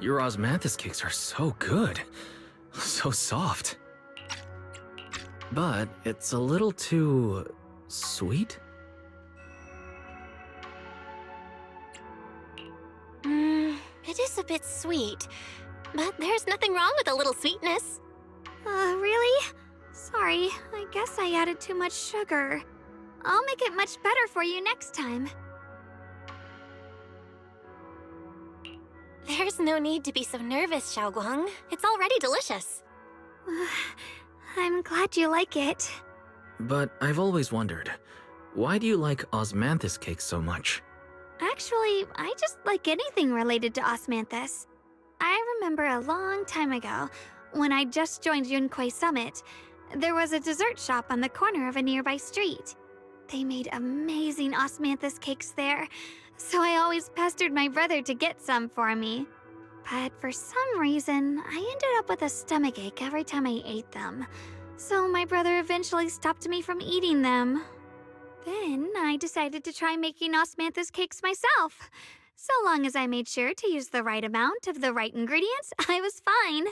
Your osmanthus cakes are so good. So soft. But it's a little too... sweet? It is a bit sweet, but there's nothing wrong with a little sweetness. Really? Sorry, I guess I added too much sugar. I'll make it much better for you next time. There's no need to be so nervous, Xiaoguang. It's already delicious. I'm glad you like it. But I've always wondered, why do you like osmanthus cakes so much? Actually, I just like anything related to osmanthus. I remember a long time ago, when I just joined Yunquei Summit, there was a dessert shop on the corner of a nearby street. They made amazing osmanthus cakes there, so I always pestered my brother to get some for me. But for some reason, I ended up with a stomachache every time I ate them. So my brother eventually stopped me from eating them. Then I decided to try making osmanthus cakes myself. So long as I made sure to use the right amount of the right ingredients, I was fine.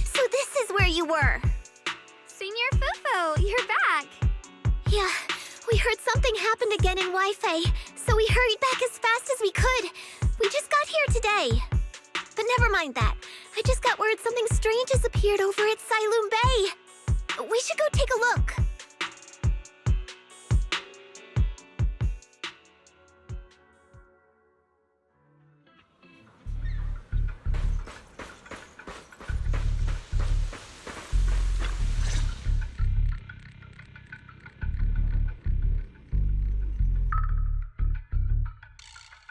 So this is where you were. Senior Fufu, you're back. Yeah, we heard something happened again in Wi-Fi, so we hurried back as fast as we could. We just got here today. But never mind that. I just got word something strange has appeared over at Sailoon Bay. We should go take a look.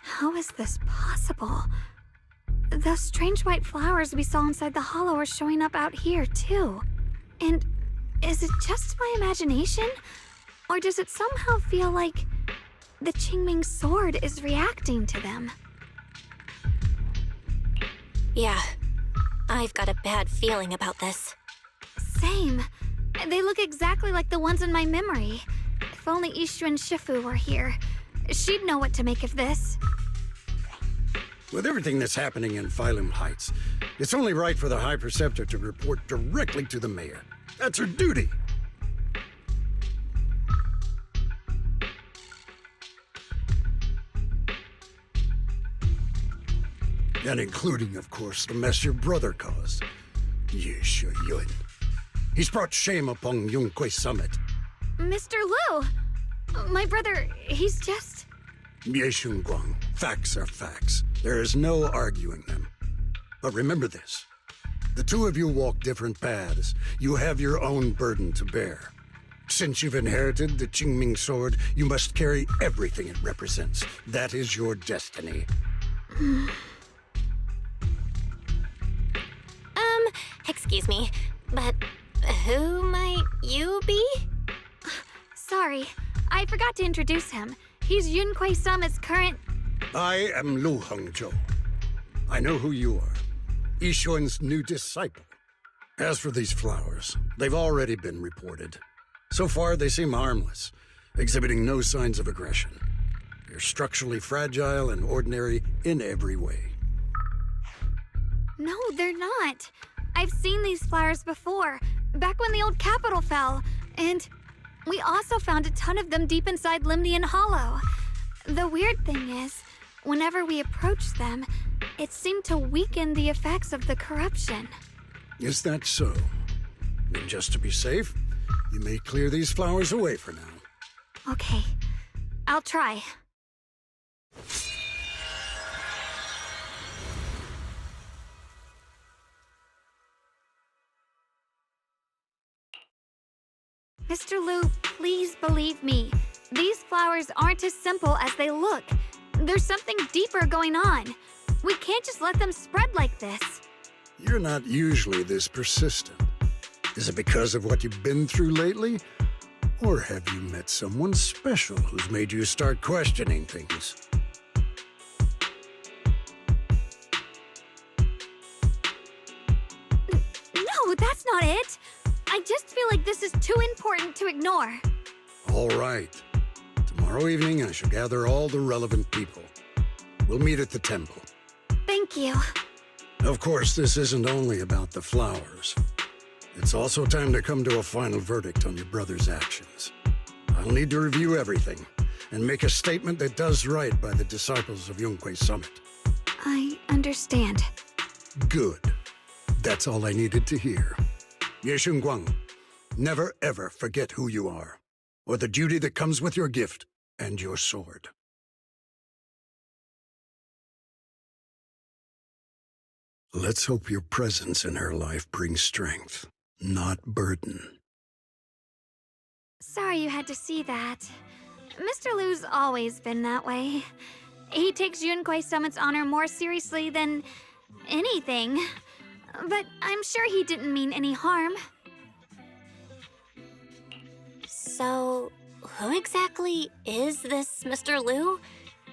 How is this possible? Those strange white flowers we saw inside the hollow are showing up out here, too. And is it just my imagination? Or does it somehow feel like the Qingming sword is reacting to them? Yeah, I've got a bad feeling about this. Same. They look exactly like the ones in my memory. If only Ishu and Shifu were here, she'd know what to make of this. With everything that's happening in Phylum Heights, it's only right for the High Preceptor to report directly to the mayor. That's her duty. And including, of course, the mess your brother caused. Yeshu Yun. He's brought shame upon Yunquei Summit. Mr. Liu! My brother, he's just... Yeshun Guang, facts are facts. There is no arguing them. But remember this. The two of you walk different paths. You have your own burden to bear. Since you've inherited the Qingming sword, you must carry everything it represents. That is your destiny. Excuse me, but who might you be? Sorry, I forgot to introduce him. He's Yunquei Summit's current... I am Lu Hengzhou. I know who you are. Yixuan's new disciple. As for these flowers, they've already been reported. So far, they seem harmless, exhibiting no signs of aggression. They're structurally fragile and ordinary in every way. No, they're not. I've seen these flowers before, back when the old capital fell, and we also found a ton of them deep inside Limnian Hollow. The weird thing is, whenever we approached them, it seemed to weaken the effects of the corruption. Is that so? Then just to be safe, you may clear these flowers away for now. Okay, I'll try. Mr. Liu, please believe me. These flowers aren't as simple as they look. There's something deeper going on. We can't just let them spread like this. You're not usually this persistent. Is it because of what you've been through lately? Or have you met someone special who's made you start questioning things? No, That's not it. I just feel like this is too important to ignore. All right. Tomorrow evening, I shall gather all the relevant people. We'll meet at the temple. Thank you. Of course, this isn't only about the flowers. It's also time to come to a final verdict on your brother's actions. I'll need to review everything and make a statement that does right by the disciples of Yunquay Summit. I understand. Good. That's all I needed to hear. Ye Guang, never ever forget who you are, or the duty that comes with your gift and your sword. Let's hope your presence in her life brings strength, not burden. Sorry you had to see that. Mr. Liu's always been that way. He takes Yunquay Summit's honor more seriously than anything. But I'm sure he didn't mean any harm. So, who exactly is this Mr. Liu?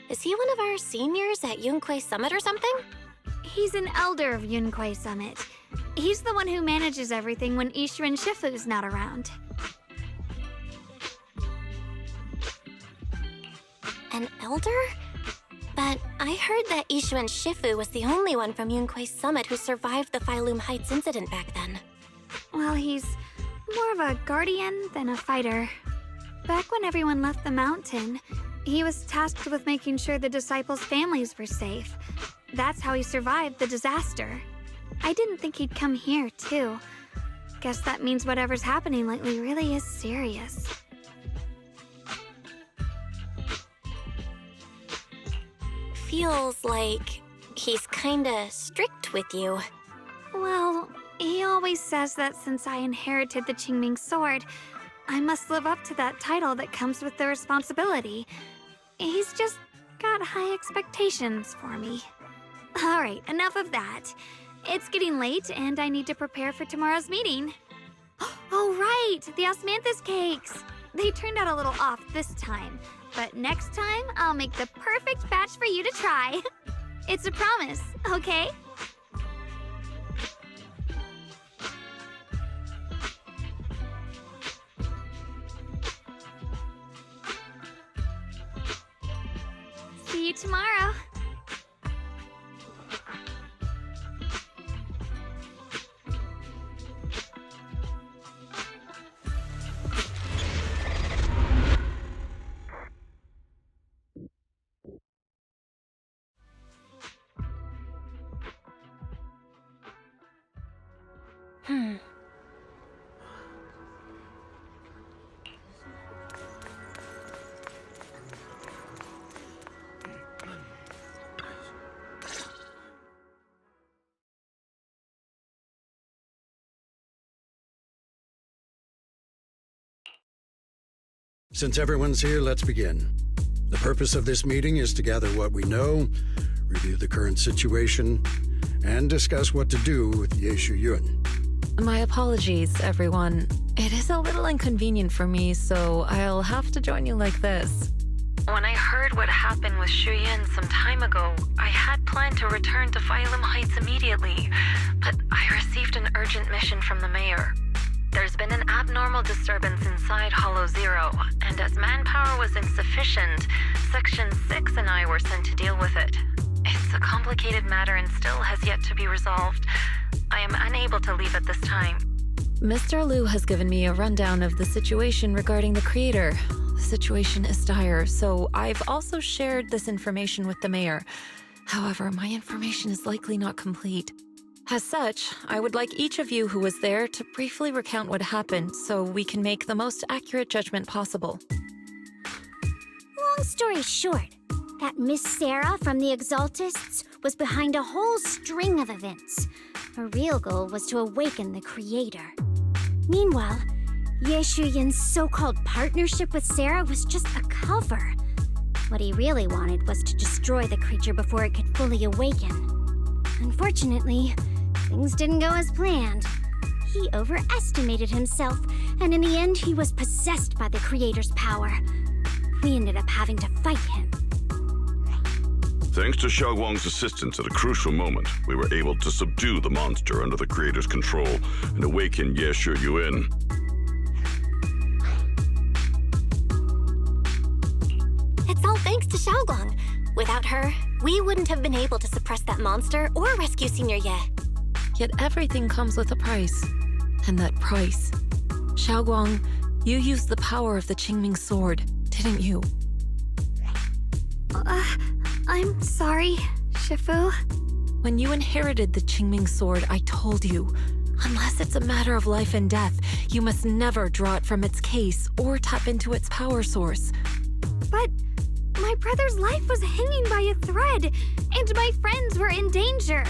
Is he one of our seniors at Yunquay Summit or something? He's an elder of Yunquay Summit. He's the one who manages everything when Ishu and Shifu's not around. An elder? But I heard that Ishu and Shifu was the only one from Yunquay Summit who survived the Phylum Heights incident back then. Well, he's more of a guardian than a fighter. Back when everyone left the mountain, he was tasked with making sure the disciples' families were safe. That's how he survived the disaster. I didn't think he'd come here, too. Guess that means whatever's happening lately really is serious. Feels like he's kinda strict with you. Well, he always says that since I inherited the Qingming sword, I must live up to that title that comes with the responsibility. He's just got high expectations for me. Alright, enough of that. It's getting late and I need to prepare for tomorrow's meeting. Oh right, the osmanthus cakes! They turned out a little off this time, but next time I'll make the perfect batch for you to try. It's a promise, okay? See you tomorrow. Since everyone's here, let's begin. The purpose of this meeting is to gather what we know, review the current situation, and discuss what to do with Ye Yun. My apologies, everyone. It is a little inconvenient for me, so I'll have to join you like this. When I heard what happened with Shuyin some time ago, I had planned to return to Phylum Heights immediately, but I received an urgent mission from the mayor. There's been an abnormal disturbance inside Hollow Zero, and as manpower was insufficient, Section 6 and I were sent to deal with it. It's a complicated matter and still has yet to be resolved. I am unable to leave at this time. Mr. Liu has given me a rundown of the situation regarding the creator. The situation is dire, so I've also shared this information with the mayor. However, my information is likely not complete. As such, I would like each of you who was there to briefly recount what happened so we can make the most accurate judgment possible. Long story short, that Miss Sarah from the Exaltists was behind a whole string of events. Her real goal was to awaken the creator. Meanwhile, Ye Yun's so-called partnership with Sarah was just a cover. What he really wanted was to destroy the creature before it could fully awaken. Unfortunately, things didn't go as planned. He overestimated himself, and in the end, he was possessed by the creator's power. We ended up having to fight him. Thanks to Xiaoguang's assistance at a crucial moment, we were able to subdue the monster under the Creator's control and awaken Ye Shi Yuan. It's all thanks to Xiaoguang. Without her, we wouldn't have been able to suppress that monster or rescue Senior Ye. Yet everything comes with a price. And that price. Xiaoguang, you used the power of the Qingming sword, didn't you? I'm sorry, Shifu. When you inherited the Qingming sword, I told you, unless it's a matter of life and death, you must never draw it from its case or tap into its power source. But my brother's life was hanging by a thread, and my friends were in danger.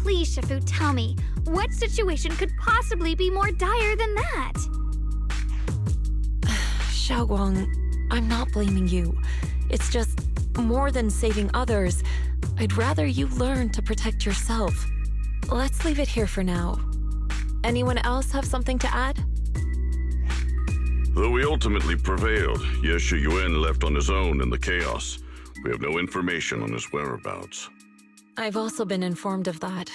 Please, Shifu, tell me, what situation could possibly be more dire than that? Xiaoguang, I'm not blaming you. It's just, more than saving others, I'd rather you learn to protect yourself. Let's leave it here for now. Anyone else have something to add? Though we ultimately prevailed, Ye Shi Yuan left on his own in the chaos. We have no information on his whereabouts. I've also been informed of that.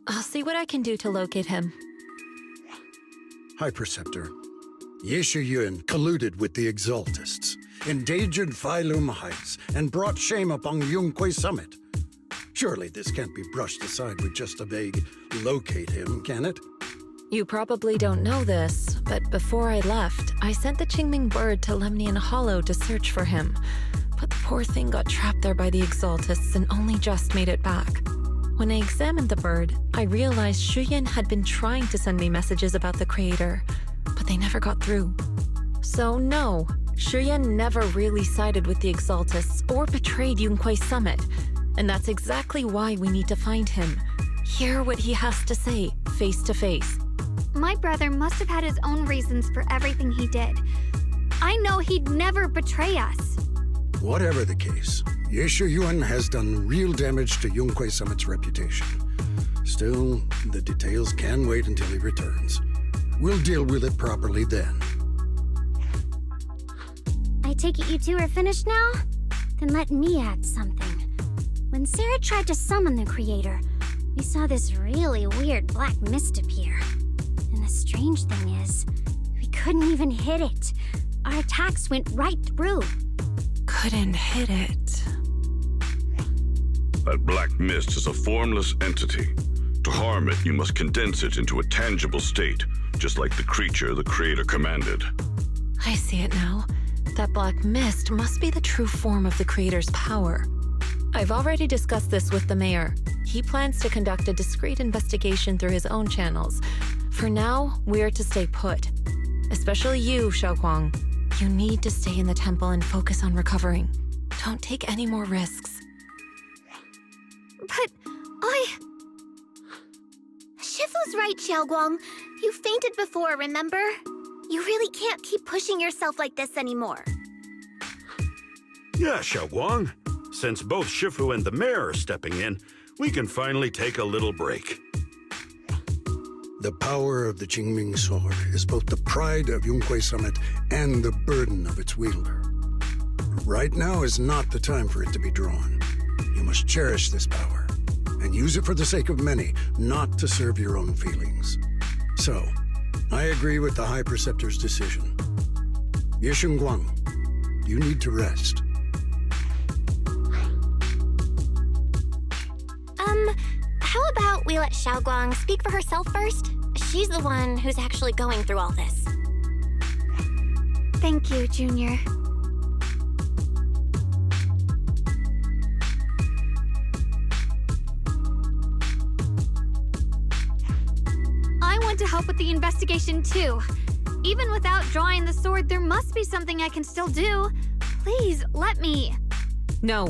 I'll see what I can do to locate him. High Preceptor, Ye Shi Yuan colluded with the Exaltists, endangered Phylum Heights, and brought shame upon Yunquay Summit. Surely this can't be brushed aside with just a vague locate him, can it? You probably don't know this, but before I left, I sent the Qingming bird to Lemnian Hollow to search for him. But the poor thing got trapped there by the Exaltists and only just made it back. When I examined the bird, I realized Shuyan had been trying to send me messages about the Creator, but they never got through. So no, Shuyan never really sided with the Exaltists or betrayed Yunquay Summit. And that's exactly why we need to find him. Hear what he has to say, face to face. My brother must have had his own reasons for everything he did. I know he'd never betray us. Whatever the case, Ye Shi Yuan has done real damage to Yunquay Summit's reputation. Still, the details can wait until he returns. We'll deal with it properly then. I take it you two are finished now? Then let me add something. When Sarah tried to summon the Creator, we saw this really weird black mist appear. And the strange thing is, we couldn't even hit it. Our attacks went right through. Couldn't hit it. That black mist is a formless entity. To harm it, you must condense it into a tangible state, just like the creature the Creator commanded. I see it now. That black mist must be the true form of the Creator's power. I've already discussed this with the mayor. He plans to conduct a discreet investigation through his own channels. For now, we're to stay put. Especially you, Xiaoguang. You need to stay in the temple and focus on recovering. Don't take any more risks. But Shifu's right, Xiaoguang. You fainted before, remember? You really can't keep pushing yourself like this anymore. Yeah, Xiaoguang. Since both Shifu and the mayor are stepping in, we can finally take a little break. The power of the Qingming sword is both the pride of Yunquay Summit and the burden of its wielder. Right now is not the time for it to be drawn. You must cherish this power and use it for the sake of many, not to serve your own feelings. So, I agree with the High Preceptor's decision. Ye Guang, you need to rest. How about we let Xiaoguang speak for herself first? She's the one who's actually going through all this. thank you, Junior. I want to help with the investigation too. Even without drawing the sword, there must be something I can still do. Please, let me. No.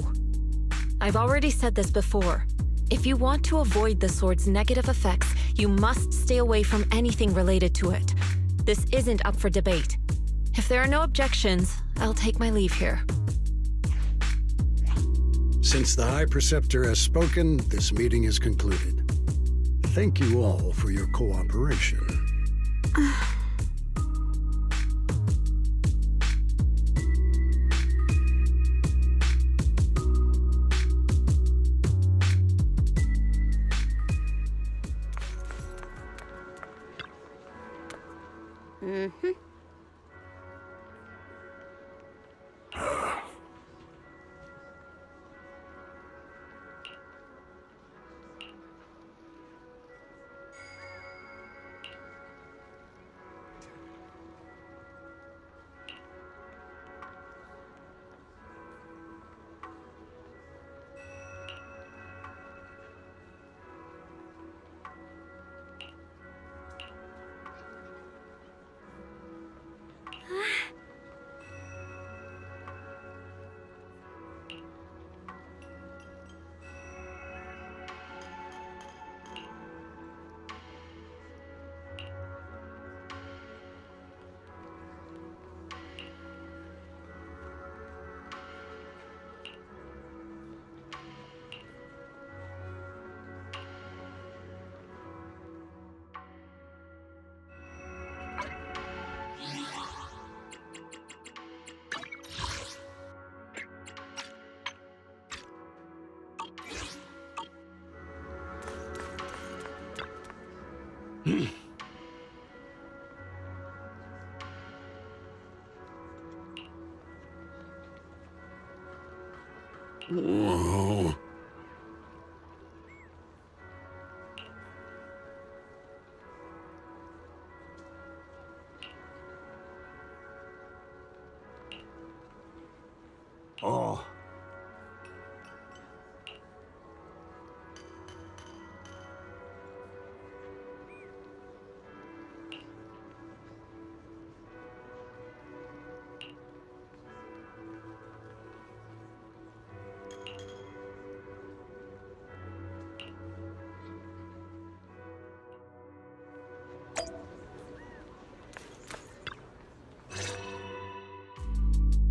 I've already said this before. If you want to avoid the sword's negative effects, you must stay away from anything related to it. This isn't up for debate. If there are no objections, I'll take my leave here. Since the High Preceptor has spoken, this meeting is concluded. Thank you all for your cooperation. Mm-hmm. Whoa. Oh.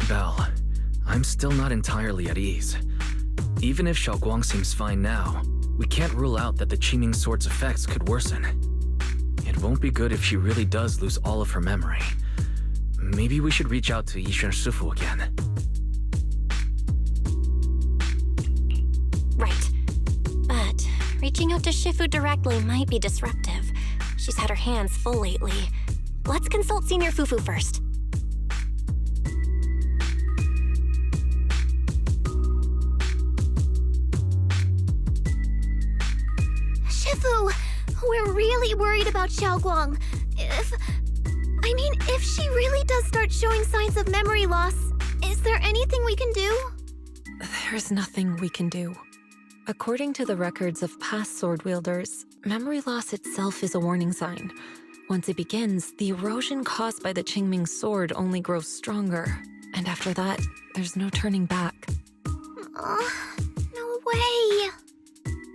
Belle, I'm still not entirely at ease. Even if Xiaoguang seems fine now, we can't rule out that the Qingming Sword's effects could worsen. It won't be good if she really does lose all of her memory. Maybe we should reach out to Yishen Shifu again. Right. But reaching out to Shifu directly might be disruptive. She's had her hands full lately. Let's consult Senior Fufu first. Shifu, we're really worried about Xiaoguang. If she really does start showing signs of memory loss, is there anything we can do? There's nothing we can do. According to the records of past sword wielders, memory loss itself is a warning sign. Once it begins, the erosion caused by the Qingming Sword only grows stronger. And after that, there's no turning back. No way.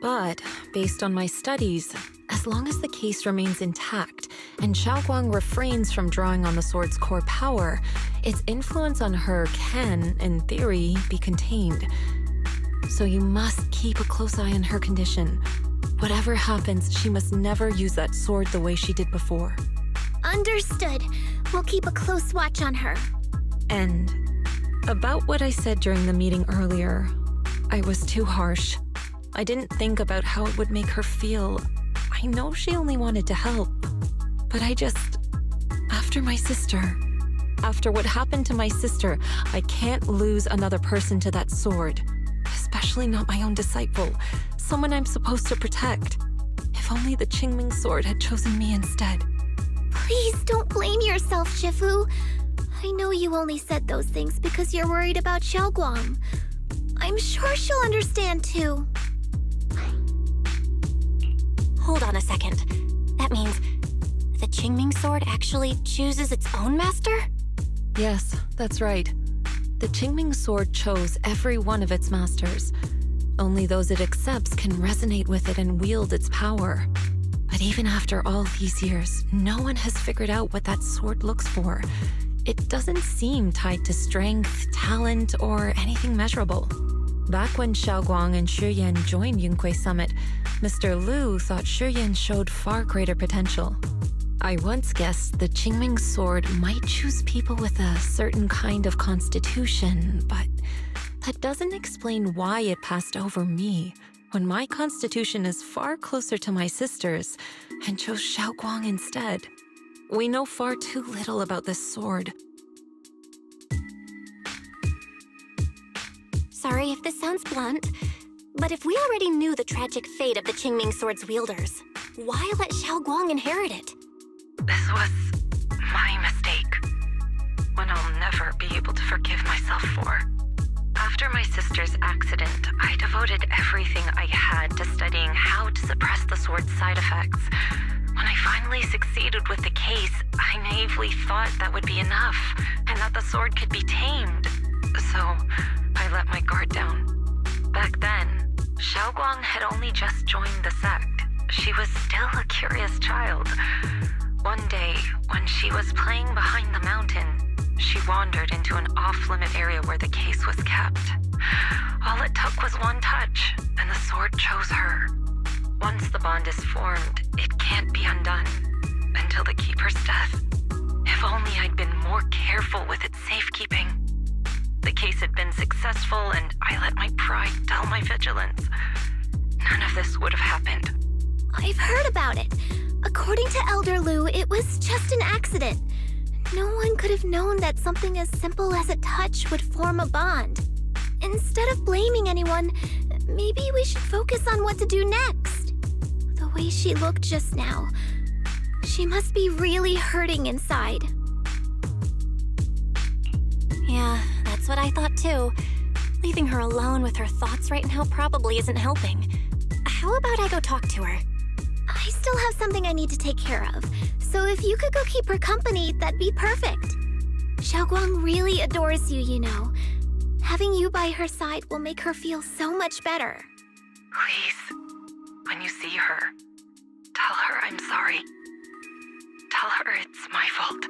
But, based on my studies, as long as the case remains intact and Xiaoguang refrains from drawing on the sword's core power, its influence on her can, in theory, be contained. So you must keep a close eye on her condition. Whatever happens, she must never use that sword the way she did before. Understood. We'll keep a close watch on her. And about what I said during the meeting earlier, I was too harsh. I didn't think about how it would make her feel. I know she only wanted to help, but after my sister, after what happened to my sister, I can't lose another person to that sword, especially not my own disciple, someone I'm supposed to protect. If only the Qingming Sword had chosen me instead. Please don't blame yourself, Shifu. I know you only said those things because you're worried about Xiaoguang. I'm sure she'll understand too. Hold on a second. That means the Qingming Sword actually chooses its own master? Yes, that's right. The Qingming Sword chose every one of its masters. Only those it accepts can resonate with it and wield its power. But even after all these years, no one has figured out what that sword looks for. It doesn't seem tied to strength, talent, or anything measurable. Back when Xiaoguang and Shiyan joined Yunquei Summit, Mr. Liu thought Shiyan showed far greater potential. I once guessed the Qingming Sword might choose people with a certain kind of constitution, but that doesn't explain why it passed over me, when my constitution is far closer to my sister's, and chose Xiaoguang instead. We know far too little about this sword. Sorry if this sounds blunt, but if we already knew the tragic fate of the Qingming sword's wielders, why let Xiao Guang inherit it? This was my mistake. One I'll never be able to forgive myself for. After my sister's accident, I devoted everything I had to studying how to suppress the sword's side effects. When I finally succeeded with the case, I naively thought that would be enough, and that the sword could be tamed. So, I let my guard down. Back then, Xiao Guang had only just joined the sect. She was still a curious child. One day, when she was playing behind the mountain, she wandered into an off-limit area where the case was kept. All it took was one touch, and the sword chose her. Once the bond is formed, it can't be undone until the Keeper's death. If only I'd been more careful with its safekeeping. The case had been successful, and I let my pride dull my vigilance. None of this would have happened. I've heard about it. According to Elder Lu, it was just an accident. No one could have known that something as simple as a touch would form a bond. Instead of blaming anyone, maybe we should focus on what to do next. The way she looked just now, she must be really hurting inside. Yeah, that's what I thought too. Leaving her alone with her thoughts right now probably isn't helping. How about I go talk to her? I still have something I need to take care of, so if you could go keep her company, that'd be perfect. Xiao Guang really adores you, you know. Having you by her side will make her feel so much better. Please, when you see her, tell her I'm sorry. Tell her it's my fault.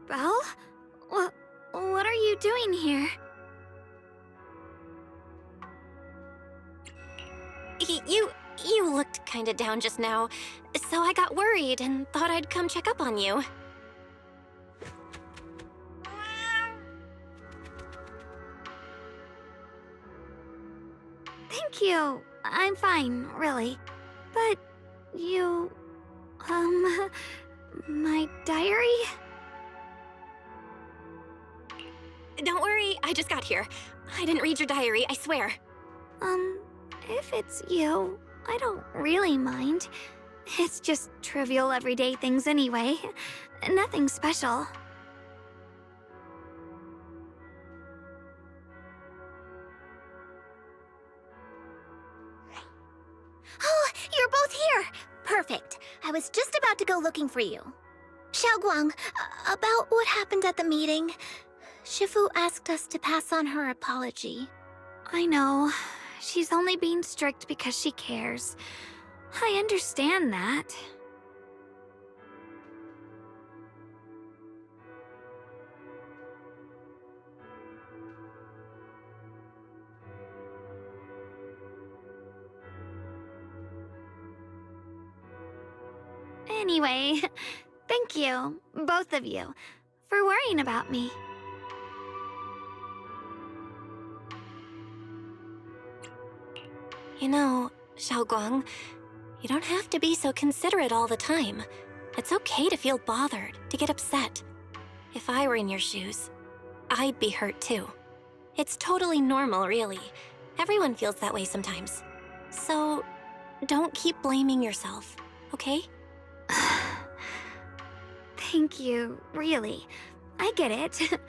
Belle? What are you doing here? You looked kinda down just now, so I got worried and thought I'd come check up on you. Thank you. I'm fine, really. But you... my diary? Don't worry, I just got here. I didn't read your diary, I swear. If it's you, I don't really mind. It's just trivial everyday things anyway. Nothing special. Oh, you're both here! Perfect. I was just about to go looking for you. Xiao Guang, about what happened at the meeting. Shifu asked us to pass on her apology. I know. She's only being strict because she cares. I understand that. Anyway, thank you, both of you, for worrying about me. You know, Xiao Guang, you don't have to be so considerate all the time. It's okay to feel bothered, to get upset. If I were in your shoes, I'd be hurt too. It's totally normal, really. Everyone feels that way sometimes. So, don't keep blaming yourself, okay? Thank you, really. I get it.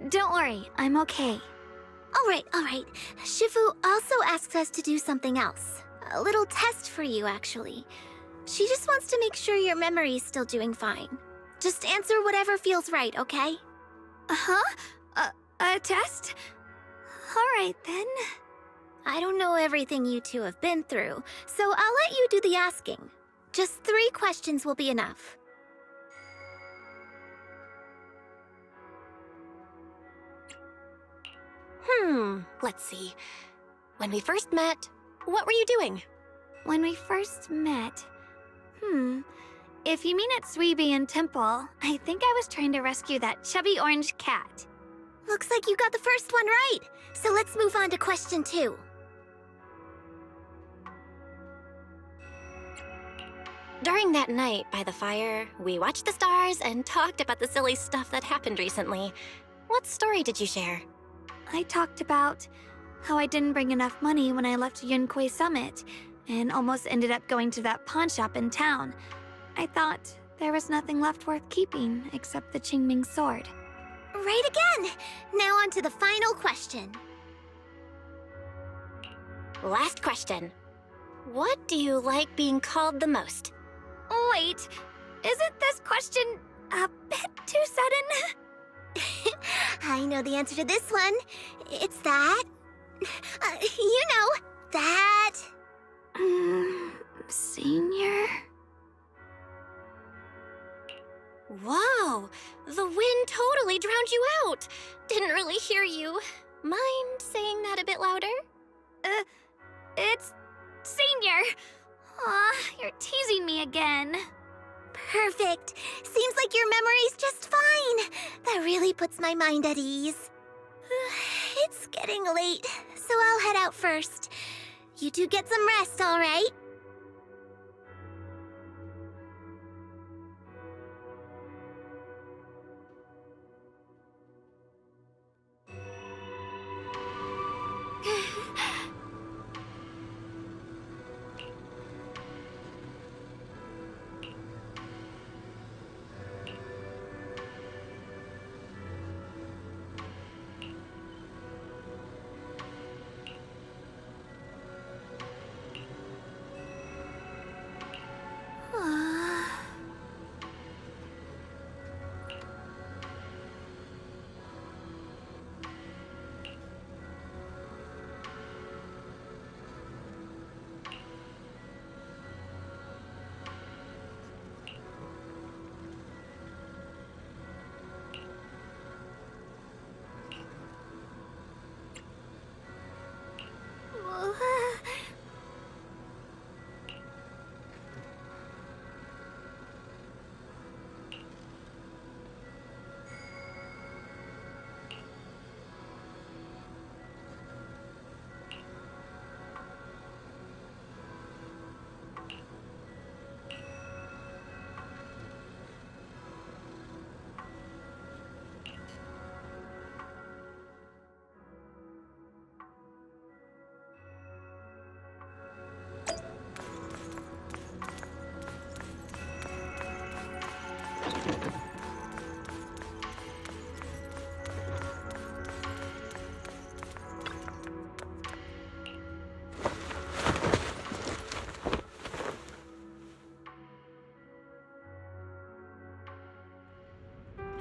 Don't worry, I'm okay. All right. Shifu also asks us to do something else. A little test for you, actually. She just wants to make sure your memory's still doing fine. Just answer whatever feels right, okay? A test? Alright then. I don't know everything you two have been through, so I'll let you do the asking. Just 3 questions will be enough. Let's see. When we first met, what were you doing? When we first met... If you mean at Sweebian Temple, I think I was trying to rescue that chubby orange cat. Looks like you got the first one right, so let's move on to question 2. During that night by the fire, we watched the stars and talked about the silly stuff that happened recently. What story did you share? I talked about how I didn't bring enough money when I left Yunquay Summit, and almost ended up going to that pawn shop in town. I thought there was nothing left worth keeping except the Qingming sword. Right again! Now on to the final question. Last question. What do you like being called the most? Wait, isn't this question a bit too sudden? I know the answer to this one. It's that... that... Senior? Whoa! The wind totally drowned you out! Didn't really hear you. Mind saying that a bit louder? It's... Senior! Aw, you're teasing me again. Perfect. Seems like your memory's just fine. That really puts my mind at ease. It's getting late, so I'll head out first. You two get some rest, all right?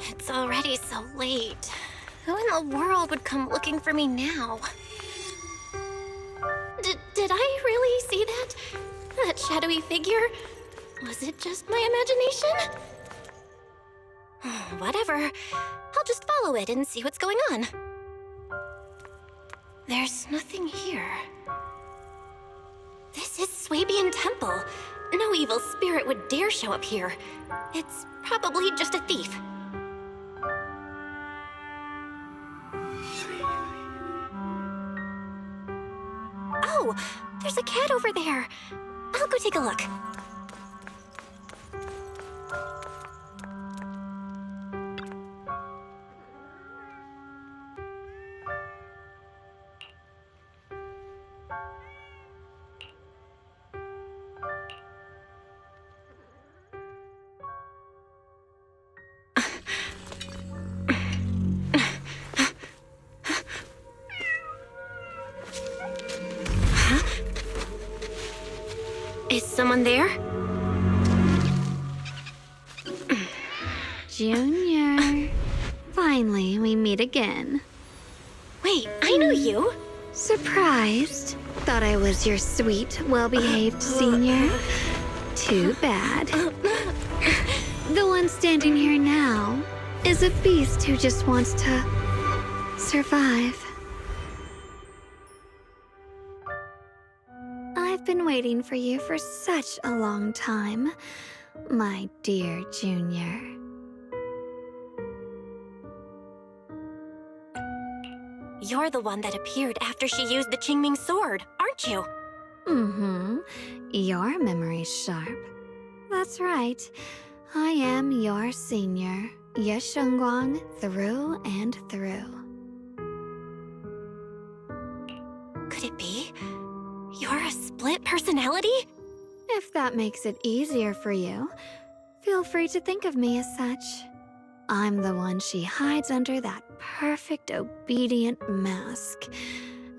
It's already so late. Who in the world would come looking for me now? Did I really see that? That shadowy figure? Was it just my imagination? Whatever. I'll just follow it and see what's going on. There's nothing here. This is Swabian Temple. No evil spirit would dare show up here. It's probably just a thief. Oh, there's a cat over there. I'll go take a look. Is someone there? Junior. Finally, we meet again. Wait, I know you. Surprised? Thought I was your sweet, well-behaved senior? Too bad. The one standing here now is a beast who just wants to survive. I've been waiting for you for such a long time, my dear Junior. You're the one that appeared after she used the Qingming sword, aren't you? Mm-hmm. Your memory's sharp. That's right. I am your senior, Ye Shengguang, through and through. Could it be? You're a split personality? If that makes it easier for you, feel free to think of me as such. I'm the one she hides under that perfect obedient mask.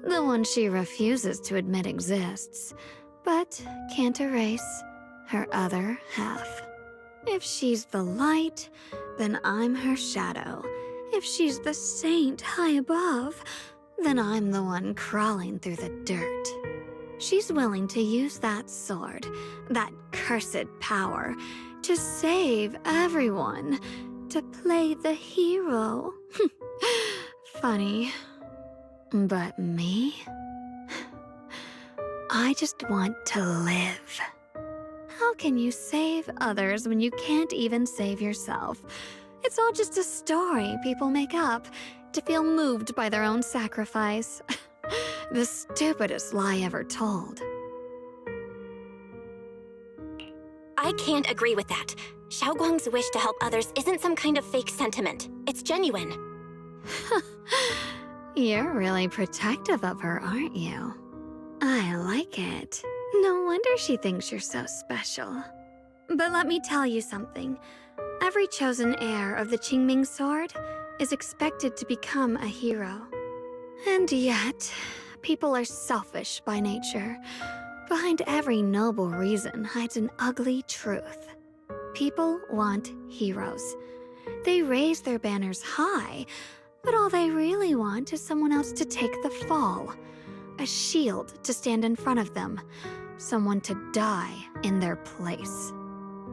The one she refuses to admit exists, but can't erase her other half. If she's the light, then I'm her shadow. If she's the saint high above, then I'm the one crawling through the dirt. She's willing to use that sword, that cursed power, to save everyone, to play the hero. Funny. But me? I just want to live. How can you save others when you can't even save yourself? It's all just a story people make up to feel moved by their own sacrifice. The stupidest lie ever told. I can't agree with that. Xiaoguang's wish to help others isn't some kind of fake sentiment. It's genuine. You're really protective of her, aren't you? I like it. No wonder she thinks you're so special. But let me tell you something. Every chosen heir of the Qingming sword is expected to become a hero. And yet, people are selfish by nature. Behind every noble reason hides an ugly truth. People want heroes. They raise their banners high, but all they really want is someone else to take the fall. A shield to stand in front of them. Someone to die in their place.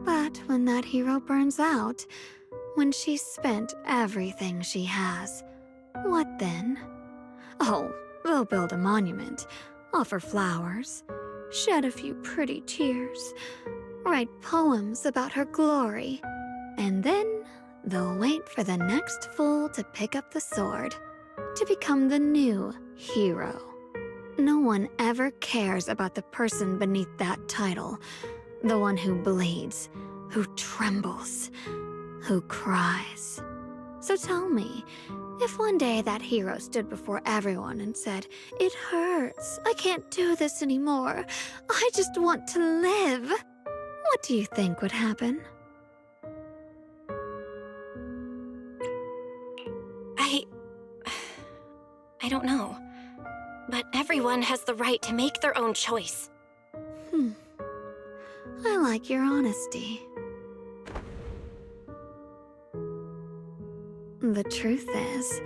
But when that hero burns out, when she's spent everything she has, what then? Oh, they'll build a monument, offer flowers, shed a few pretty tears, write poems about her glory, and then they'll wait for the next fool to pick up the sword, to become the new hero. No one ever cares about the person beneath that title, the one who bleeds, who trembles, who cries. So tell me, if one day that hero stood before everyone and said, "It hurts, I can't do this anymore, I just want to live," what do you think would happen? I don't know. But everyone has the right to make their own choice. I like your honesty. The truth is,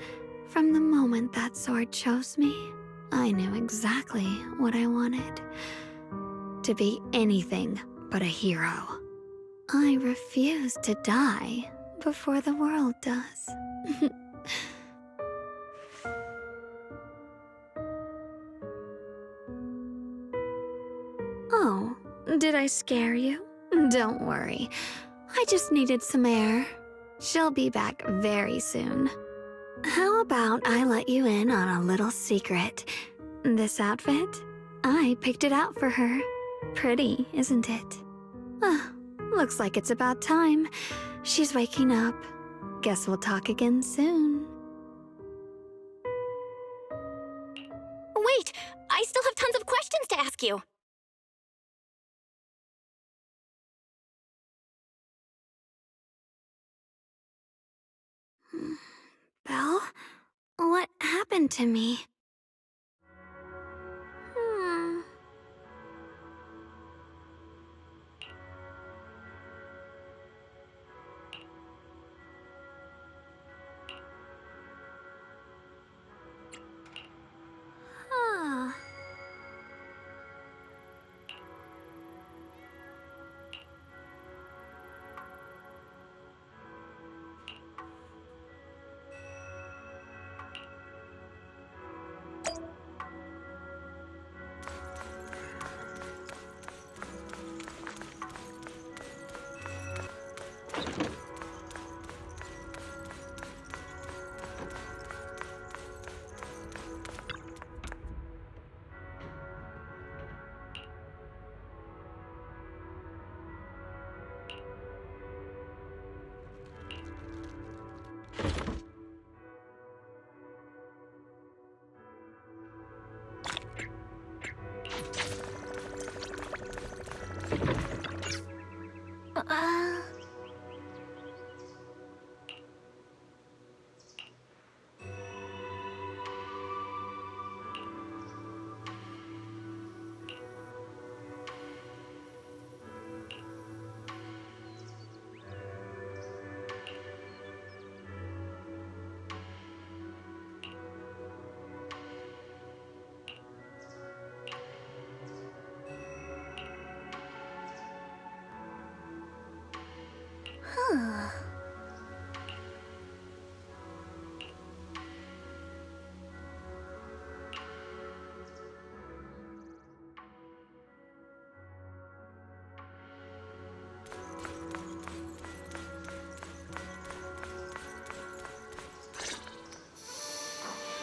from the moment that sword chose me, I knew exactly what I wanted. To be anything but a hero. I refuse to die before the world does. Oh, did I scare you? Don't worry. I just needed some air. She'll be back very soon. How about I let you in on a little secret? This outfit? I picked it out for her. Pretty, isn't it? Looks like it's about time. She's waking up. Guess we'll talk again soon. Wait! I still have tons of questions to ask you! Belle? What happened to me?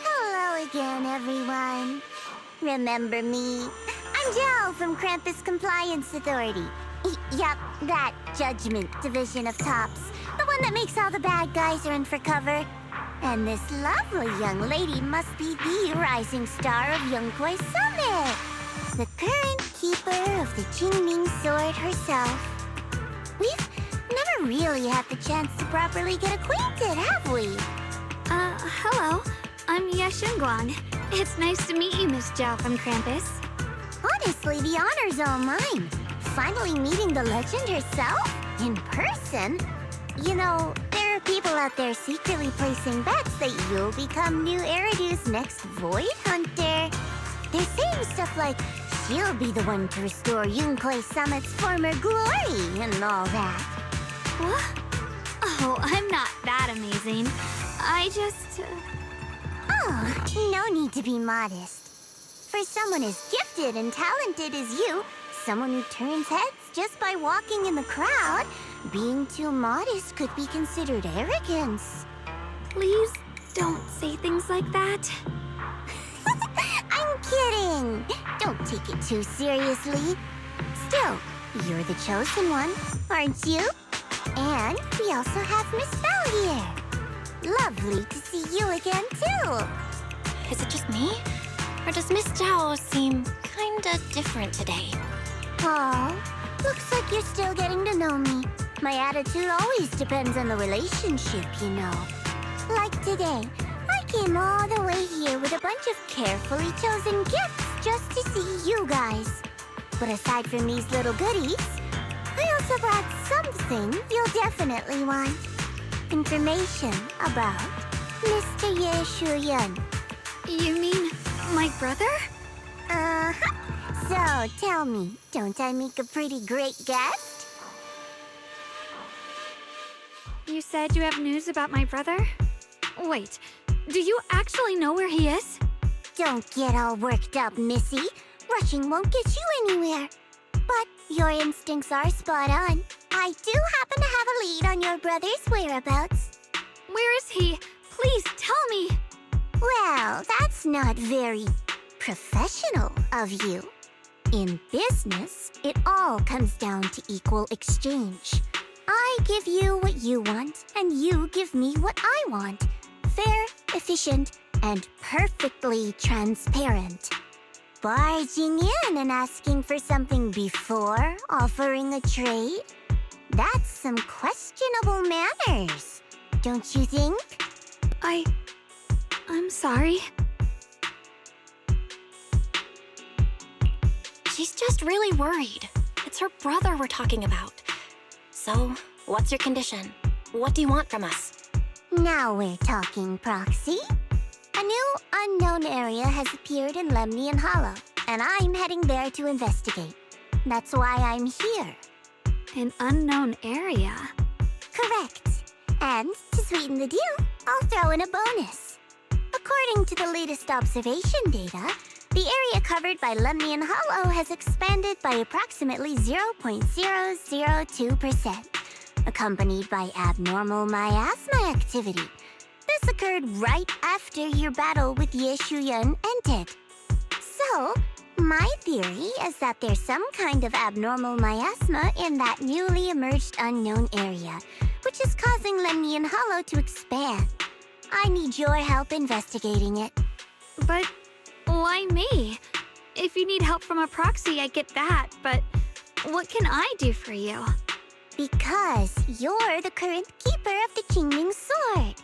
Hello again, everyone. Remember me? I'm Joe from Krampus Compliance Authority. Yup, that Judgment Division of Tops. The one that makes all the bad guys run for cover. And this lovely young lady must be the rising star of Yunkwai Summit. The current keeper of the Qingming Sword herself. We've never really had the chance to properly get acquainted, have we? Hello. I'm Yashunguang. It's nice to meet you, Miss Zhao from Krampus. Honestly, the honor's all mine. Finally meeting the legend herself? In person? You know, there are people out there secretly placing bets that you'll become new Eridu's next Void Hunter. They're saying stuff like, she'll be the one to restore Yunkwai Summit's former glory and all that. What? Oh, I'm not that amazing. I just... Oh, no need to be modest. For someone as gifted and talented as you, someone who turns heads just by walking in the crowd, being too modest could be considered arrogance. Please don't say things like that. I'm kidding. Don't take it too seriously. Still, you're the chosen one, aren't you? And we also have Miss Belle here. Lovely to see you again, too. Is it just me? Or does Miss Zhao seem kinda different today? Aw, looks like you're still getting to know me. My attitude always depends on the relationship, you know. Like today, I came all the way here with a bunch of carefully chosen gifts just to see you guys. But aside from these little goodies, I also brought something you'll definitely want. Information about Mr. Ye Shuyan. You mean my brother? Uh-huh. So, tell me, don't I make a pretty great guest? You said you have news about my brother? Wait, do you actually know where he is? Don't get all worked up, Missy. Rushing won't get you anywhere. But your instincts are spot on. I do happen to have a lead on your brother's whereabouts. Where is he? Please tell me. Well, that's not very professional of you. In business, it all comes down to equal exchange. I give you what you want, and you give me what I want. Fair, efficient, and perfectly transparent. Barging in and asking for something before offering a trade? That's some questionable manners, don't you think? I'm sorry. She's just really worried. It's her brother we're talking about. So, what's your condition? What do you want from us? Now we're talking, Proxy. A new unknown area has appeared in Lemnian Hollow, and I'm heading there to investigate. That's why I'm here. An unknown area? Correct. And to sweeten the deal, I'll throw in a bonus. According to the latest observation data, the area covered by Lemnian Hollow has expanded by approximately 0.002%, accompanied by abnormal miasma activity. This occurred right after your battle with Ye Shuyan ended. So, my theory is that there's some kind of abnormal miasma in that newly emerged unknown area, which is causing Lemnian Hollow to expand. I need your help investigating it. But why me? If you need help from a proxy, I get that, but what can I do for you? Because you're the current keeper of the Qingming Sword.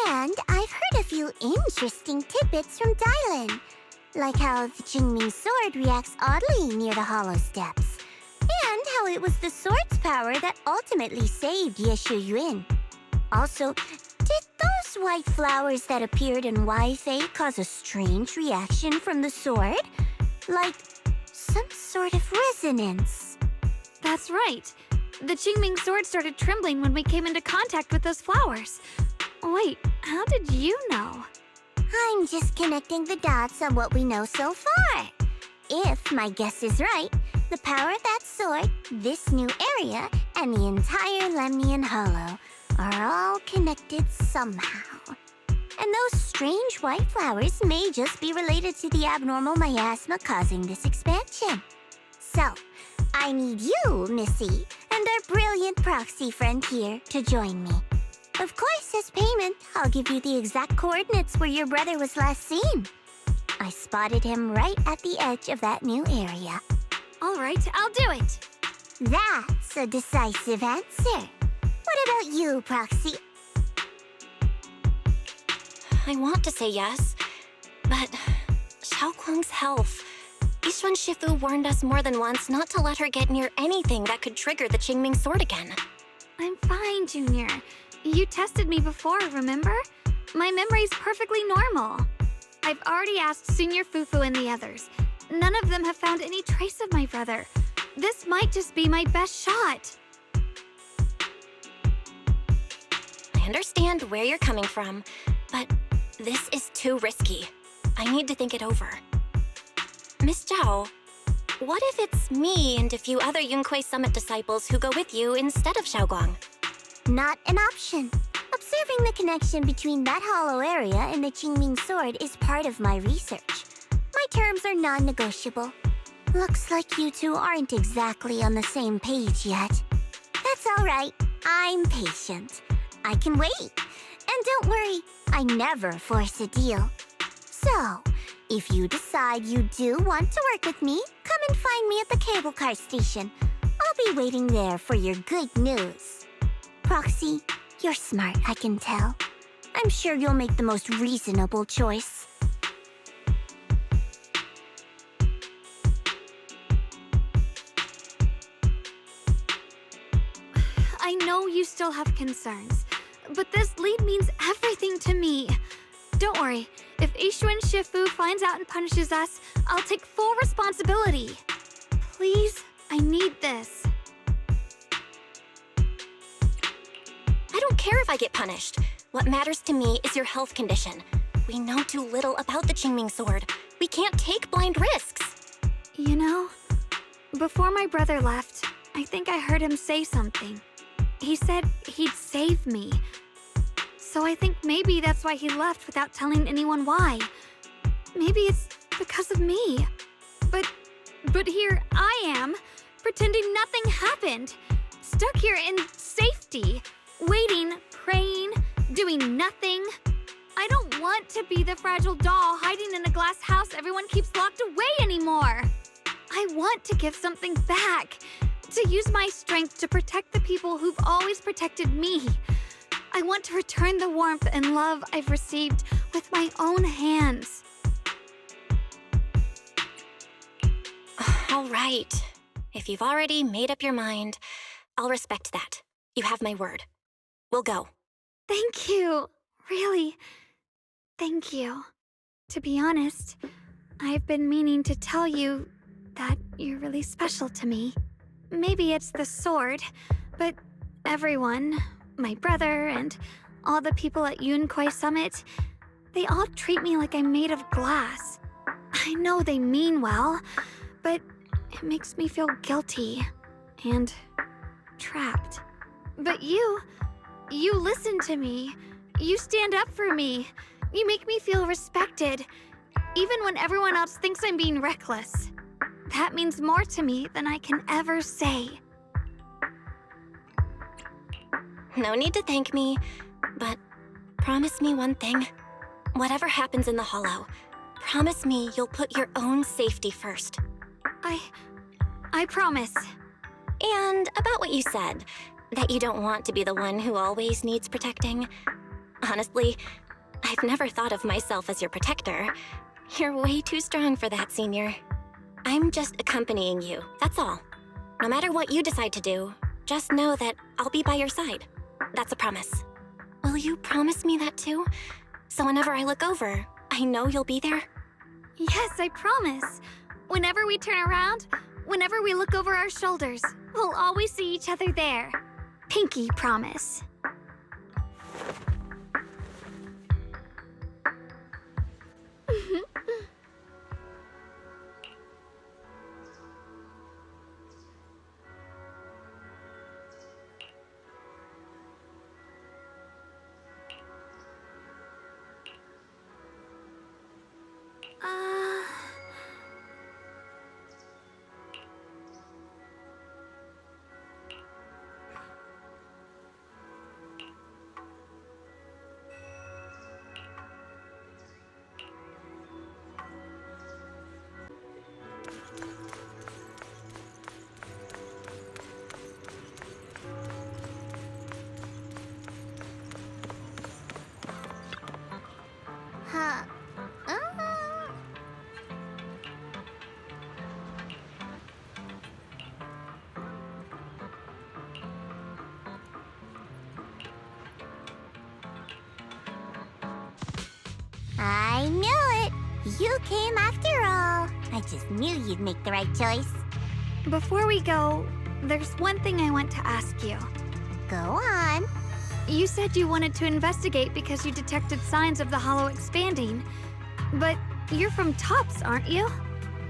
And I've heard a few interesting tidbits from Dylan, like how the Qingming Sword reacts oddly near the Hollow Steps, and how it was the sword's power that ultimately saved Yeshu Yuan. Also, did those white flowers that appeared in Wi-Fei cause a strange reaction from the sword? Like some sort of resonance. That's right. The Qingming Sword started trembling when we came into contact with those flowers. Wait, how did you know? I'm just connecting the dots on what we know so far. If my guess is right, the power of that sword, this new area, and the entire Lemnian Hollow are all connected somehow. And those strange white flowers may just be related to the abnormal miasma causing this expansion. So, I need you, Missy, and our brilliant proxy friend here to join me. Of course, as payment, I'll give you the exact coordinates where your brother was last seen. I spotted him right at the edge of that new area. All right, I'll do it. That's a decisive answer. What about you, Proxy? I want to say yes, but Xiaoguang's health. Yishuan Shifu warned us more than once not to let her get near anything that could trigger the Qingming Sword again. I'm fine, Junior. You tested me before, remember? My memory's perfectly normal. I've already asked Senior Fufu and the others. None of them have found any trace of my brother. This might just be my best shot. I understand where you're coming from, but this is too risky. I need to think it over. Miss Zhao, what if it's me and a few other Yunquei Summit disciples who go with you instead of Xiaoguang? Not an option. Observing the connection between that hollow area and the Qingming Sword is part of my research. My terms are non-negotiable. Looks like you two aren't exactly on the same page yet. That's all right. I'm patient. I can wait. And don't worry, I never force a deal. So, if you decide you do want to work with me, come and find me at the cable car station. I'll be waiting there for your good news. Proxy, you're smart, I can tell. I'm sure you'll make the most reasonable choice. I know you still have concerns, but this lead means everything to me. Don't worry, if Yishuan Shifu finds out and punishes us, I'll take full responsibility. Please, I need this. I don't care if I get punished. What matters to me is your health condition. We know too little about the Qingming Sword. We can't take blind risks. You know, before my brother left, I think I heard him say something. He said he'd save me. So I think maybe that's why he left without telling anyone why. Maybe it's because of me. But here I am, pretending nothing happened. Stuck here in safety, waiting, praying, doing nothing. I don't want to be the fragile doll hiding in a glass house everyone keeps locked away anymore. I want to give something back, to use my strength to protect the people who've always protected me. I want to return the warmth and love I've received with my own hands. All right. If you've already made up your mind, I'll respect that. You have my word. We'll go. Thank you. Really, thank you. To be honest, I've been meaning to tell you that you're really special to me. Maybe it's the sword, but everyone, my brother and all the people at Yunquei Summit, they all treat me like I'm made of glass. I know they mean well, but it makes me feel guilty and trapped. But you listen to me. You stand up for me. You make me feel respected, even when everyone else thinks I'm being reckless. That means more to me than I can ever say. No need to thank me, but promise me one thing. Whatever happens in the Hollow, promise me you'll put your own safety first. I promise. And about what you said, that you don't want to be the one who always needs protecting. Honestly, I've never thought of myself as your protector. You're way too strong for that, Senior. I'm just accompanying you, that's all. No matter what you decide to do, just know that I'll be by your side. That's a promise. Will you promise me that too? So whenever I look over, I know you'll be there? Yes, I promise. Whenever we turn around, whenever we look over our shoulders, we'll always see each other there. Pinky promise. Huh. I knew it! You came after all. I just knew you'd make the right choice. Before we go, there's one thing I want to ask you. Go on. You said you wanted to investigate because you detected signs of the Hollow expanding. But you're from Tops, aren't you?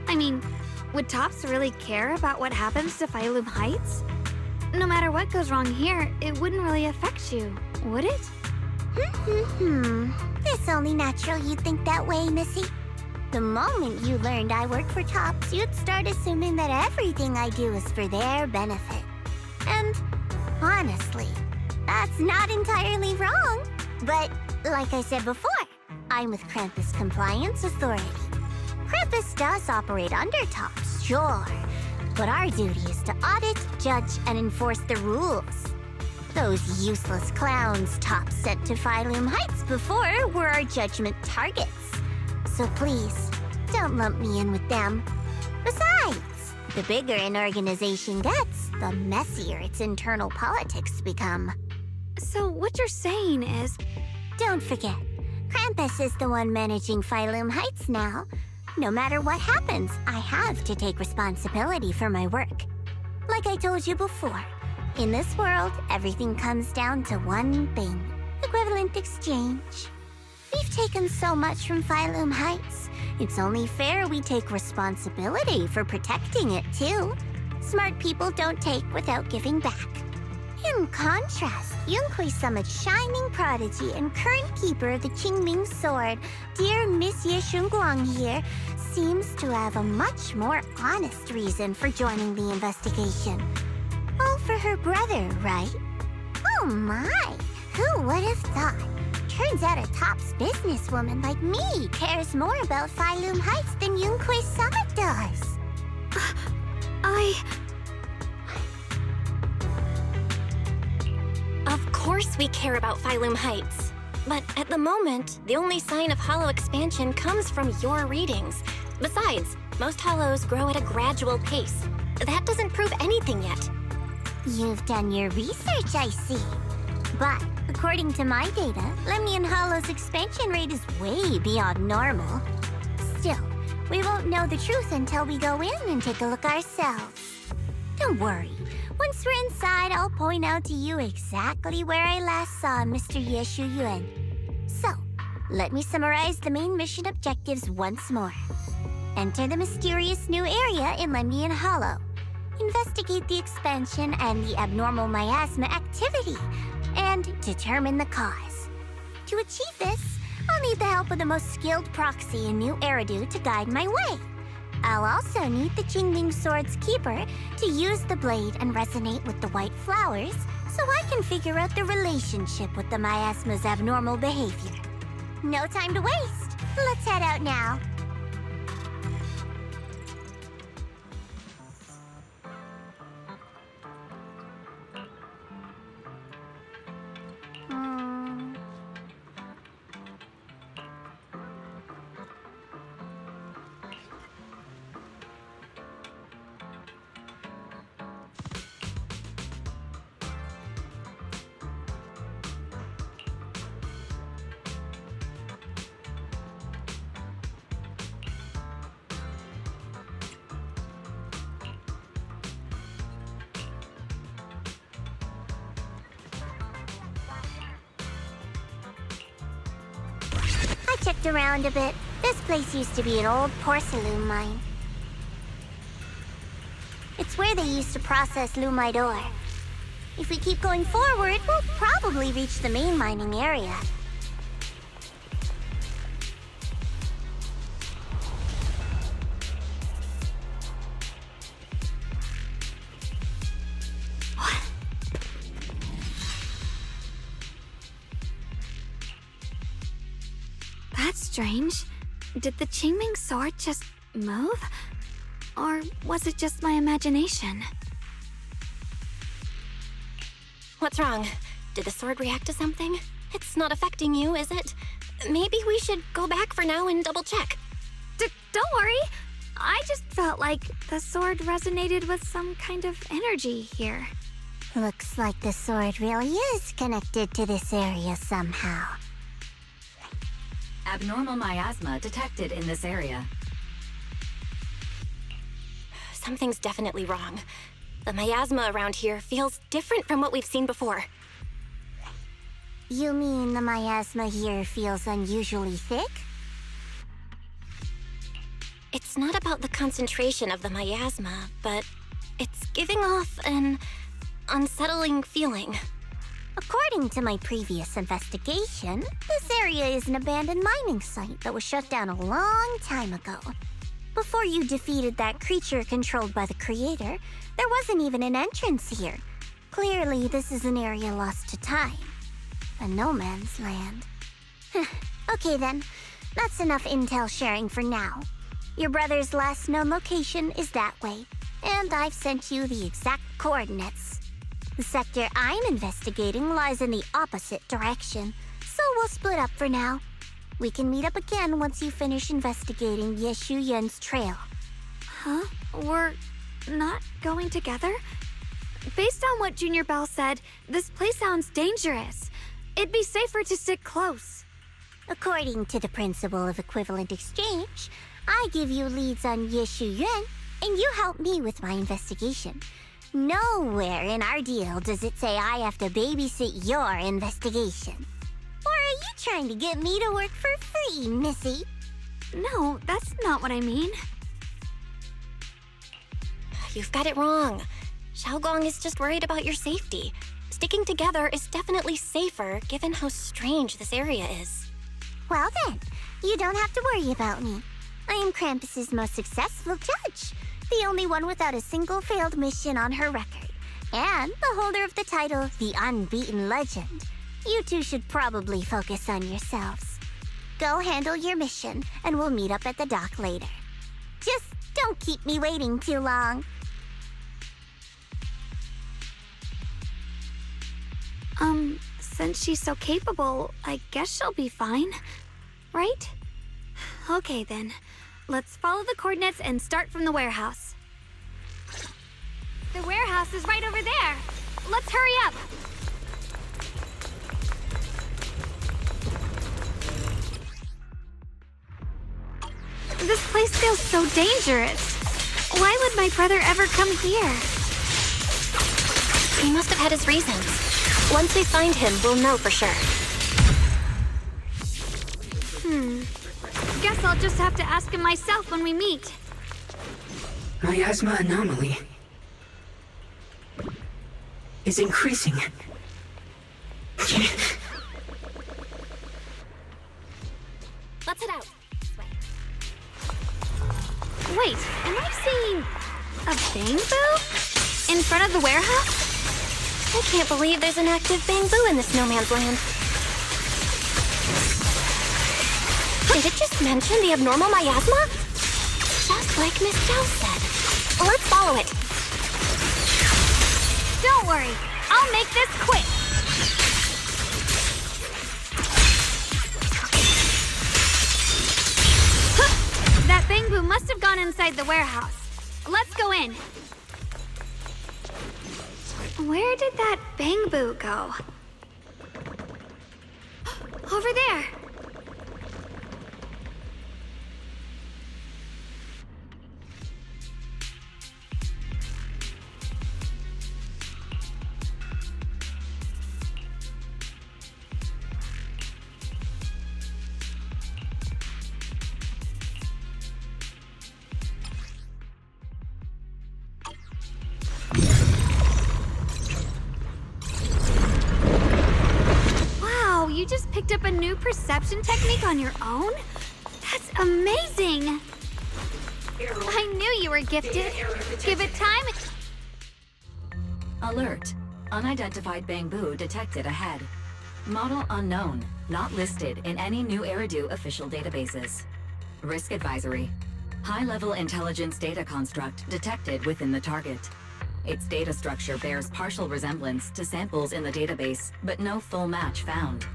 I mean, would Tops really care about what happens to Phylum Heights? No matter what goes wrong here, it wouldn't really affect you, would it? It's only natural you'd think that way, Missy. The moment you learned I work for Tops, you'd start assuming that everything I do is for their benefit. And honestly, that's not entirely wrong. But like I said before, I'm with Krampus Compliance Authority. Krampus does operate under Tops, sure. But our duty is to audit, judge, and enforce the rules. Those useless clowns Tops sent to Phylum Heights before were our judgment targets. So please, don't lump me in with them. Besides, the bigger an organization gets, the messier its internal politics become. So what you're saying is... Don't forget, Krampus is the one managing Phylum Heights now. No matter what happens, I have to take responsibility for my work. Like I told you before, in this world, everything comes down to one thing: equivalent exchange. We've taken so much from Phylum Heights. It's only fair we take responsibility for protecting it, too. Smart people don't take without giving back. In contrast, Yunhui Summit's shining prodigy and current keeper of the Qingming Sword, dear Miss Ye Shunguang here, seems to have a much more honest reason for joining the investigation. All for her brother, right? Oh my! Who would have thought? Turns out a Tops businesswoman like me cares more about Phylum Heights than Yunhui Summit does. Of course we care about Phylum Heights. But at the moment, the only sign of Hollow expansion comes from your readings. Besides, most Hollows grow at a gradual pace. That doesn't prove anything yet. You've done your research, I see. But according to my data, Lemnian Hollow's expansion rate is way beyond normal. Still, we won't know the truth until we go in and take a look ourselves. Don't worry. Once we're inside, I'll point out to you exactly where I last saw Mr. Ye Shuyuan. So, let me summarize the main mission objectives once more. Enter the mysterious new area in Lemnian Hollow. Investigate the expansion and the abnormal miasma activity, and determine the cause. To achieve this, I'll need the help of the most skilled proxy in New Eridu to guide my way. I'll also need the Qingming Sword's keeper to use the blade and resonate with the white flowers so I can figure out the relationship with the miasma's abnormal behavior. No time to waste. Let's head out now. I checked around a bit. This place used to be an old porcelain mine. It's where they used to process lumite ore. If we keep going forward, we'll probably reach the main mining area. That's strange. Did the Qingming sword just move? Or was it just my imagination? What's wrong? Did the sword react to something? It's not affecting you, is it? Maybe we should go back for now and double check. Don't worry. I just felt like the sword resonated with some kind of energy here. Looks like the sword really is connected to this area somehow. Abnormal miasma detected in this area. Something's definitely wrong. The miasma around here feels different from what we've seen before. You mean the miasma here feels unusually thick? It's not about the concentration of the miasma, but it's giving off an unsettling feeling. According to my previous investigation, this area is an abandoned mining site that was shut down a long time ago. Before you defeated that creature controlled by the Creator, there wasn't even an entrance here. Clearly, this is an area lost to time. A no man's land. Okay then, that's enough intel sharing for now. Your brother's last known location is that way, and I've sent you the exact coordinates. The sector I'm investigating lies in the opposite direction, so we'll split up for now. We can meet up again once you finish investigating Yeshu Yen's trail. Huh? We're not going together? Based on what Junior Bell said, this place sounds dangerous. It'd be safer to stick close. According to the principle of equivalent exchange, I give you leads on Yeshu Yuan, and you help me with my investigation. Nowhere in our deal does it say I have to babysit your investigation. Or are you trying to get me to work for free, Missy? No, that's not what I mean. You've got it wrong. Xiaogong is just worried about your safety. Sticking together is definitely safer given how strange this area is. Well then, you don't have to worry about me. I am Krampus's most successful judge, the only one without a single failed mission on her record, and the holder of the title, the Unbeaten Legend. You two should probably focus on yourselves. Go handle your mission, and we'll meet up at the dock later. Just don't keep me waiting too long. Since she's so capable, I guess she'll be fine, right? Okay then, let's follow the coordinates and start from the warehouse. The warehouse is right over there. Let's hurry up. This place feels so dangerous. Why would my brother ever come here? He must have had his reasons. Once we find him, we'll know for sure. Guess I'll just have to ask him myself when we meet. Miasma anomaly is increasing. Let's head out. Wait, am I seeing a bamboo in front of the warehouse? I can't believe there's an active bamboo in this no man's land. Did it just mention the abnormal miasma? Just like Miss Zhao said. Let's follow it. Don't worry, I'll make this quick. That bamboo must have gone inside the warehouse. Let's go in. Where did that bamboo go? Over there. You just picked up a new perception technique on your own? That's amazing! I knew you were gifted. Give it time. Alert. Unidentified bamboo detected ahead. Model unknown. Not listed in any new Eridu official databases. Risk advisory. High-level intelligence data construct detected within the target. Its data structure bears partial resemblance to samples in the database, but no full match found.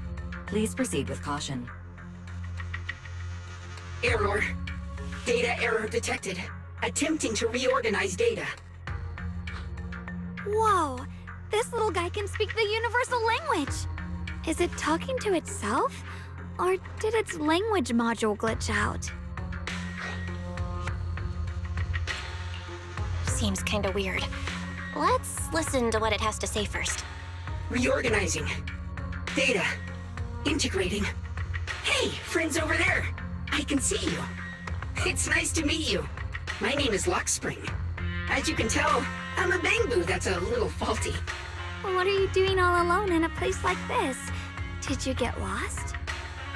Please proceed with caution. Error. Data error detected. Attempting to reorganize data. Whoa! This little guy can speak the universal language! Is it talking to itself? Or did its language module glitch out? Seems kinda weird. Let's listen to what it has to say first. Reorganizing. Data. Integrating. Hey, friends over there! I can see you. It's nice to meet you. My name is Lockspring. As you can tell, I'm a bamboo that's a little faulty. What are you doing all alone in a place like this? Did you get lost?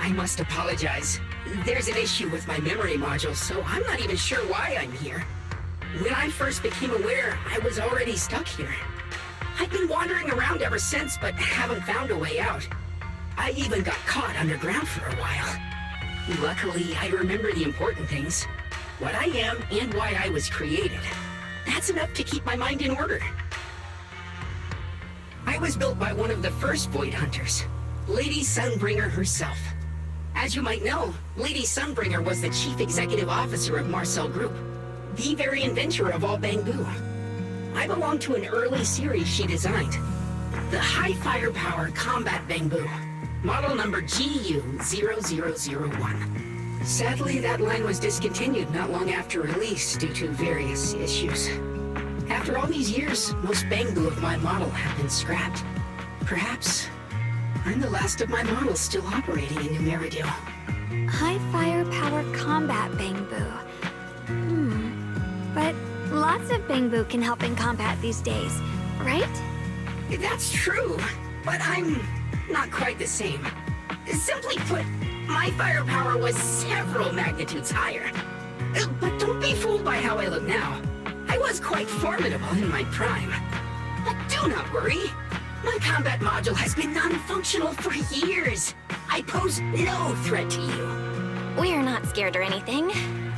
I must apologize. There's an issue with my memory module, so I'm not even sure why I'm here. When I first became aware, I was already stuck here. I've been wandering around ever since, but haven't found a way out. I even got caught underground for a while. Luckily, I remember the important things. What I am and why I was created. That's enough to keep my mind in order. I was built by one of the first Void Hunters, Lady Sunbringer herself. As you might know, Lady Sunbringer was the chief executive officer of Marcel Group, the very inventor of all bamboo. I belong to an early series she designed, the High Firepower Combat Bamboo, model number GU0001. Sadly, that line was discontinued not long after release due to various issues. After all these years, most bamboo of my model have been scrapped. Perhaps I'm the last of my models still operating in New Eridu. High firepower combat bamboo. But lots of bamboo can help in combat these days, right? That's true, but I'm not quite the same. Simply put, my firepower was several magnitudes higher. But don't be fooled by how I look now. I was quite formidable in my prime. But do not worry. My combat module has been non-functional for years. I pose no threat to you. We're not scared or anything.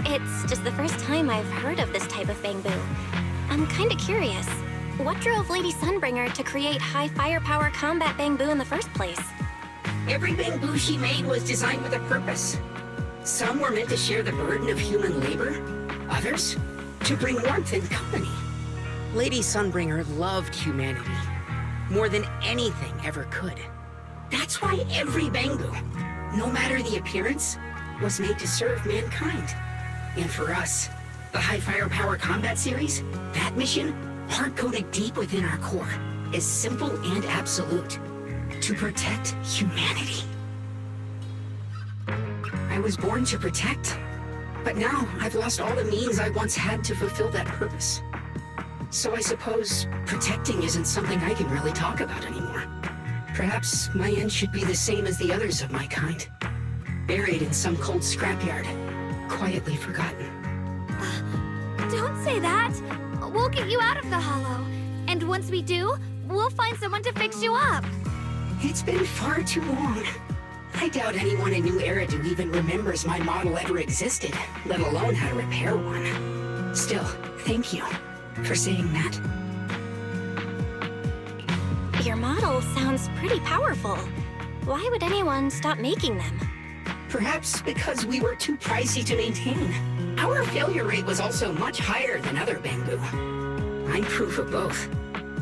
It's just the first time I've heard of this type of bamboo. I'm kinda curious. What drove Lady Sunbringer to create high firepower combat bamboo in the first place? Every bamboo she made was designed with a purpose. Some were meant to share the burden of human labor. Others, to bring warmth and company. Lady Sunbringer loved humanity more than anything ever could. That's why every bamboo, no matter the appearance, was made to serve mankind. And for us, the High Firepower Combat Series, that mission, hard-coded deep within our core, is simple and absolute. To protect humanity. I was born to protect, but now I've lost all the means I once had to fulfill that purpose. So I suppose protecting isn't something I can really talk about anymore. Perhaps my end should be the same as the others of my kind. Buried in some cold scrapyard, quietly forgotten. Don't say that! We'll get you out of the hollow. And once we do, we'll find someone to fix you up. It's been far too long. I doubt anyone in New Eridu even remembers my model ever existed, let alone how to repair one. Still, thank you for saying that. Your model sounds pretty powerful. Why would anyone stop making them? Perhaps because we were too pricey to maintain. Our failure rate was also much higher than other Bangbu. I'm proof of both.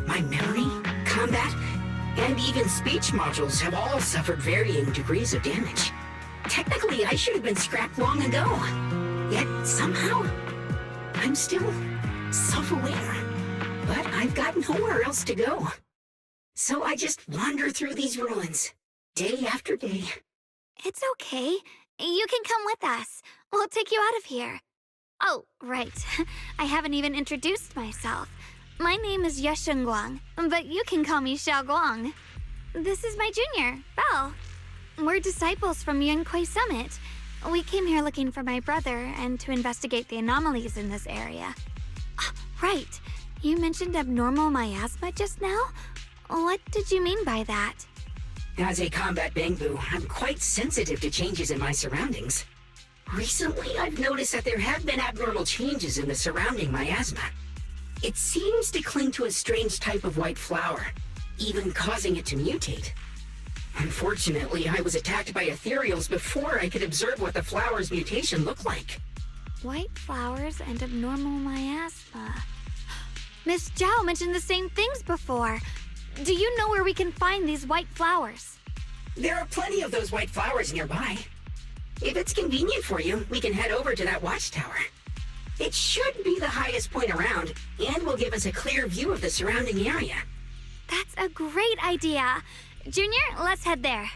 My memory, combat, and even speech modules have all suffered varying degrees of damage. Technically, I should have been scrapped long ago. Yet, somehow, I'm still self-aware. But I've got nowhere else to go. So I just wander through these ruins, day after day. It's okay. You can come with us. We'll take you out of here. Oh, right. I haven't even introduced myself. My name is Yeshengguang, but you can call me Xiaoguang. This is my junior, Belle. We're disciples from Yunquei Summit. We came here looking for my brother and to investigate the anomalies in this area. Right. You mentioned abnormal miasma just now? What did you mean by that? As a combat Bangbu, I'm quite sensitive to changes in my surroundings. Recently, I've noticed that there have been abnormal changes in the surrounding miasma. It seems to cling to a strange type of white flower, even causing it to mutate. Unfortunately, I was attacked by ethereals before I could observe what the flower's mutation looked like. White flowers and abnormal miasma. Miss Zhao mentioned the same things before. Do you know where we can find these white flowers? There are plenty of those white flowers nearby. If it's convenient for you, we can head over to that watchtower. It should be the highest point around, and will give us a clear view of the surrounding area. That's a great idea. Junior, let's head there.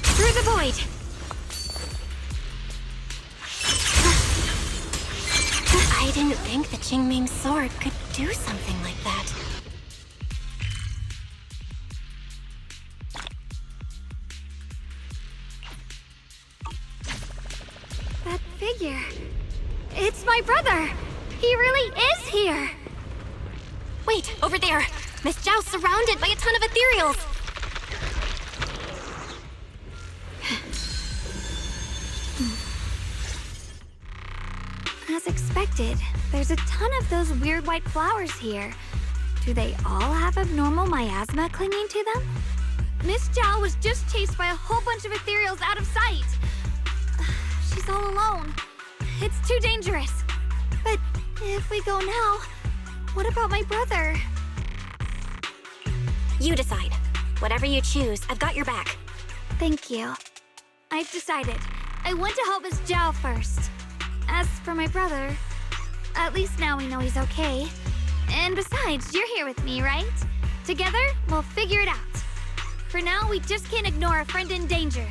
Through the void! I didn't think the Qingming's sword could do something like that. That figure. It's my brother! He really is here! Wait, over there! Miss Zhao's surrounded by a ton of ethereals! As expected, there's a ton of those weird white flowers here. Do they all have abnormal miasma clinging to them? Miss Zhao was just chased by a whole bunch of ethereals out of sight. She's all alone. It's too dangerous. But if we go now, what about my brother? You decide. Whatever you choose, I've got your back. Thank you. I've decided. I want to help Miss Zhao first. As for my brother, at least now we know he's okay. And besides, you're here with me, right? Together, we'll figure it out. For now, we just can't ignore a friend in danger.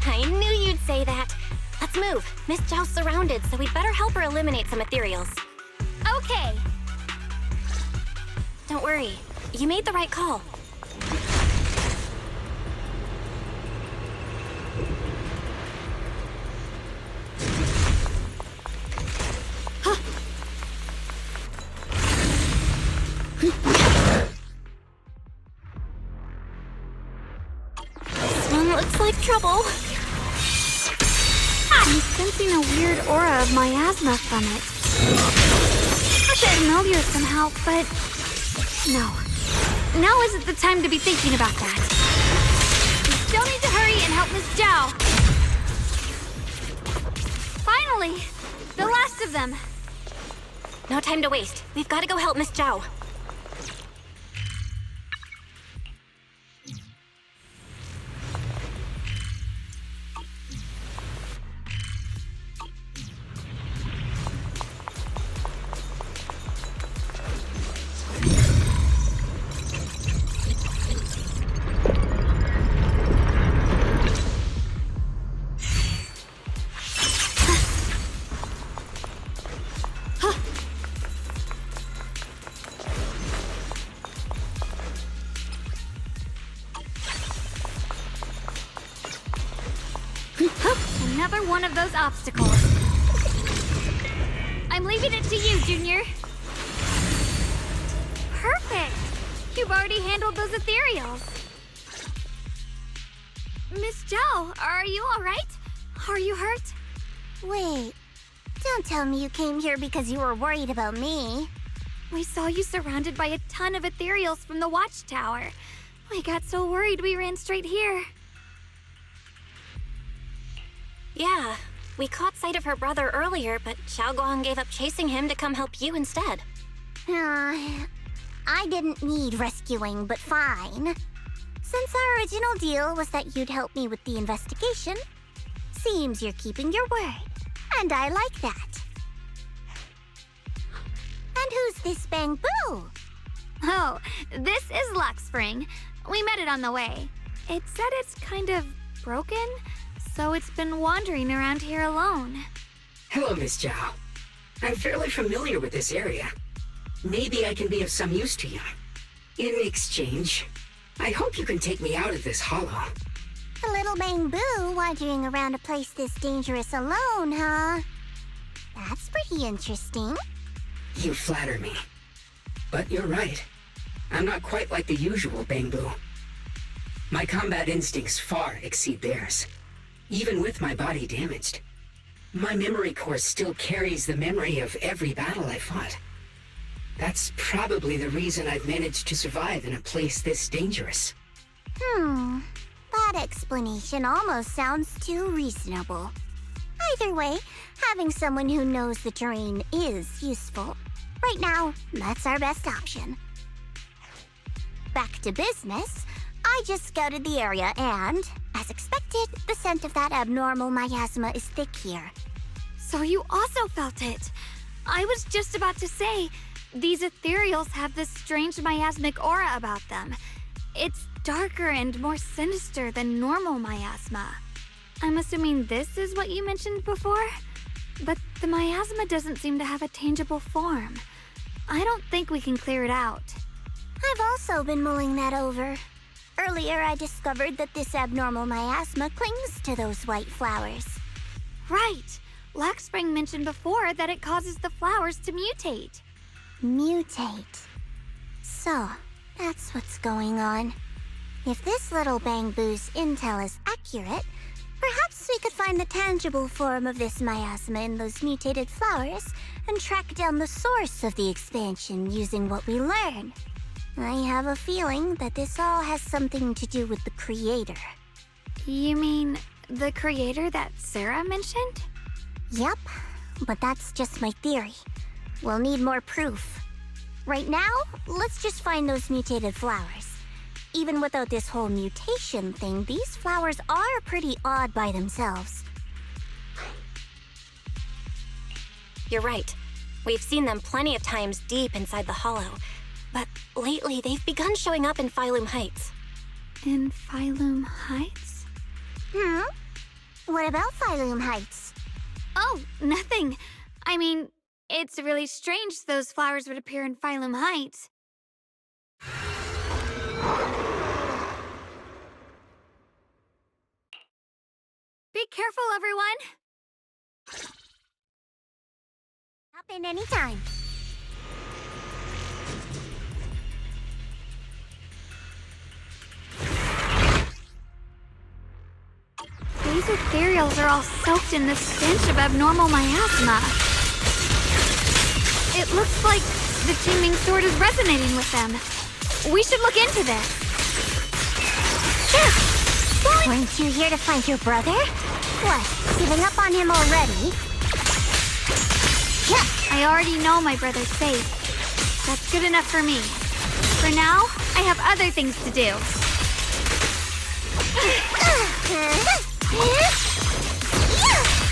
I knew you'd say that. Let's move. Miss Zhao's surrounded, so we'd better help her eliminate some ethereals. Okay. Don't worry. You made the right call. This one looks like trouble. I'm sensing a weird aura of miasma from it. It's familiar somehow, but no. Now isn't the time to be thinking about that. We still need to hurry and help Miss Zhao. Finally! The last of them. No time to waste. We've got to go help Miss Zhao. Another one of those obstacles. I'm leaving it to you, Junior. Perfect! You've already handled those ethereals. Miss Zhao, are you alright? Are you hurt? Wait, don't tell me you came here because you were worried about me. We saw you surrounded by a ton of ethereals from the watchtower. We got so worried we ran straight here. Yeah, we caught sight of her brother earlier, but Xiaoguang gave up chasing him to come help you instead. I didn't need rescuing, but fine. Since our original deal was that you'd help me with the investigation, seems you're keeping your word, and I like that. And who's this Bamboo? Oh, this is Luxspring. We met it on the way. It said it's kind of broken, so it's been wandering around here alone. Hello, Miss Zhao. I'm fairly familiar with this area. Maybe I can be of some use to you. In exchange, I hope you can take me out of this hollow. A little Bamboo wandering around a place this dangerous alone, huh? That's pretty interesting. You flatter me. But you're right. I'm not quite like the usual Bamboo. My combat instincts far exceed theirs. Even with my body damaged, my memory core still carries the memory of every battle I fought. That's probably the reason I've managed to survive in a place this dangerous. That explanation almost sounds too reasonable. Either way, having someone who knows the terrain is useful. Right now, that's our best option. Back to business, I just scouted the area and, as expected, the scent of that abnormal miasma is thick here. So you also felt it. I was just about to say, these ethereals have this strange miasmic aura about them. It's darker and more sinister than normal miasma. I'm assuming this is what you mentioned before? But the miasma doesn't seem to have a tangible form. I don't think we can clear it out. I've also been mulling that over. Earlier, I discovered that this abnormal miasma clings to those white flowers. Right! Luxspring mentioned before that it causes the flowers to mutate. Mutate. So, that's what's going on. If this little Bamboo's intel is accurate, perhaps we could find the tangible form of this miasma in those mutated flowers and track down the source of the expansion using what we learn. I have a feeling that this all has something to do with the creator. You mean the creator that Sarah mentioned? Yep, but that's just my theory. We'll need more proof. Right now, let's just find those mutated flowers. Even without this whole mutation thing, these flowers are pretty odd by themselves. You're right. We've seen them plenty of times deep inside the hollow. But lately, they've begun showing up in Phylum Heights. In Phylum Heights? What about Phylum Heights? Oh, nothing. I mean, it's really strange those flowers would appear in Phylum Heights. Be careful, everyone! Hop in anytime. These ethereals are all soaked in the stench of abnormal miasma. It looks like the Qingming sword is resonating with them. We should look into this. Sure. Weren't you here to find your brother? What, giving up on him already? I already know my brother's safe. That's good enough for me. For now, I have other things to do.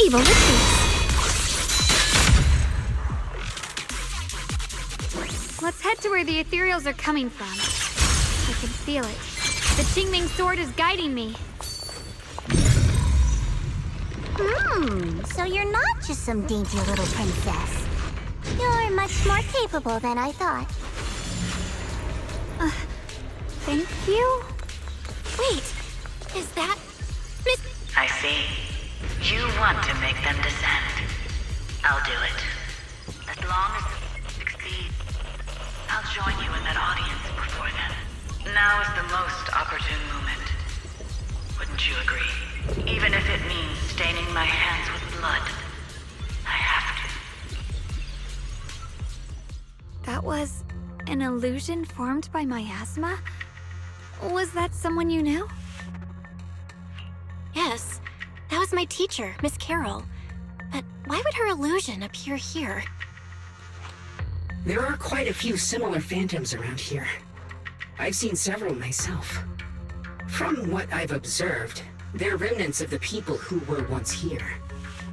Evil retreats. Let's head to where the ethereals are coming from. I can feel it. The Qingming sword is guiding me. So you're not just some dainty little princess. You're much more capable than I thought. Thank you? Wait, is that Miss... I see. You want to make them descend. I'll do it. As long as they succeed, I'll join you in that audience before them. Now is the most opportune moment. Wouldn't you agree? Even if it means staining my hands with blood, I have to. That was an illusion formed by miasma? Was that someone you knew? Yes, that was my teacher, Miss Carroll. But why would her illusion appear here? There are quite a few similar phantoms around here. I've seen several myself. From what I've observed, they're remnants of the people who were once here.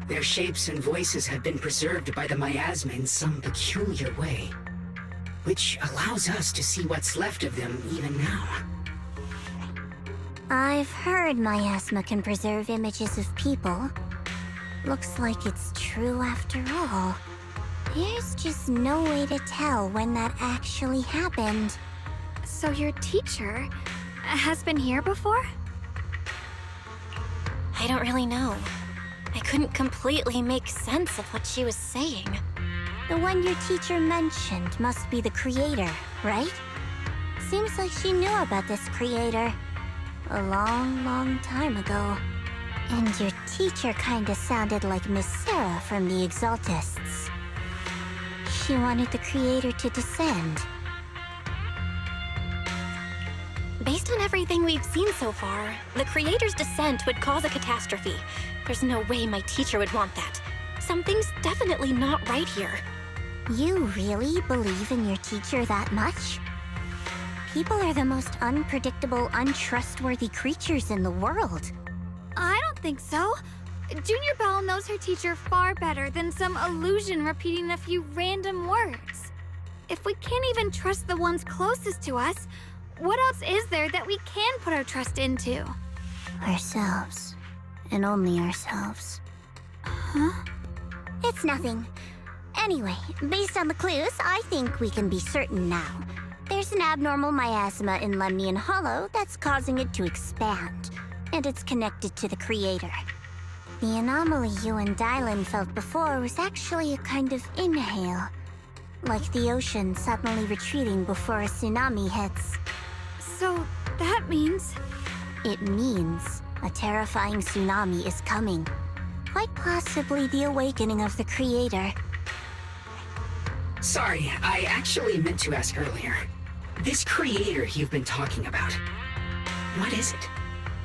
Their shapes and voices have been preserved by the miasma in some peculiar way, which allows us to see what's left of them even now. I've heard miasma can preserve images of people. Looks like it's true after all. There's just no way to tell when that actually happened. So your teacher has been here before? I don't really know. I couldn't completely make sense of what she was saying. The one your teacher mentioned must be the creator, right? Seems like she knew about this creator a long, long time ago. And your teacher kinda sounded like Miss Sarah from the Exaltists. She wanted the creator to descend. Based on everything we've seen so far, the creator's descent would cause a catastrophe. There's no way my teacher would want that. Something's definitely not right here. You really believe in your teacher that much? People are the most unpredictable, untrustworthy creatures in the world. I don't think so. Junior Belle knows her teacher far better than some illusion repeating a few random words. If we can't even trust the ones closest to us, what else is there that we can put our trust into? Ourselves. And only ourselves. Huh? It's nothing. Anyway, based on the clues, I think we can be certain now. There's an abnormal miasma in Lemnian Hollow that's causing it to expand, and it's connected to the creator. The anomaly you and Dylan felt before was actually a kind of inhale, like the ocean suddenly retreating before a tsunami hits. So that means... It means a terrifying tsunami is coming. Quite possibly the awakening of the creator. Sorry, I actually meant to ask earlier. This creator you've been talking about, what is it?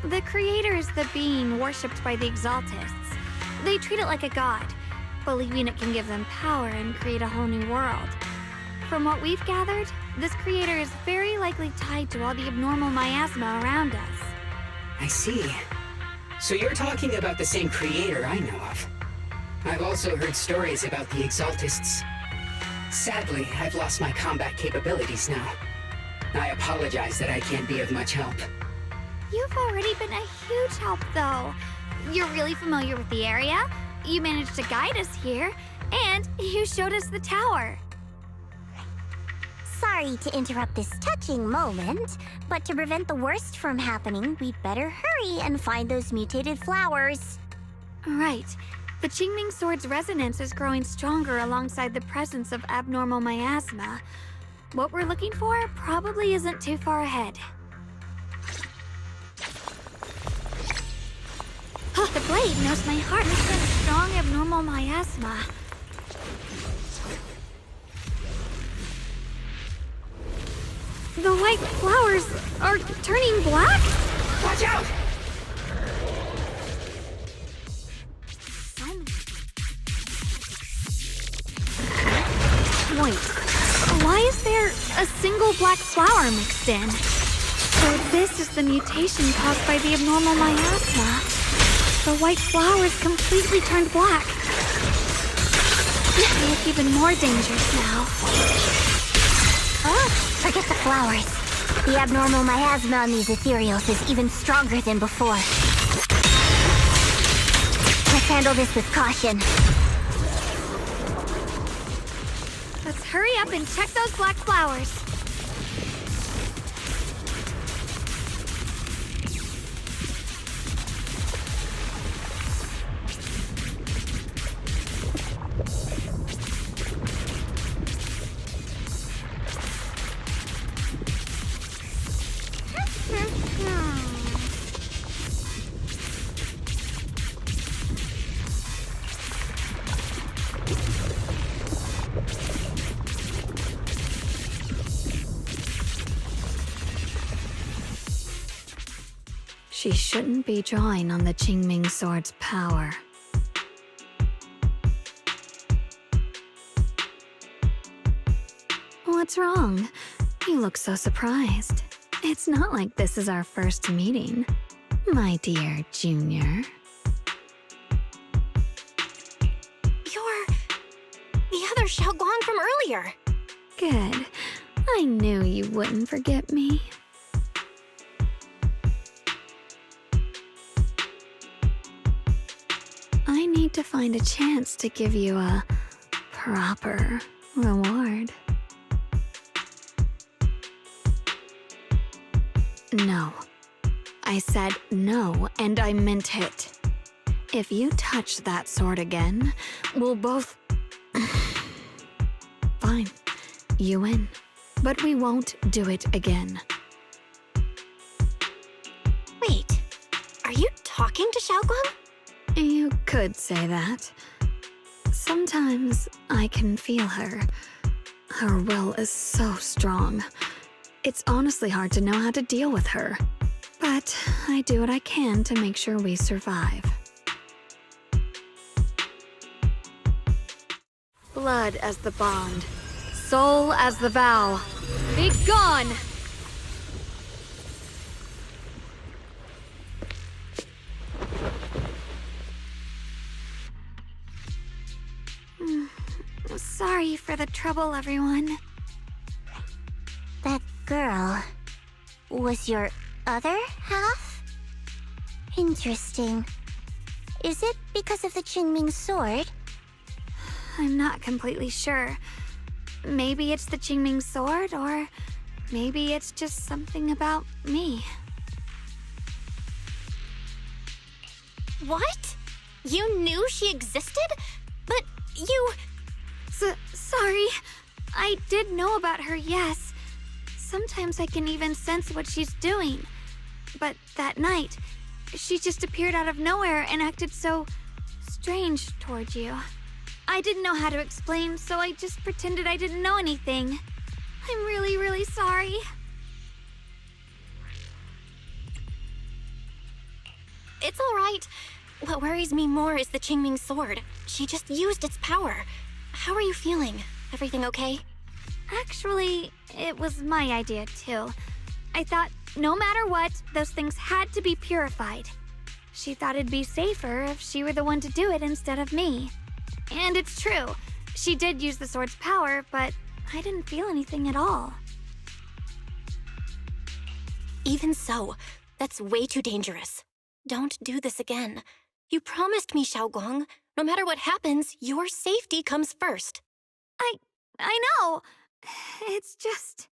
The creator is the being worshipped by the Exaltists. They treat it like a god, believing it can give them power and create a whole new world. From what we've gathered, this creator is very likely tied to all the abnormal miasma around us. I see. So you're talking about the same creator I know of. I've also heard stories about the Exaltists. Sadly, I've lost my combat capabilities now. I apologize that I can't be of much help. You've already been a huge help, though. You're really familiar with the area, you managed to guide us here, and you showed us the tower. Sorry to interrupt this touching moment, but to prevent the worst from happening, we'd better hurry and find those mutated flowers. Right. The Qingming Sword's resonance is growing stronger alongside the presence of abnormal miasma. What we're looking for probably isn't too far ahead. Oh, the blade knows my heart has been strong abnormal miasma. The white flowers are turning black? Watch out! Wait, why is there a single black flower mixed in? So this is the mutation caused by the abnormal miasma. The white flowers completely turned black. They look even more dangerous now. Oh, forget the flowers. The abnormal miasma on these ethereals is even stronger than before. Let's handle this with caution. Let's hurry up and check those black flowers. She shouldn't be drawing on the Qingming sword's power. What's wrong? You look so surprised. It's not like this is our first meeting, my dear Junior. You're the other Xiaoguang from earlier. Good. I knew you wouldn't forget me. I need to find a chance to give you a proper reward. No. I said no, and I meant it. If you touch that sword again, we'll both... Fine. You win. But we won't do it again. Wait, are you talking to Xiaoguang? You could say that. Sometimes I can feel her. Her will is so strong. It's honestly hard to know how to deal with her. But I do what I can to make sure we survive. Blood as the bond. Soul as the vow. Be gone! Sorry for the trouble, everyone. That girl was your other half? Interesting. Is it because of the Qingming sword? I'm not completely sure. Maybe it's the Qingming sword, or maybe it's just something about me. What? You knew she existed? But you... Sorry. I did know about her, yes. Sometimes I can even sense what she's doing. But that night, she just appeared out of nowhere and acted so strange toward you. I didn't know how to explain, so I just pretended I didn't know anything. I'm really, really sorry. It's all right. What worries me more is the Qingming sword. She just used its power. How are you feeling? Everything okay? Actually, it was my idea too. I thought no matter what, those things had to be purified. She thought it'd be safer if she were the one to do it instead of me. And it's true. She did use the sword's power, but I didn't feel anything at all. Even so, that's way too dangerous. Don't do this again. You promised me, Xiaoguang. No matter what happens, your safety comes first. I know. It's just...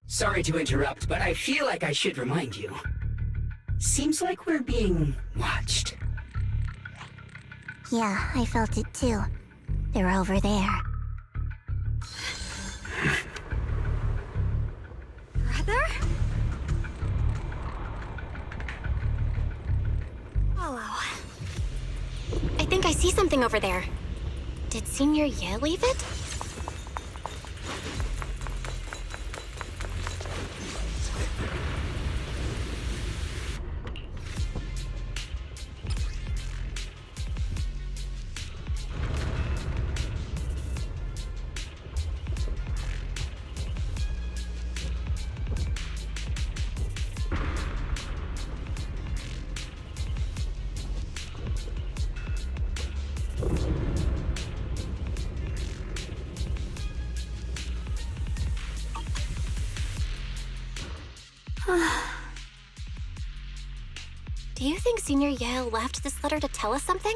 Sorry to interrupt, but I feel like I should remind you. Seems like we're being watched. Yeah, I felt it too. They're over there. Brother? Follow. I think I see something over there. Did Senior Ye leave it? Do you think Senior Ye left this letter to tell us something?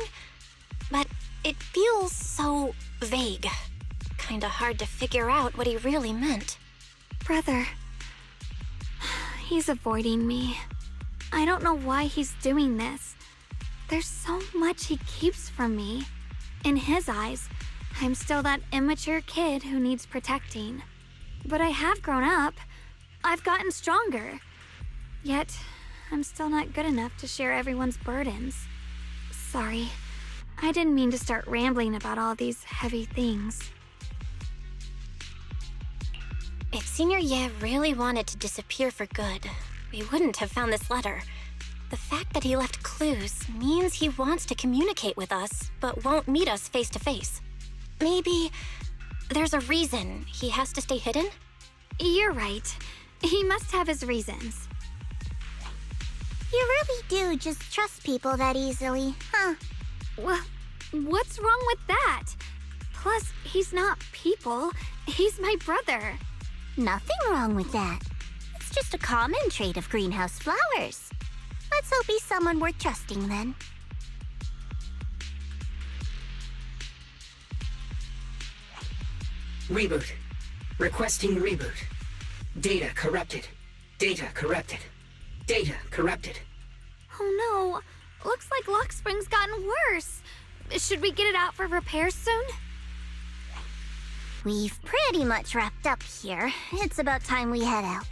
But it feels so vague. Kinda hard to figure out what he really meant. Brother. He's avoiding me. I don't know why he's doing this. There's so much he keeps from me. In his eyes, I'm still that immature kid who needs protecting. But I have grown up. I've gotten stronger. Yet, I'm still not good enough to share everyone's burdens. Sorry. I didn't mean to start rambling about all these heavy things. If Senior Ye really wanted to disappear for good, we wouldn't have found this letter. The fact that he left clues means he wants to communicate with us, but won't meet us face to face. Maybe there's a reason he has to stay hidden? You're right. He must have his reasons. You really do just trust people that easily, huh? Well, what's wrong with that? Plus, he's not people. He's my brother. Nothing wrong with that. It's just a common trait of greenhouse flowers. Let's hope he's someone worth trusting then. Reboot. Requesting reboot. Data corrupted. Data corrupted. Data corrupted. Oh no. Looks like Lock Spring's gotten worse. Should we get it out for repairs soon? We've pretty much wrapped up here. It's about time we head out.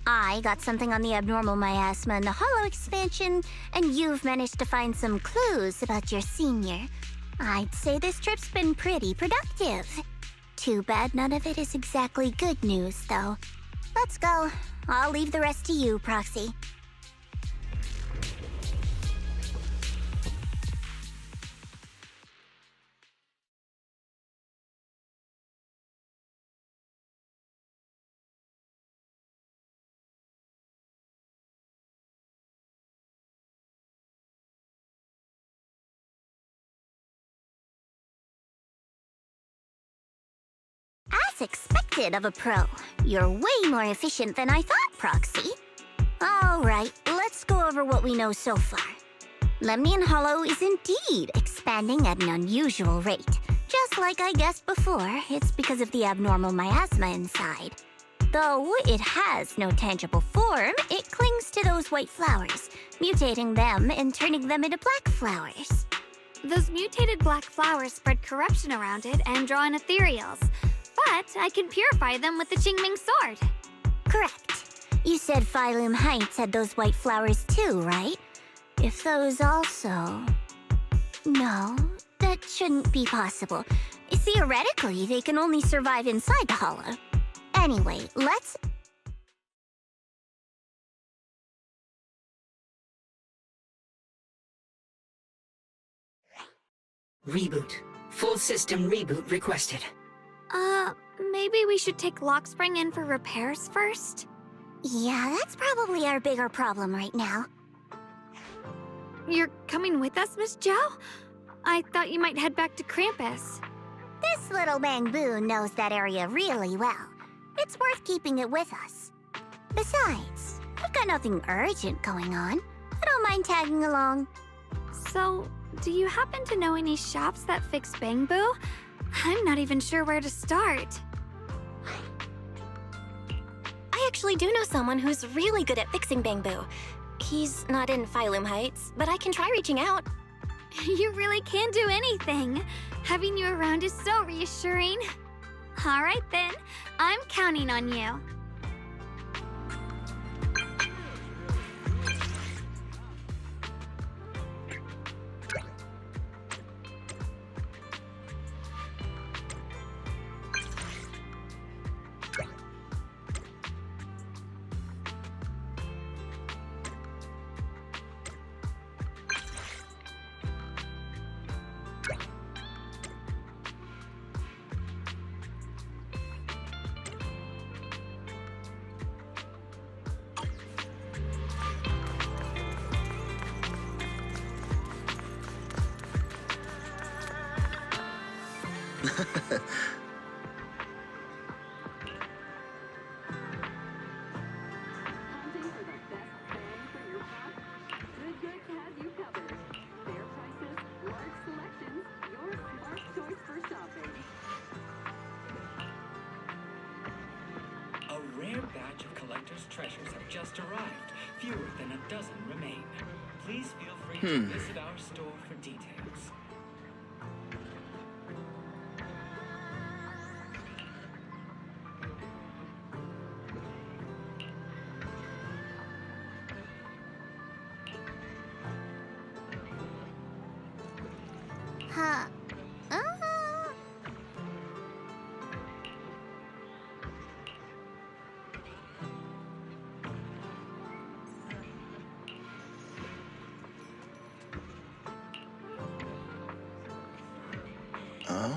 I got something on the abnormal miasma and the hollow expansion, and you've managed to find some clues about your senior. I'd say this trip's been pretty productive. Too bad none of it is exactly good news, though. Let's go. I'll leave the rest to you, Proxy. As expected of a pro, you're way more efficient than I thought, Proxy. Alright, let's go over what we know so far. Lemnian Hollow is indeed expanding at an unusual rate. Just like I guessed before, it's because of the abnormal miasma inside. Though it has no tangible form, it clings to those white flowers, mutating them and turning them into black flowers. Those mutated black flowers spread corruption around it and draw in ethereals. But I can purify them with the Qingming sword. Correct. You said Phylum Heights had those white flowers too, right? If those also... No, that shouldn't be possible. Theoretically, they can only survive inside the hollow. Anyway, let's... Reboot. Full system reboot requested. Maybe we should take Lock Spring in for repairs first? Yeah, that's probably our bigger problem right now. You're coming with us, Miss Zhao? I thought you might head back to Krampus. This little bamboo knows that area really well. It's worth keeping it with us. Besides, we've got nothing urgent going on. I don't mind tagging along. So, do you happen to know any shops that fix bamboo? I'm not even sure where to start. I actually do know someone who's really good at fixing bamboo. He's not in Phylum Heights, but I can try reaching out. You really can do anything. Having you around is so reassuring. All right then, I'm counting on you. A rare batch of collector's treasures have just arrived. Fewer than a dozen remain. Please feel free to visit our store for details. Huh. Huh?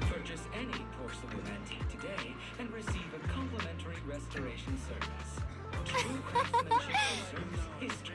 Purchase any porcelain antique today and receive a complimentary restoration service. True craftsmanship preserves history.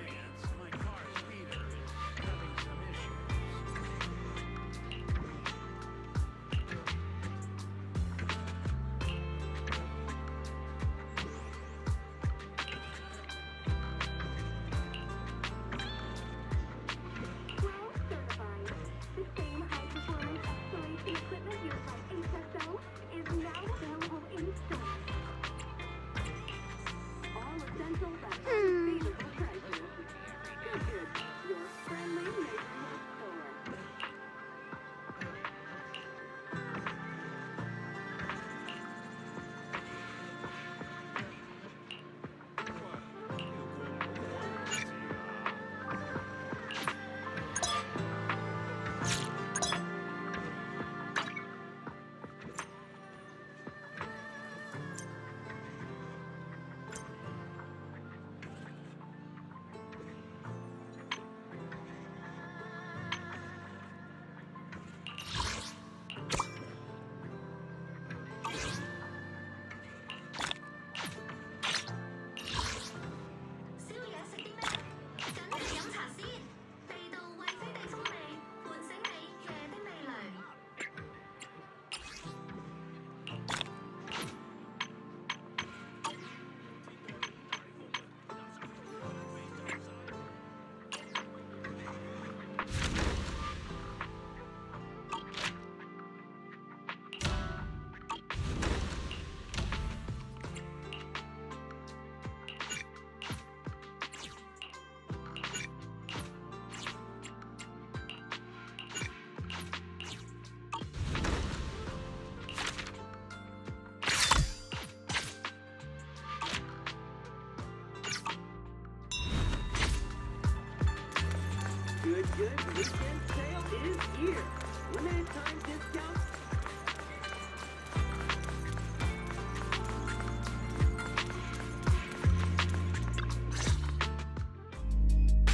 Good weekend sale is here. Limited time discount.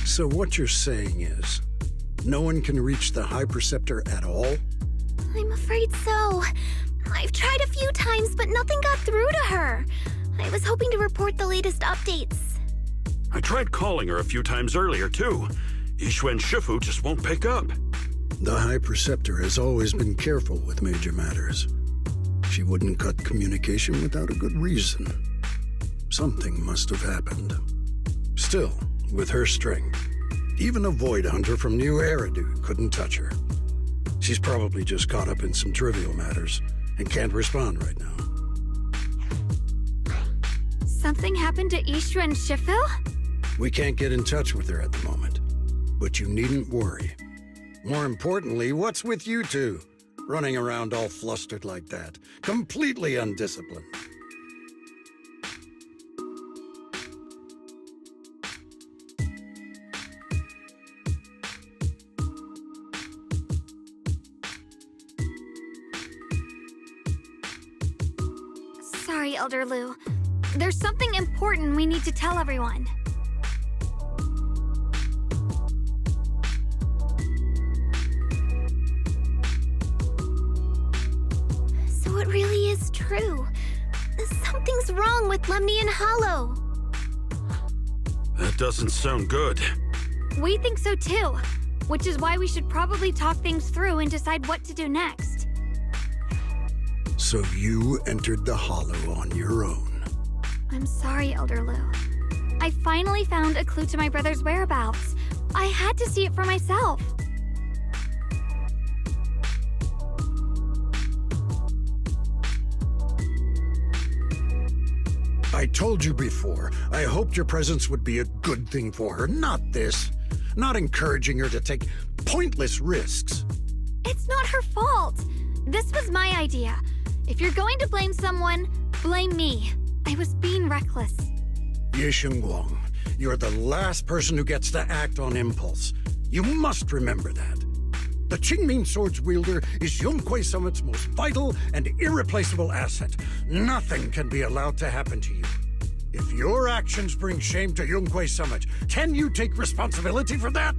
So what you're saying is, no one can reach the High Preceptor at all? I'm afraid so. I've tried a few times, but nothing got through to her. I was hoping to report the latest updates. I tried calling her a few times earlier, too. Yixuan Shifu just won't pick up. The High Preceptor has always been careful with major matters. She wouldn't cut communication without a good reason. Something must have happened. Still, with her strength, even a Void Hunter from New Eridu couldn't touch her. She's probably just caught up in some trivial matters and can't respond right now. Something happened to Yixuan Shifu? We can't get in touch with her at the moment, but you needn't worry. More importantly, what's with you two? Running around all flustered like that, completely undisciplined. Sorry, Elder Lu. There's something important we need to tell everyone. So it really is true. Something's wrong with Lemnian Hollow. That doesn't sound good. We think so too, which is why we should probably talk things through and decide what to do next. So you entered the Hollow on your own. I'm sorry, Elder Lu. I finally found a clue to my brother's whereabouts. I had to see it for myself. I told you before, I hoped your presence would be a good thing for her, not this. Not encouraging her to take pointless risks. It's not her fault. This was my idea. If you're going to blame someone, blame me. I was being reckless. Ye Guang, you're the last person who gets to act on impulse. You must remember that. The Qingming Sword's wielder is Yunhui Summit's most vital and irreplaceable asset. Nothing can be allowed to happen to you. If your actions bring shame to Yunhui Summit, can you take responsibility for that?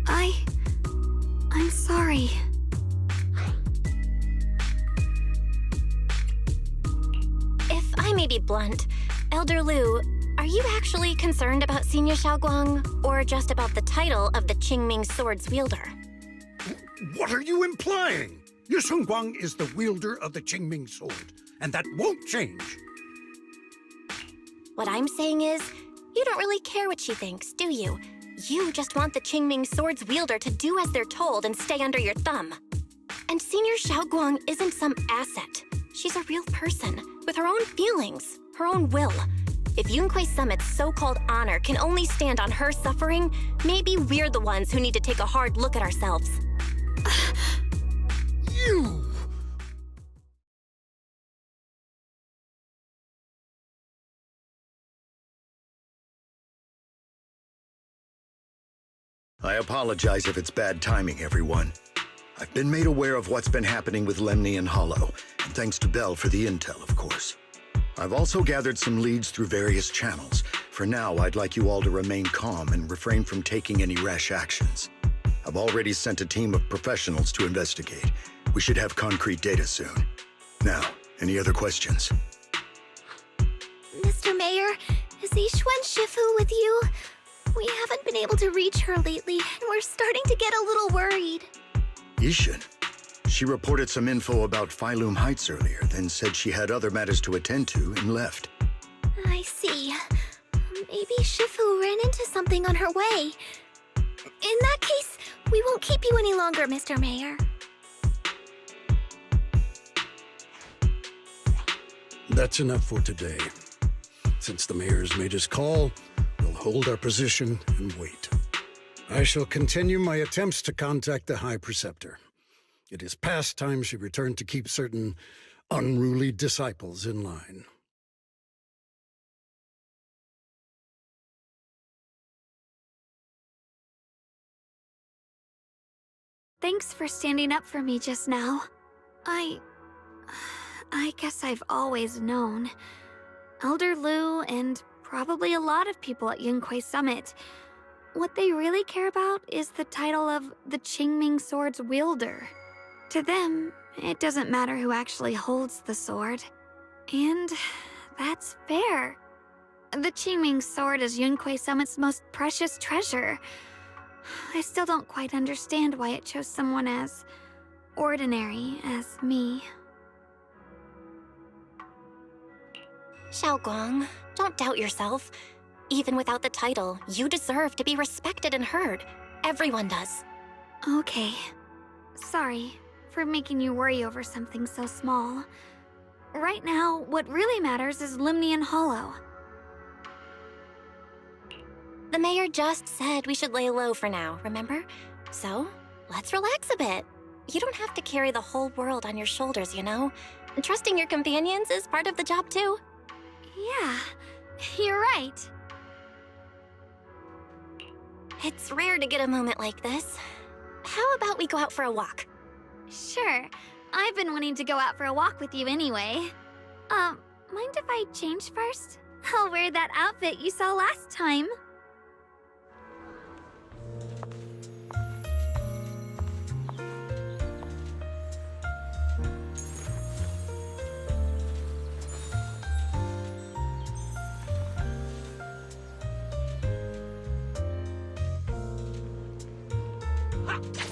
I'm sorry. If I may be blunt, Elder Lu, are you actually concerned about Senior Xiaoguang, or just about the title of the Qingming Sword's wielder? What are you implying? Ye Guang is the wielder of the Qingming Sword, and that won't change. What I'm saying is, you don't really care what she thinks, do you? You just want the Qingming Sword's wielder to do as they're told and stay under your thumb. And Senior Xiaoguang isn't some asset. She's a real person, with her own feelings, her own will. If Yunhui Summit's so-called honor can only stand on her suffering, maybe we're the ones who need to take a hard look at ourselves. You! I apologize if it's bad timing, everyone. I've been made aware of what's been happening with Lemny and Hollow, and thanks to Bell for the intel, of course. I've also gathered some leads through various channels. For now, I'd like you all to remain calm and refrain from taking any rash actions. I've already sent a team of professionals to investigate. We should have concrete data soon. Now, any other questions? Mr. Mayor, is Yixuan Shifu with you? We haven't been able to reach her lately, and we're starting to get a little worried. Yishan? She reported some info about Phylum Heights earlier, then said she had other matters to attend to and left. I see. Maybe Shifu ran into something on her way. In that case, we won't keep you any longer, Mr. Mayor. That's enough for today. Since the mayor's made his call, we'll hold our position and wait. I shall continue my attempts to contact the High Preceptor. It is past time she returned to keep certain unruly disciples in line. Thanks for standing up for me just now. I guess I've always known. Elder Lu and probably a lot of people at Yunhui Summit, what they really care about is the title of the Qingming Sword's wielder. To them, it doesn't matter who actually holds the sword. And that's fair. The Qingming Sword is Yunhui Summit's most precious treasure. I still don't quite understand why it chose someone as ordinary as me. Xiaoguang, don't doubt yourself. Even without the title, you deserve to be respected and heard. Everyone does. Okay. Sorry for making you worry over something so small. Right now, what really matters is Lemny and Hollow. The mayor just said we should lay low for now, remember? So, let's relax a bit. You don't have to carry the whole world on your shoulders, you know? And trusting your companions is part of the job too. Yeah, you're right. It's rare to get a moment like this. How about we go out for a walk? Sure. I've been wanting to go out for a walk with you anyway. Mind if I change first? I'll wear that outfit you saw last time.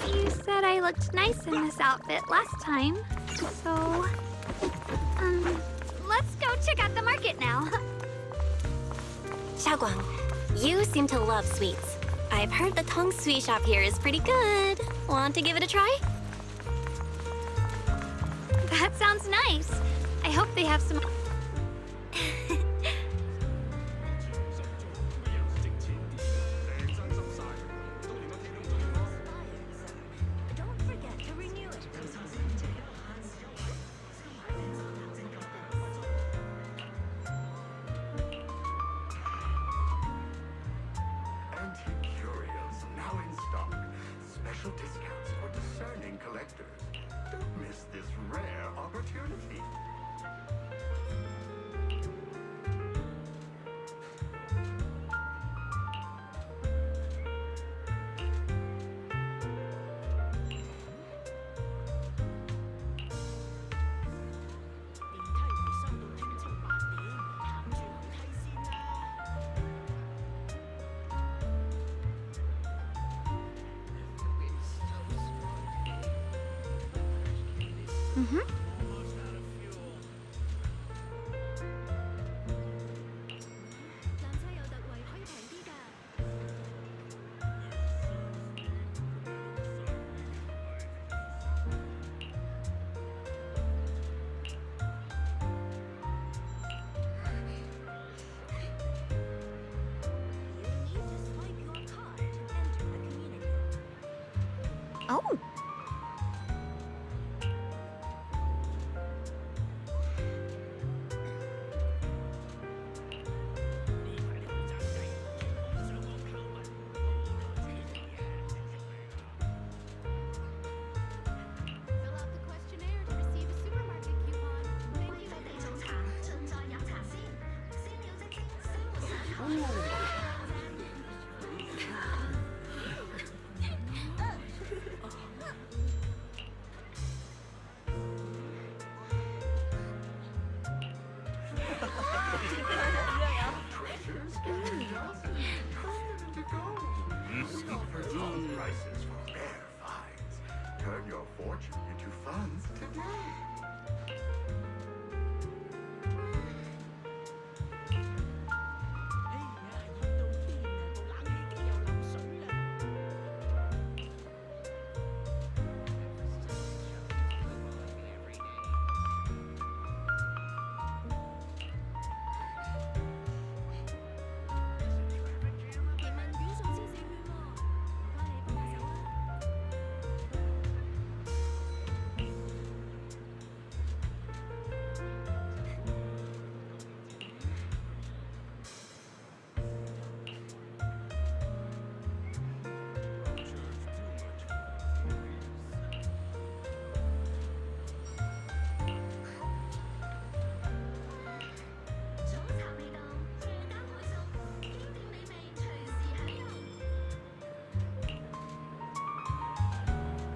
You said I looked nice in this outfit last time, so... let's go check out the market now. Xiaoguang, you seem to love sweets. I've heard the Tong Sui shop here is pretty good. Want to give it a try? That sounds nice. I hope they have some... special discounts for discerning collectors. Don't miss this rare opportunity. Mm-hmm.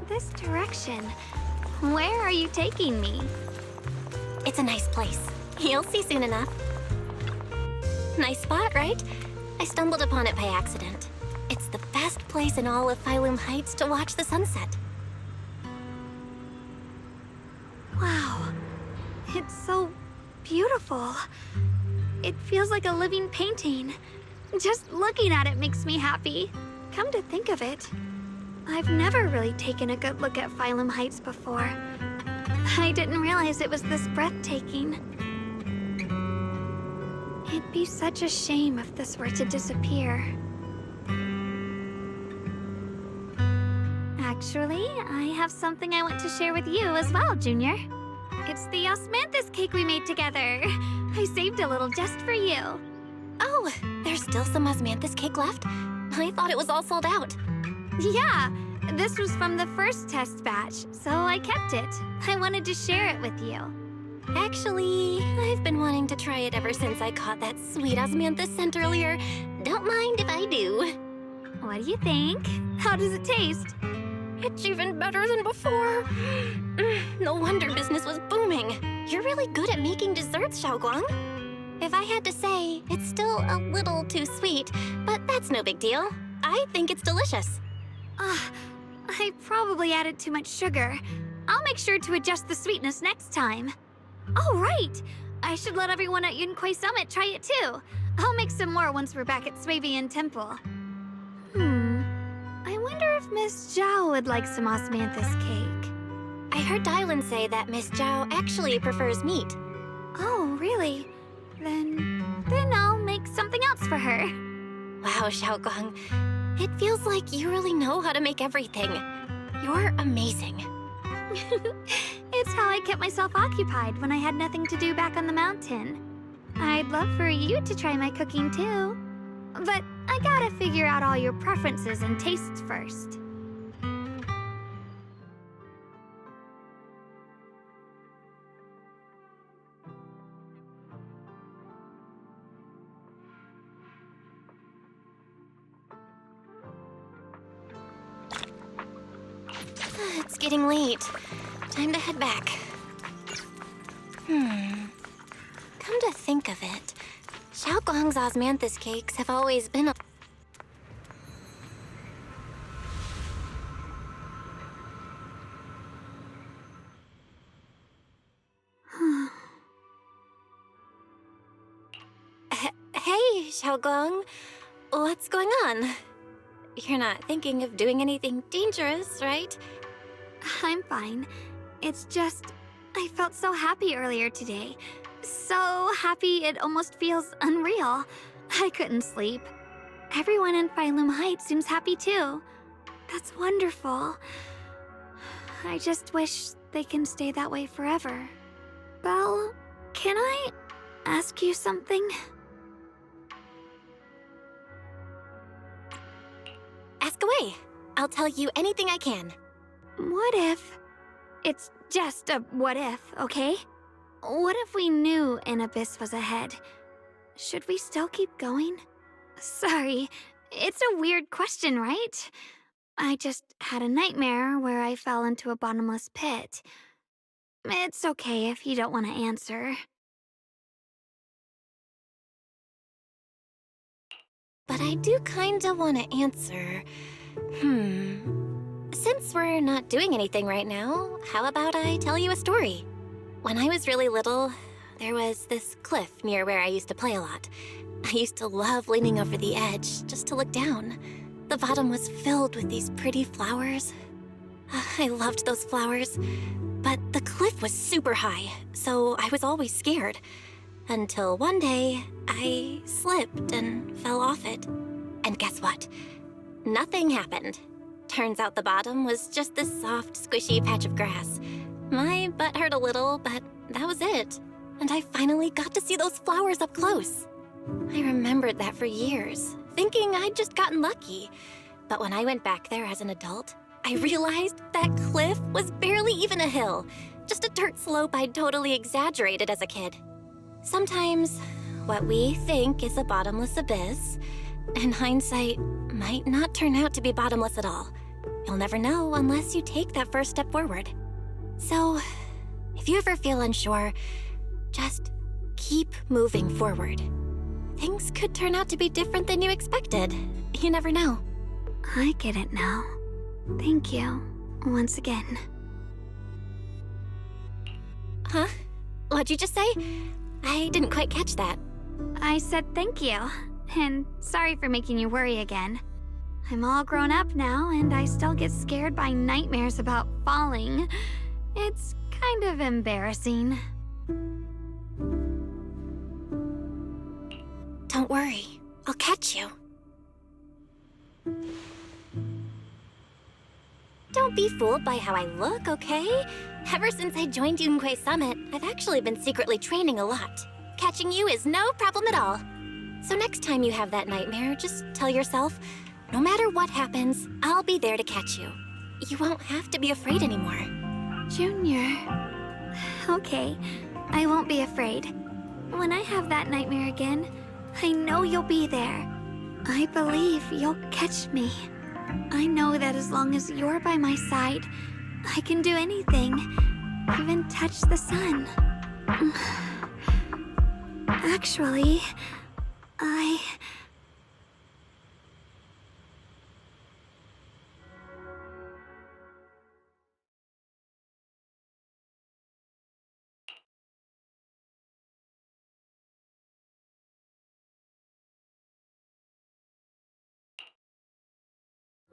'This direction. Where are you taking me? It's a nice place. You'll see soon enough. Nice spot, right? I stumbled upon it by accident. It's the best place in all of Phylum Heights to watch the sunset. Wow. It's so beautiful. It feels like a living painting. Just looking at it makes me happy. Come to think of it, I've never really taken a good look at Phylum Heights before. I didn't realize it was this breathtaking. It'd be such a shame if this were to disappear. Actually, I have something I want to share with you as well, Junior. It's the osmanthus cake we made together. I saved a little just for you. Oh, there's still some osmanthus cake left? I thought it was all sold out. Yeah, this was from the first test batch, so I kept it. I wanted to share it with you. Actually, I've been wanting to try it ever since I caught that sweet osmanthus scent earlier. Don't mind if I do. What do you think? How does it taste? It's even better than before. No wonder business was booming. You're really good at making desserts, Xiaoguang. If I had to say, it's still a little too sweet, but that's no big deal. I think it's delicious. I probably added too much sugar. I'll make sure to adjust the sweetness next time. Oh, right! I should let everyone at Yunquay Summit try it too. I'll make some more once we're back at Swavian Temple. I wonder if Miss Zhao would like some osmanthus cake. I heard Dylan say that Miss Zhao actually prefers meat. Oh, really? Then I'll make something else for her. Wow, Xiaoguang. It feels like you really know how to make everything. You're amazing. It's how I kept myself occupied when I had nothing to do back on the mountain. I'd love for you to try my cooking too. But I gotta figure out all your preferences and tastes first. It's getting late. Time to head back. Come to think of it, Xiaoguang's osmanthus cakes have always been Hey, Xiaoguang. What's going on? You're not thinking of doing anything dangerous, right? I'm fine. It's just, I felt so happy earlier today. So happy it almost feels unreal. I couldn't sleep. Everyone in Phylum Heights seems happy too. That's wonderful. I just wish they can stay that way forever. Belle, can I ask you something? Ask away. I'll tell you anything I can. What if... It's just a what if, okay? What if we knew an abyss was ahead? Should we still keep going? Sorry, it's a weird question, right? I just had a nightmare where I fell into a bottomless pit. It's okay if you don't want to answer. But I do kinda want to answer. Since we're not doing anything right now, how about I tell you a story? When I was really little, there was this cliff near where I used to play a lot. I used to love leaning over the edge just to look down. The bottom was filled with these pretty flowers. I loved those flowers. But the cliff was super high, so I was always scared. Until one day, I slipped and fell off it. And guess what? Nothing happened. Turns out the bottom was just this soft, squishy patch of grass. My butt hurt a little, but that was it. And I finally got to see those flowers up close. I remembered that for years, thinking I'd just gotten lucky. But when I went back there as an adult, I realized that cliff was barely even a hill, just a dirt slope I'd totally exaggerated as a kid. Sometimes, what we think is a bottomless abyss, in hindsight, might not turn out to be bottomless at all. You'll never know unless you take that first step forward. So, if you ever feel unsure, just keep moving forward. Things could turn out to be different than you expected. You never know. I get it now. Thank you, once again. Huh? What'd you just say? I didn't quite catch that. I said thank you, and sorry for making you worry again. I'm all grown up now, and I still get scared by nightmares about falling. It's kind of embarrassing. Don't worry, I'll catch you. Don't be fooled by how I look, okay? Ever since I joined Yunquei Summit, I've actually been secretly training a lot. Catching you is no problem at all. So next time you have that nightmare, just tell yourself, no matter what happens, I'll be there to catch you. You won't have to be afraid anymore. Junior... Okay, I won't be afraid. When I have that nightmare again, I know you'll be there. I believe you'll catch me. I know that as long as you're by my side, I can do anything, even touch the sun. Actually,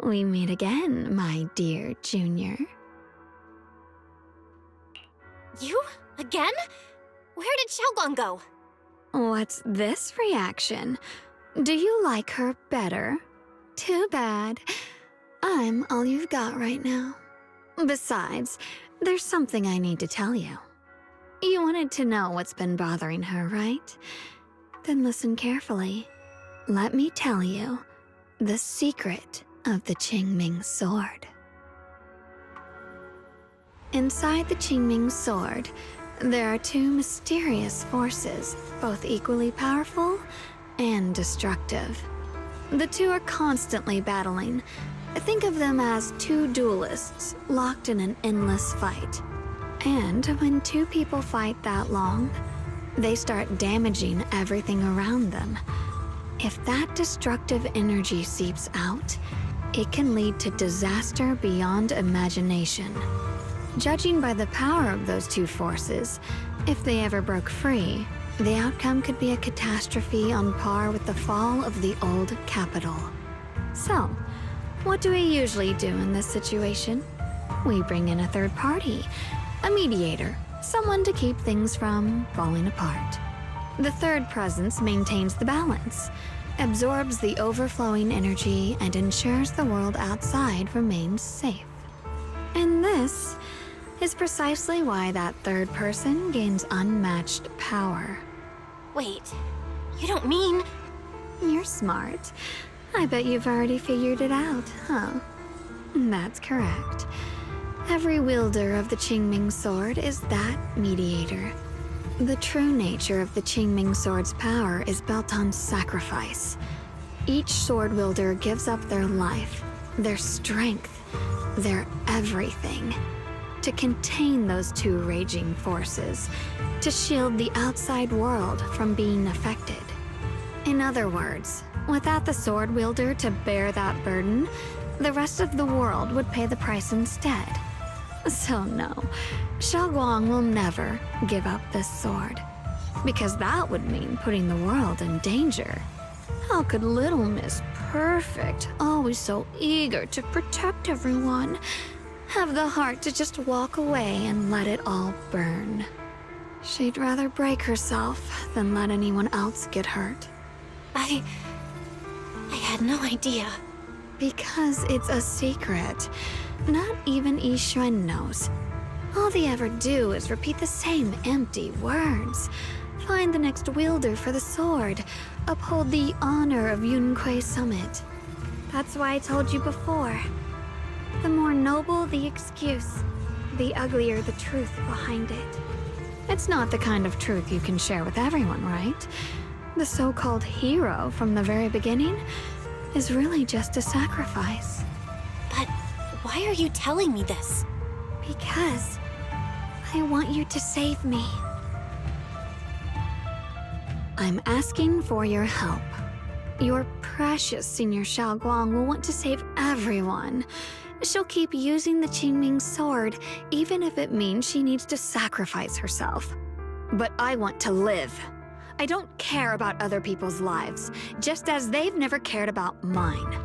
We meet again, my dear Junior. You? Again? Where did Xiaoguang go? What's this reaction? Do you like her better? Too bad. I'm all you've got right now. Besides, there's something I need to tell you. You wanted to know what's been bothering her, right? Then listen carefully. Let me tell you the secret of the Qingming sword. Inside the Qingming sword, there are two mysterious forces, both equally powerful and destructive. The two are constantly battling, Think of them as two duelists locked in an endless fight. And when two people fight that long, they start damaging everything around them. If that destructive energy seeps out, it can lead to disaster beyond imagination. Judging by the power of those two forces, if they ever broke free, the outcome could be a catastrophe on par with the fall of the old capital. So, what do we usually do in this situation? We bring in a third party, a mediator, someone to keep things from falling apart. The third presence maintains the balance, absorbs the overflowing energy, and ensures the world outside remains safe. And this is precisely why that third person gains unmatched power. Wait, you don't mean... You're smart. I bet you've already figured it out, huh? That's correct. Every wielder of the Qingming sword is that mediator. The true nature of the Qingming sword's power is built on sacrifice. Each sword wielder gives up their life, their strength, their everything, to contain those two raging forces, to shield the outside world from being affected. In other words, without the sword wielder to bear that burden, the rest of the world would pay the price instead. So no, Xiaoguang will never give up this sword, because that would mean putting the world in danger. How could Little Miss Perfect, always so eager to protect everyone, have the heart to just walk away and let it all burn? She'd rather break herself than let anyone else get hurt. I had no idea. Because it's a secret. Not even Yixuan knows. All they ever do is repeat the same empty words. Find the next wielder for the sword. Uphold the honor of Yunquei Summit. That's why I told you before. The more noble the excuse, the uglier the truth behind it. It's not the kind of truth you can share with everyone, right? The so-called hero from the very beginning is really just a sacrifice. But why are you telling me this? Because I want you to save me. I'm asking for your help. Your precious Senior Xiaoguang will want to save everyone. She'll keep using the Qingming sword, even if it means she needs to sacrifice herself. But I want to live. I don't care about other people's lives, just as they've never cared about mine.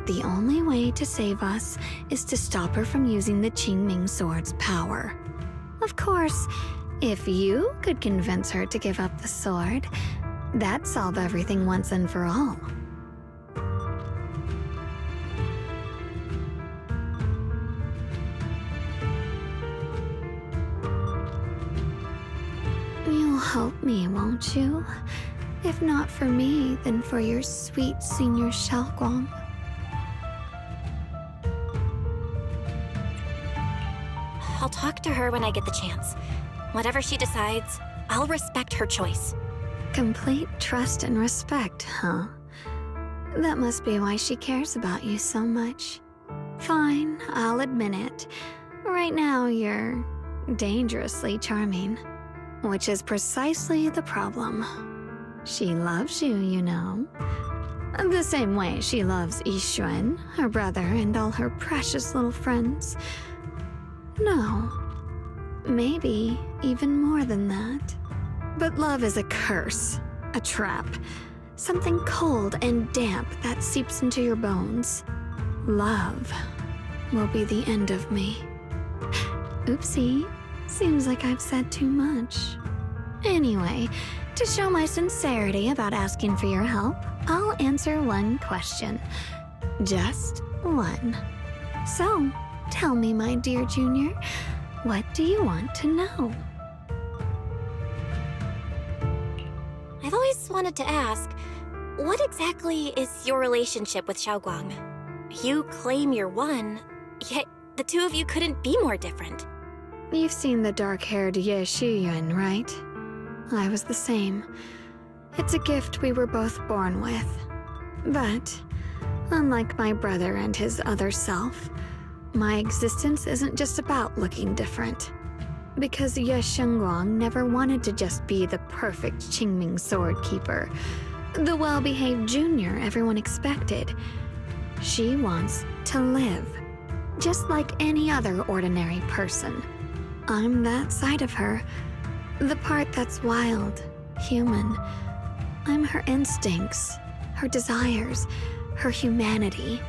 The only way to save us is to stop her from using the Qingming sword's power. Of course, if you could convince her to give up the sword, that'd solve everything once and for all. You'll help me, won't you? If not for me, then for your sweet Senior Xiaoguang. I'll talk to her when I get the chance. Whatever she decides, I'll respect her choice. Complete trust and respect, huh? That must be why she cares about you so much. Fine, I'll admit it. Right now, you're dangerously charming. Which is precisely the problem. She loves you, you know. The same way she loves Yixuan, her brother, and all her precious little friends. No, maybe even more than that. But love is a curse, a trap, something cold and damp that seeps into your bones. Love will be the end of me. Oopsie. Seems like I've said too much. Anyway, to show my sincerity about asking for your help, I'll answer one question. Just one. So, tell me, my dear Junior, what do you want to know? I've always wanted to ask, what exactly is your relationship with Xiaoguang? You claim you're one, yet the two of you couldn't be more different. You've seen the dark-haired Ye Shiyuan, right? I was the same. It's a gift we were both born with. But Unlike my brother and his other self, my existence isn't just about looking different. Because Ye Shengguang never wanted to just be the perfect Qingming sword keeper, the well-behaved junior everyone expected. She wants to live, just like any other ordinary person. I'm that side of her, the part that's wild, human. I'm her instincts, her desires, her humanity,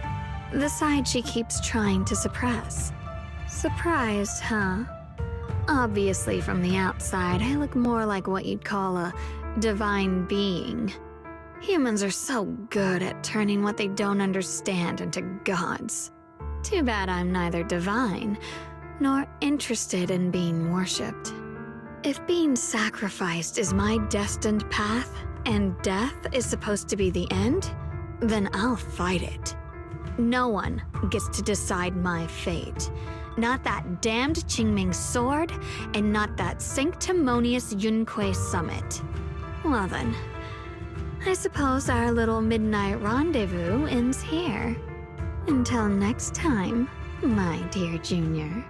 the side she keeps trying to suppress. Surprised, huh? Obviously, from the outside, I look more like what you'd call a divine being. Humans are so good at turning what they don't understand into gods. Too bad I'm neither divine, nor interested in being worshipped. If being sacrificed is my destined path, and death is supposed to be the end, then I'll fight it. No one gets to decide my fate. Not that damned Qingming sword, and not that sanctimonious Yunque summit. Well then, I suppose our little midnight rendezvous ends here. Until next time, my dear Junior.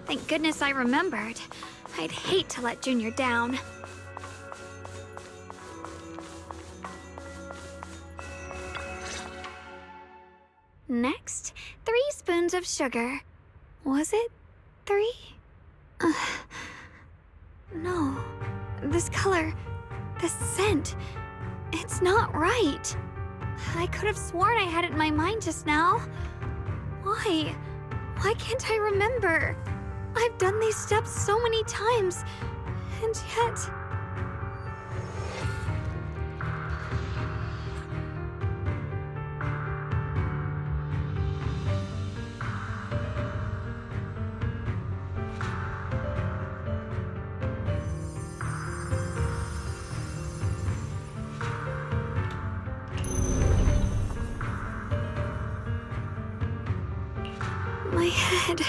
Thank goodness I remembered. I'd hate to let Junior down. Next, 3 spoons of sugar. Was it 3? No. This color, this scent, it's not right. I could have sworn I had it in my mind just now. Why? Why can't I remember? I've done these steps so many times, and yet... My head...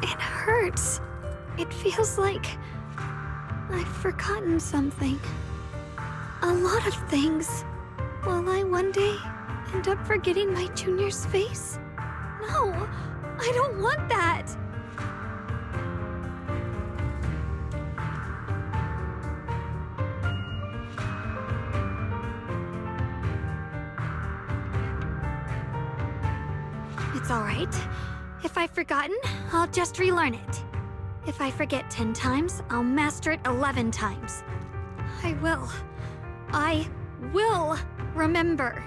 it hurts. It feels like I've forgotten something. A lot of things. Will I one day end up forgetting my Junior's face? No, I don't want that. It's all right. If I've forgotten, I'll just relearn it. If I forget 10 times, I'll master it 11 times. I will remember.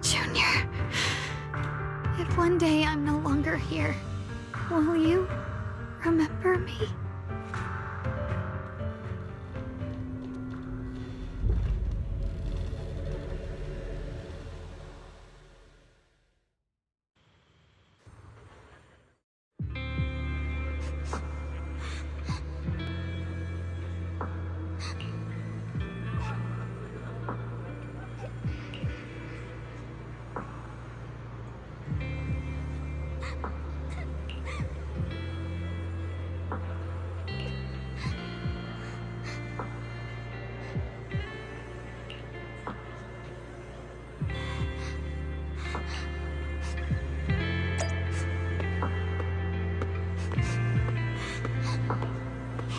Junior, if one day I'm no longer here, will you remember me?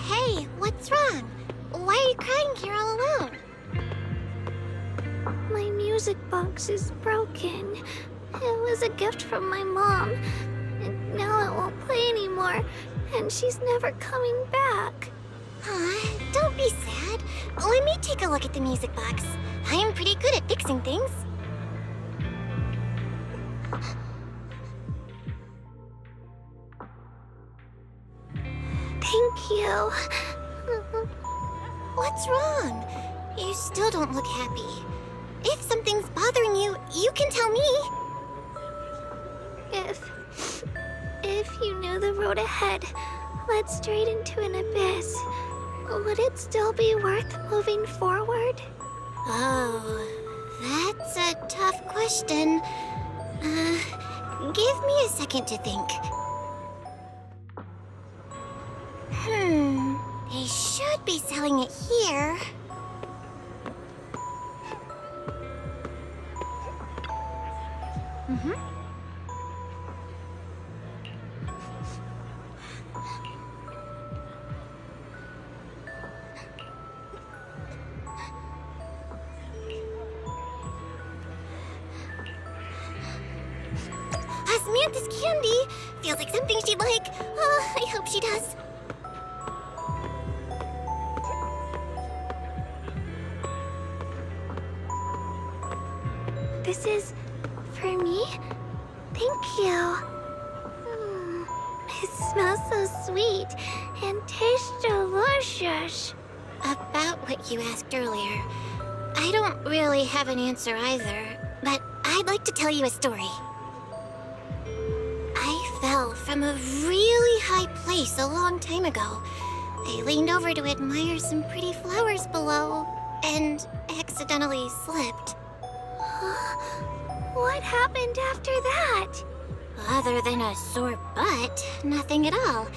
Hey, what's wrong? Why are you crying here all alone? My music box is broken. It was a gift from my mom. And now it won't play anymore. And she's never coming back. Don't be sad. Let me take a look at the music box. I am pretty good at fixing things. Thank you. What's wrong? You still don't look happy. If something's bothering you, you can tell me. If you knew the road ahead led straight into an abyss, would it still be worth moving forward? Oh, that's a tough question. Give me a second to think. They should be selling it here. Osmanthus candy! Feels like something she'd like. Oh, I hope she does. This is for me? Thank you. It smells so sweet and tastes delicious. About what you asked earlier, I don't really have an answer either, but I'd like to tell you a story. I fell from a really high place a long time ago. I leaned over to admire some pretty flowers below, and accidentally slipped. What happened after that? Other than a sore butt, nothing at all.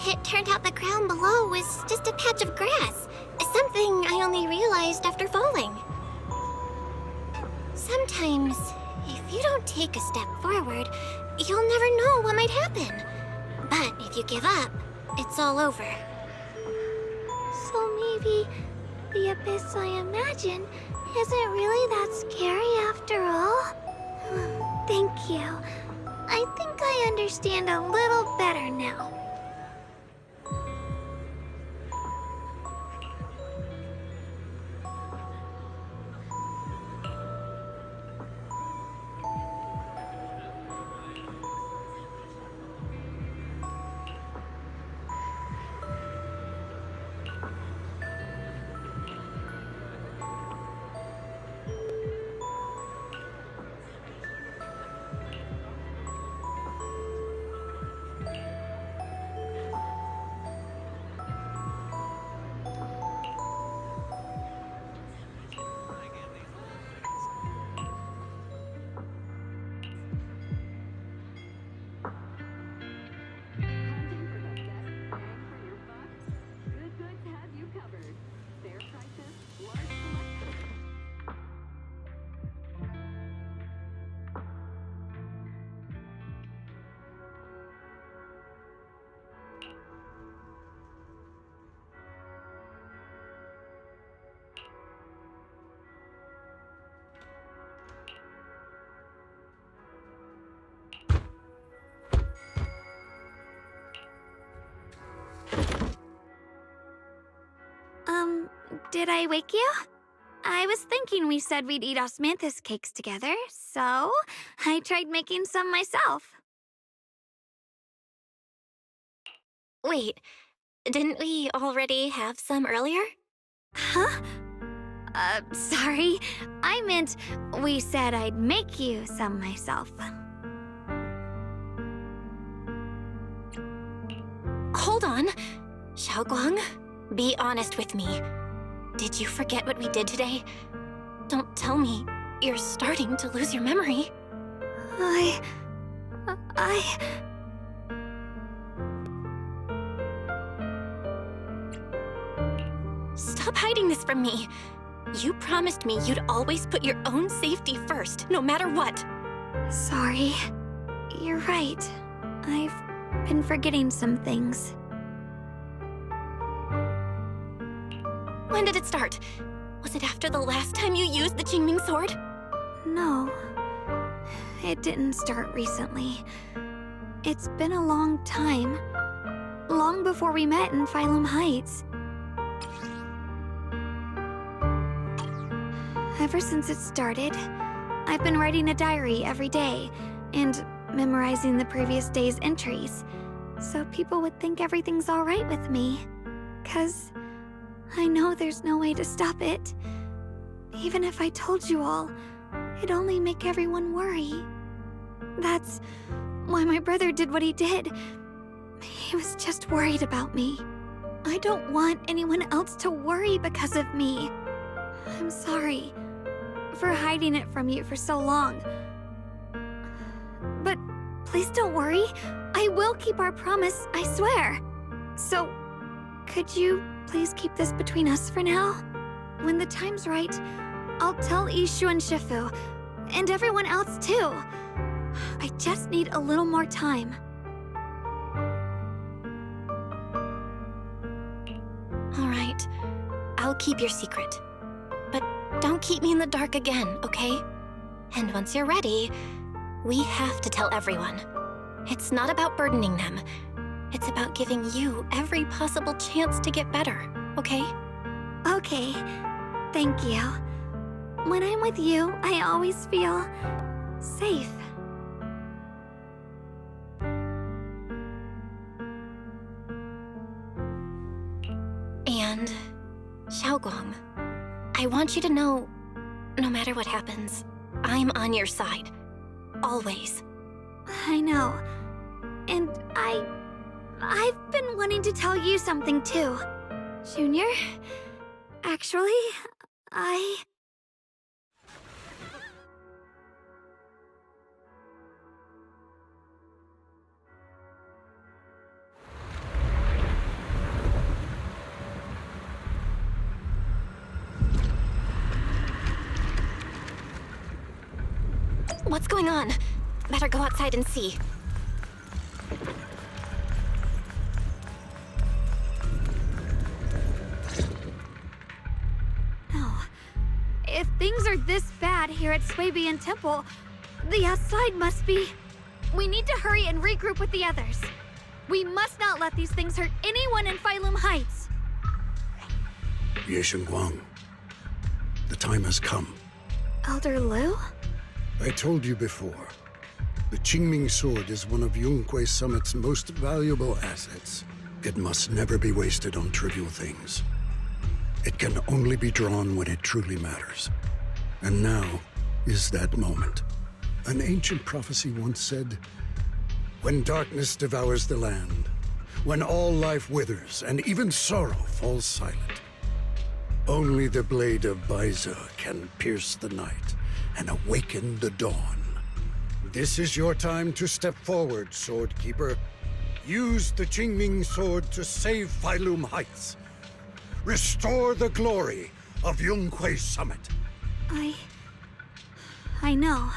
It turned out the ground below was just a patch of grass, something I only realized after falling. Sometimes, if you don't take a step forward, you'll never know what might happen. But if you give up, it's all over. So maybe the abyss I imagine isn't really that scary after all? Thank you. I think I understand a little better now. Did I wake you? I was thinking we said we'd eat osmanthus cakes together, so I tried making some myself. Wait, didn't we already have some earlier? Huh? Sorry. I meant we said I'd make you some myself. Hold on. Xiaoguang, be honest with me. Did you forget what we did today? Don't tell me you're starting to lose your memory. Stop hiding this from me. You promised me you'd always put your own safety first, no matter what. Sorry. You're right. I've been forgetting some things. When did it start? Was it after the last time you used the Qingming sword? No. It didn't start recently. It's been a long time. Long before we met in Phylum Heights. Ever since it started, I've been writing a diary every day and memorizing the previous day's entries, so people would think everything's alright with me. 'Cause I know there's no way to stop it. Even if I told you all, it'd only make everyone worry. That's why my brother did what he did. He was just worried about me. I don't want anyone else to worry because of me. I'm sorry for hiding it from you for so long. But please don't worry. I will keep our promise, I swear. So, could you please keep this between us for now? When the time's right, I'll tell Ishu and Shifu, and everyone else too. I just need a little more time. All right, I'll keep your secret. But don't keep me in the dark again, okay? And once you're ready, we have to tell everyone. It's not about burdening them. It's about giving you every possible chance to get better, okay? Okay, thank you. When I'm with you, I always feel safe. And Xiaoguang, I want you to know, no matter what happens, I'm on your side. Always. I know. And I've been wanting to tell you something too. Junior, actually, What's going on? Better go outside and see. No. If things are this bad here at Swabian Temple, the outside must be... We need to hurry and regroup with the others. We must not let these things hurt anyone in Phylum Heights. Ye Guang, the time has come. Elder Liu? I told you before, the Qingming sword is one of Yunque Summit's most valuable assets. It must never be wasted on trivial things. It can only be drawn when it truly matters. And now is that moment. An ancient prophecy once said, "When darkness devours the land, when all life withers and even sorrow falls silent, only the blade of Baize can pierce the night and awaken the dawn." This is your time to step forward, Sword Keeper. Use the Qingming sword to save Phylum Heights. Restore the glory of Yunque Summit. I know.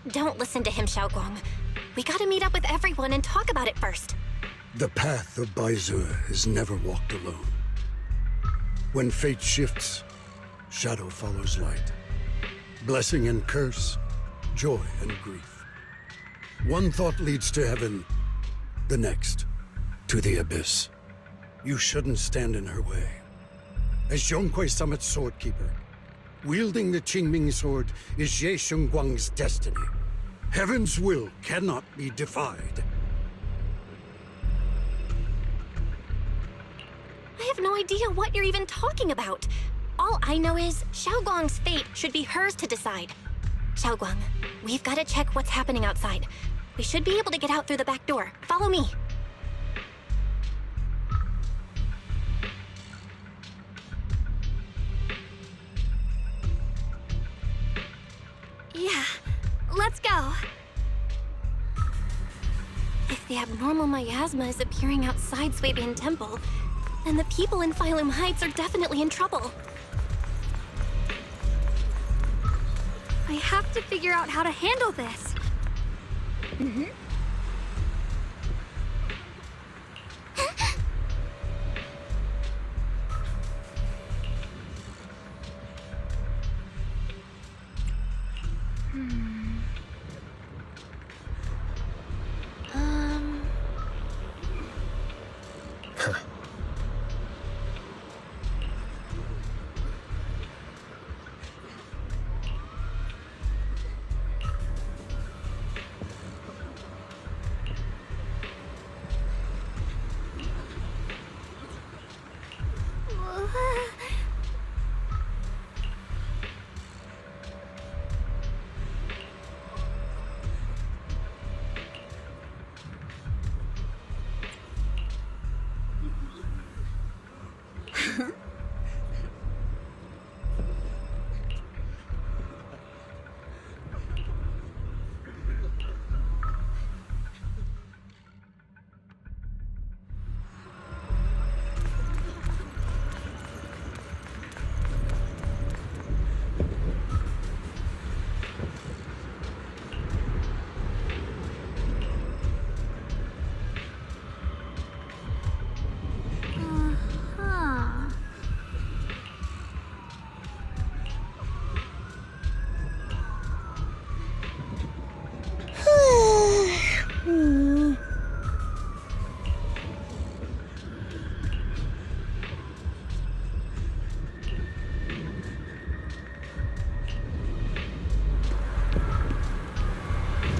Don't listen to him, Xiaoguang. We gotta meet up with everyone and talk about it first. The path of Baize is never walked alone. When fate shifts, shadow follows light. Blessing and curse, joy and grief. One thought leads to heaven, the next to the abyss. You shouldn't stand in her way. As Yunque Summit's sword keeper, wielding the Qingming sword is Ye Guang's destiny. Heaven's will cannot be defied. I have no idea what you're even talking about. All I know is Xiaoguang's fate should be hers to decide. Xiaoguang, we've got to check what's happening outside. We should be able to get out through the back door. Follow me. Yeah, let's go. If the abnormal miasma is appearing outside Swabian Temple, then the people in Phylum Heights are definitely in trouble. I have to figure out how to handle this.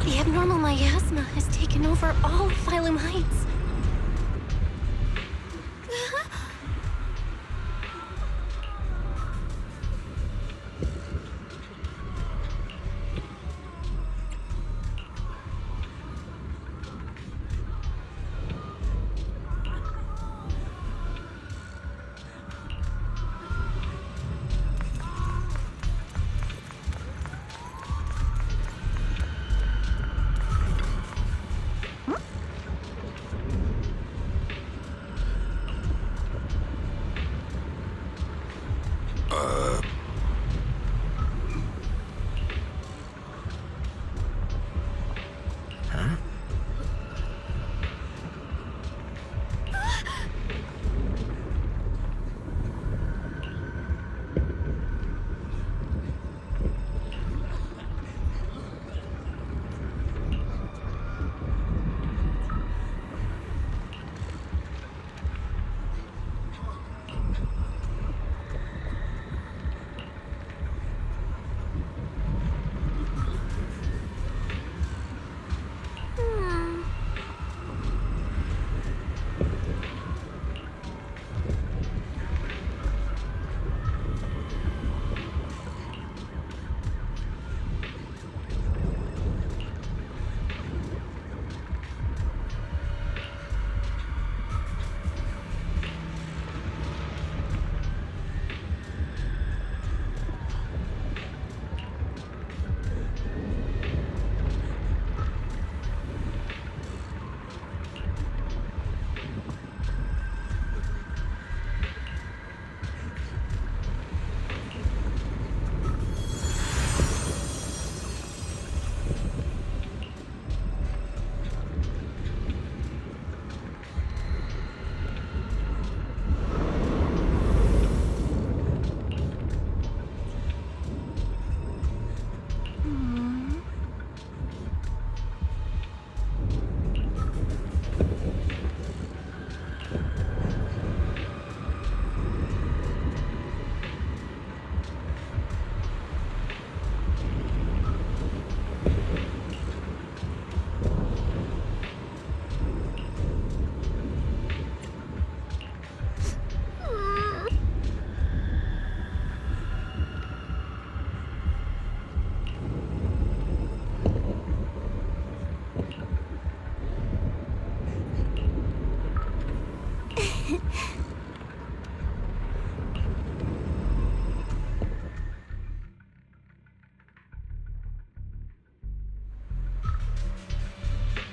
The abnormal miasma has taken over all of Phylum Heights.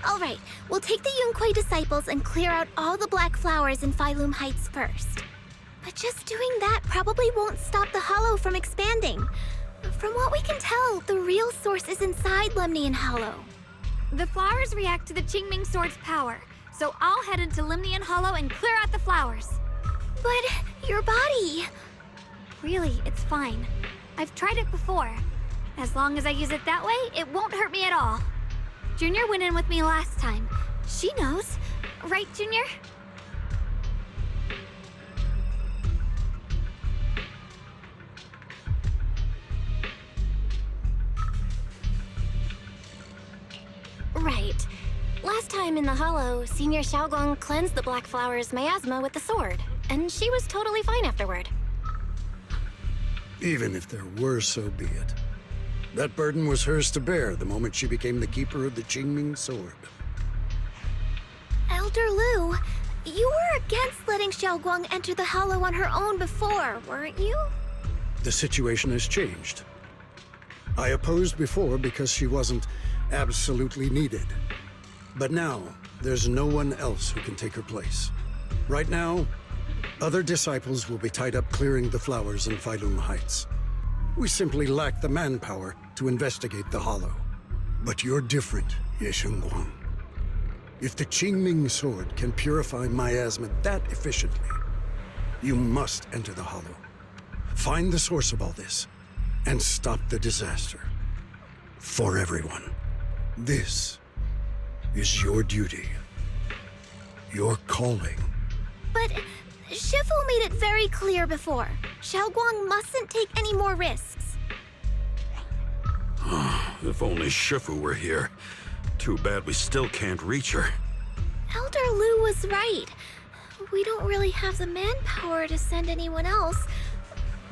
All right, we'll take the Yunquei disciples and clear out all the black flowers in Phylum Heights first. But just doing that probably won't stop the Hollow from expanding. From what we can tell, the real source is inside Lemnian Hollow. The flowers react to the Qingming Sword's power, so I'll head into Lemnian Hollow and clear out the flowers. But your body... Really, it's fine. I've tried it before. As long as I use it that way, it won't hurt me at all. Junior went in with me last time. She knows. Right, Junior? Right. Last time in the Hollow, Senior Xiaoguang cleansed the black flower's miasma with the sword, and she was totally fine afterward. Even if there were, so be it. That burden was hers to bear the moment she became the keeper of the Qingming sword. Elder Lu, you were against letting Xiaoguang enter the Hollow on her own before, weren't you? The situation has changed. I opposed before because she wasn't absolutely needed. But now, there's no one else who can take her place. Right now, other disciples will be tied up clearing the flowers in Failun Heights. We simply lack the manpower to investigate the Hollow. But you're different, Ye Shengguang. If the Qingming sword can purify miasma that efficiently, you must enter the Hollow. Find the source of all this, and stop the disaster. For everyone. This is your duty. Your calling. But Shifu made it very clear before. Xiaoguang mustn't take any more risks. If only Shifu were here. Too bad we still can't reach her. Elder Lu was right. We don't really have the manpower to send anyone else.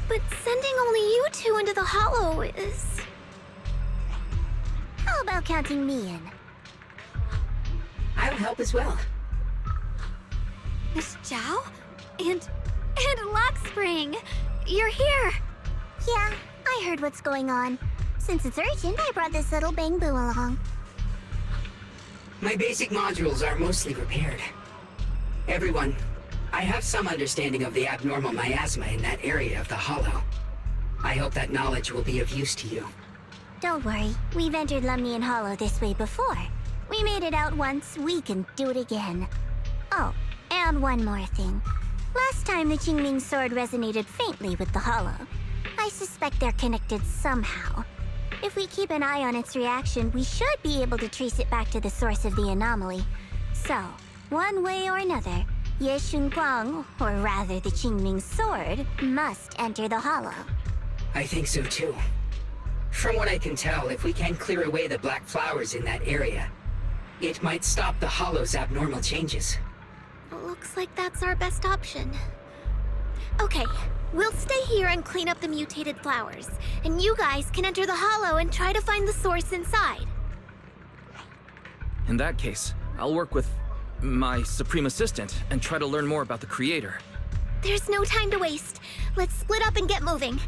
But sending only you two into the Hollow is... How about counting me in? I'll help as well. Miss Zhao? And Lockspring! You're here! Yeah, I heard what's going on. Since it's urgent, I brought this little bamboo along. My basic modules are mostly repaired. Everyone, I have some understanding of the abnormal miasma in that area of the Hollow. I hope that knowledge will be of use to you. Don't worry, we've entered Lumnian Hollow this way before. We made it out once, we can do it again. Oh, and one more thing. Last time the Qingming sword resonated faintly with the Hollow. I suspect they're connected somehow. If we keep an eye on its reaction, we should be able to trace it back to the source of the anomaly. So, one way or another, Ye Shengguang, or rather the Qingming sword, must enter the Hollow. I think so too. From what I can tell, if we can clear away the black flowers in that area, it might stop the Hollow's abnormal changes. Looks like that's our best option. Okay, we'll stay here and clean up the mutated flowers, and you guys can enter the Hollow and try to find the source inside. In that case, I'll work with my Supreme Assistant and try to learn more about the Creator. There's no time to waste. Let's split up and get moving.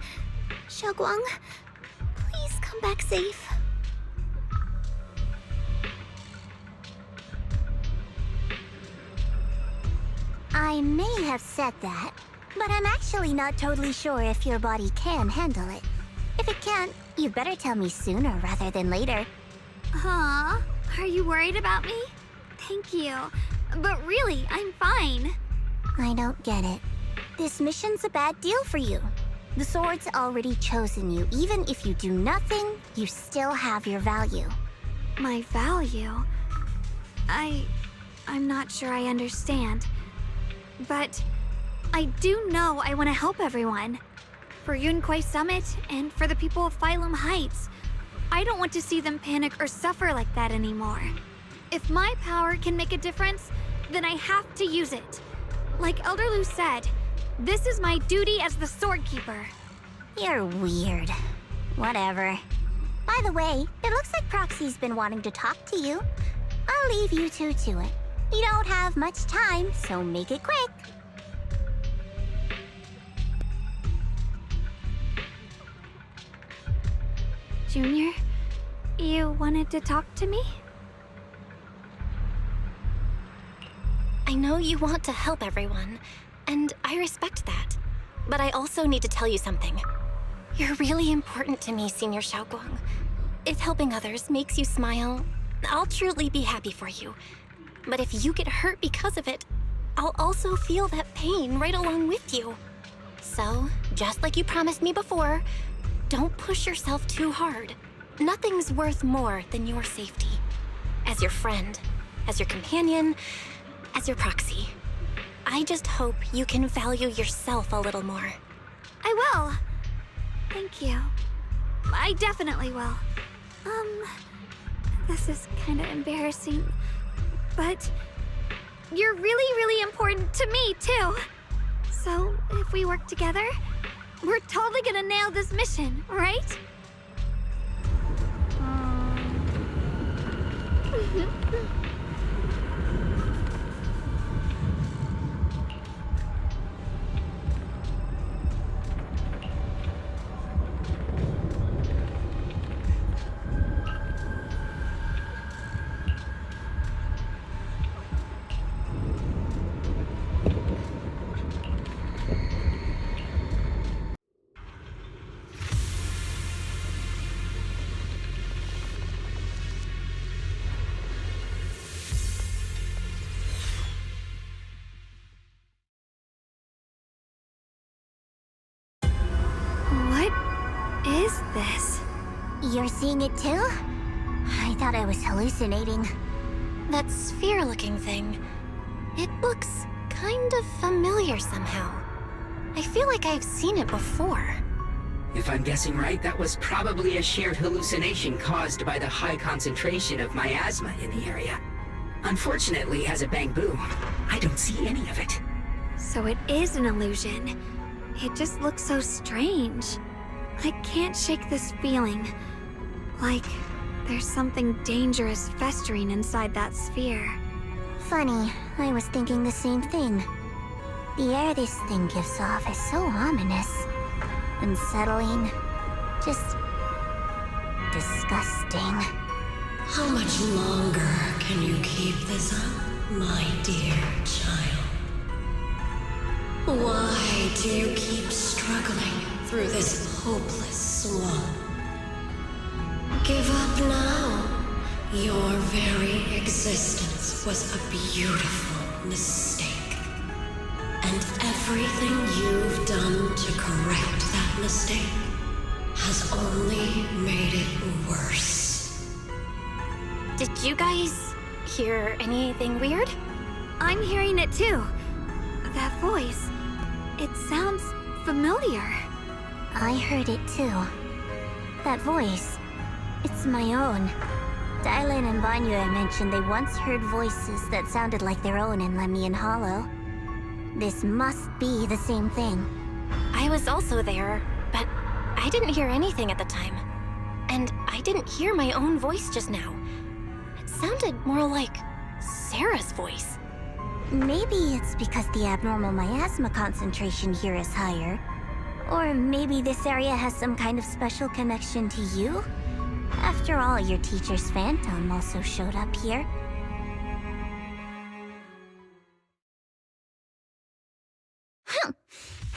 Xiaoguang, please come back safe. I may have said that, but I'm actually not totally sure if your body can handle it. If it can't, you better tell me sooner rather than later. Huh? Are you worried about me? Thank you. But really, I'm fine. I don't get it. This mission's a bad deal for you. The sword's already chosen you. Even if you do nothing, you still have your value. My value? I'm not sure I understand. But I do know I want to help everyone. For Yunquay Summit and for the people of Failun Heights. I don't want to see them panic or suffer like that anymore. If my power can make a difference, then I have to use it. Like Elder Lu said, this is my duty as the Sword Keeper. You're weird. Whatever. By the way, it looks like Proxy's been wanting to talk to you. I'll leave you two to it. You don't have much time, so make it quick. Junior, you wanted to talk to me? I know you want to help everyone, and I respect that. But I also need to tell you something. You're really important to me, Senior Xiaoguang. If helping others makes you smile, I'll truly be happy for you. But if you get hurt because of it, I'll also feel that pain right along with you. So, just like you promised me before, don't push yourself too hard. Nothing's worth more than your safety. As your friend, as your companion, as your proxy. I just hope you can value yourself a little more. I will. Thank you. I definitely will. This is kind of embarrassing, but you're really, really important to me, too. So, if we work together, we're totally gonna nail this mission, right? What is this? You're seeing it too? I thought I was hallucinating. That sphere-looking thing. It looks kind of familiar somehow. I feel like I've seen it before. If I'm guessing right, that was probably a shared hallucination caused by the high concentration of miasma in the area. Unfortunately, as a Bangbu, I don't see any of it. So it is an illusion. It just looks so strange. I can't shake this feeling. Like there's something dangerous festering inside that sphere. Funny, I was thinking the same thing. The air this thing gives off is so ominous. Unsettling. Just disgusting. How much longer can you keep this up, my dear child? Why do you keep struggling through this hopeless swamp? Give up now. Your very existence was a beautiful mistake. And everything you've done to correct that mistake has only made it worse. Did you guys hear anything weird? I'm hearing it too. That voice. It sounds familiar. I heard it too. That voice. It's my own. Dylan and Banya mentioned they once heard voices that sounded like their own in Lemnian Hollow. This must be the same thing. I was also there, but I didn't hear anything at the time. And I didn't hear my own voice just now. It sounded more like Sarah's voice. Maybe it's because the abnormal miasma concentration here is higher. Or maybe this area has some kind of special connection to you? After all, your teacher's phantom also showed up here.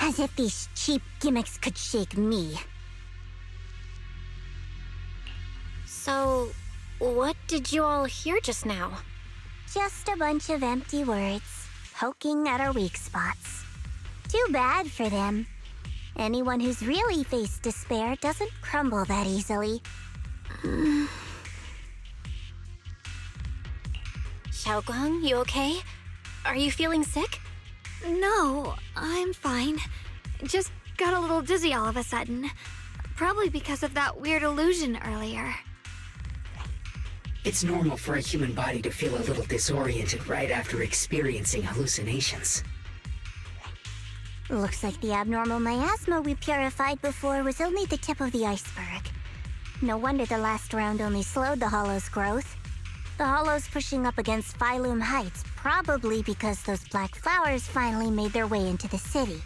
As if these cheap gimmicks could shake me. So, what did you all hear just now? Just a bunch of empty words, poking at our weak spots. Too bad for them. Anyone who's really faced despair doesn't crumble that easily. Xiaoguang, you okay? Are you feeling sick? No, I'm fine. Just got a little dizzy all of a sudden. Probably because of that weird illusion earlier. It's normal for a human body to feel a little disoriented right after experiencing hallucinations. Looks like the abnormal miasma we purified before was only the tip of the iceberg. No wonder the last round only slowed the Hollow's growth. The Hollow's pushing up against Phylum Heights, probably because those black flowers finally made their way into the city.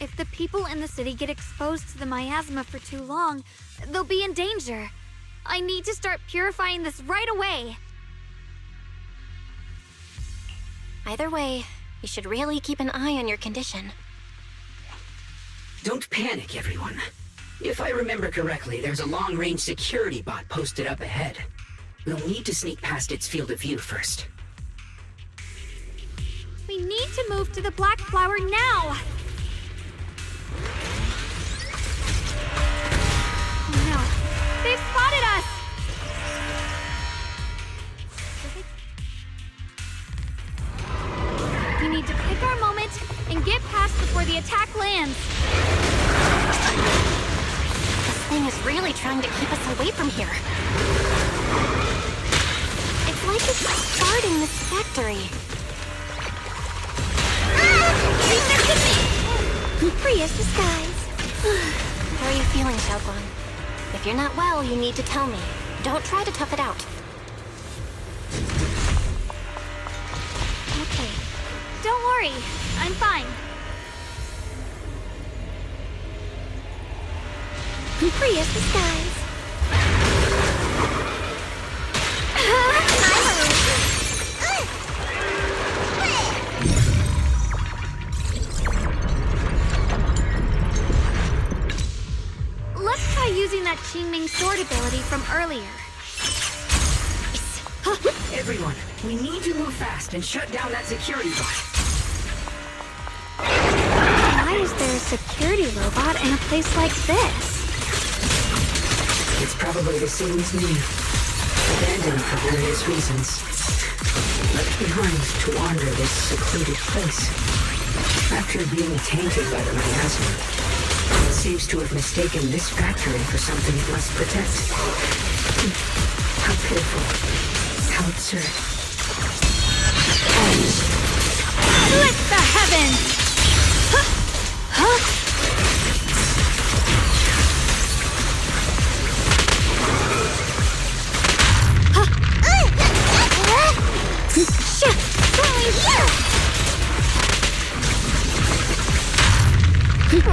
If the people in the city get exposed to the miasma for too long, they'll be in danger. I need to start purifying this right away. Either way, you should really keep an eye on your condition. Don't panic, everyone. If I remember correctly, there's a long-range security bot posted up ahead. We'll need to sneak past its field of view first. We need to move to the black flower now! Oh no, they've spotted us! We need to pick our moment and get past before the attack lands. This thing is really trying to keep us away from here. It's like it's guarding this factory. Ah! They missed me! Free as the skies. How are you feeling, Xiaoguang? If you're not well, you need to tell me. Don't try to tough it out. Okay. Don't worry. I'm fine. Free as the skies. Let's try using that Qingming sword ability from earlier. Everyone, we need to move fast and shut down that security bot. Why is there a security robot in a place like this? It's probably the same as me. Abandoned for various reasons. Left behind to wander this secluded place. After being tainted by the miasma, it seems to have mistaken this factory for something it must protect. How pitiful. How absurd. Split the heavens! Huh?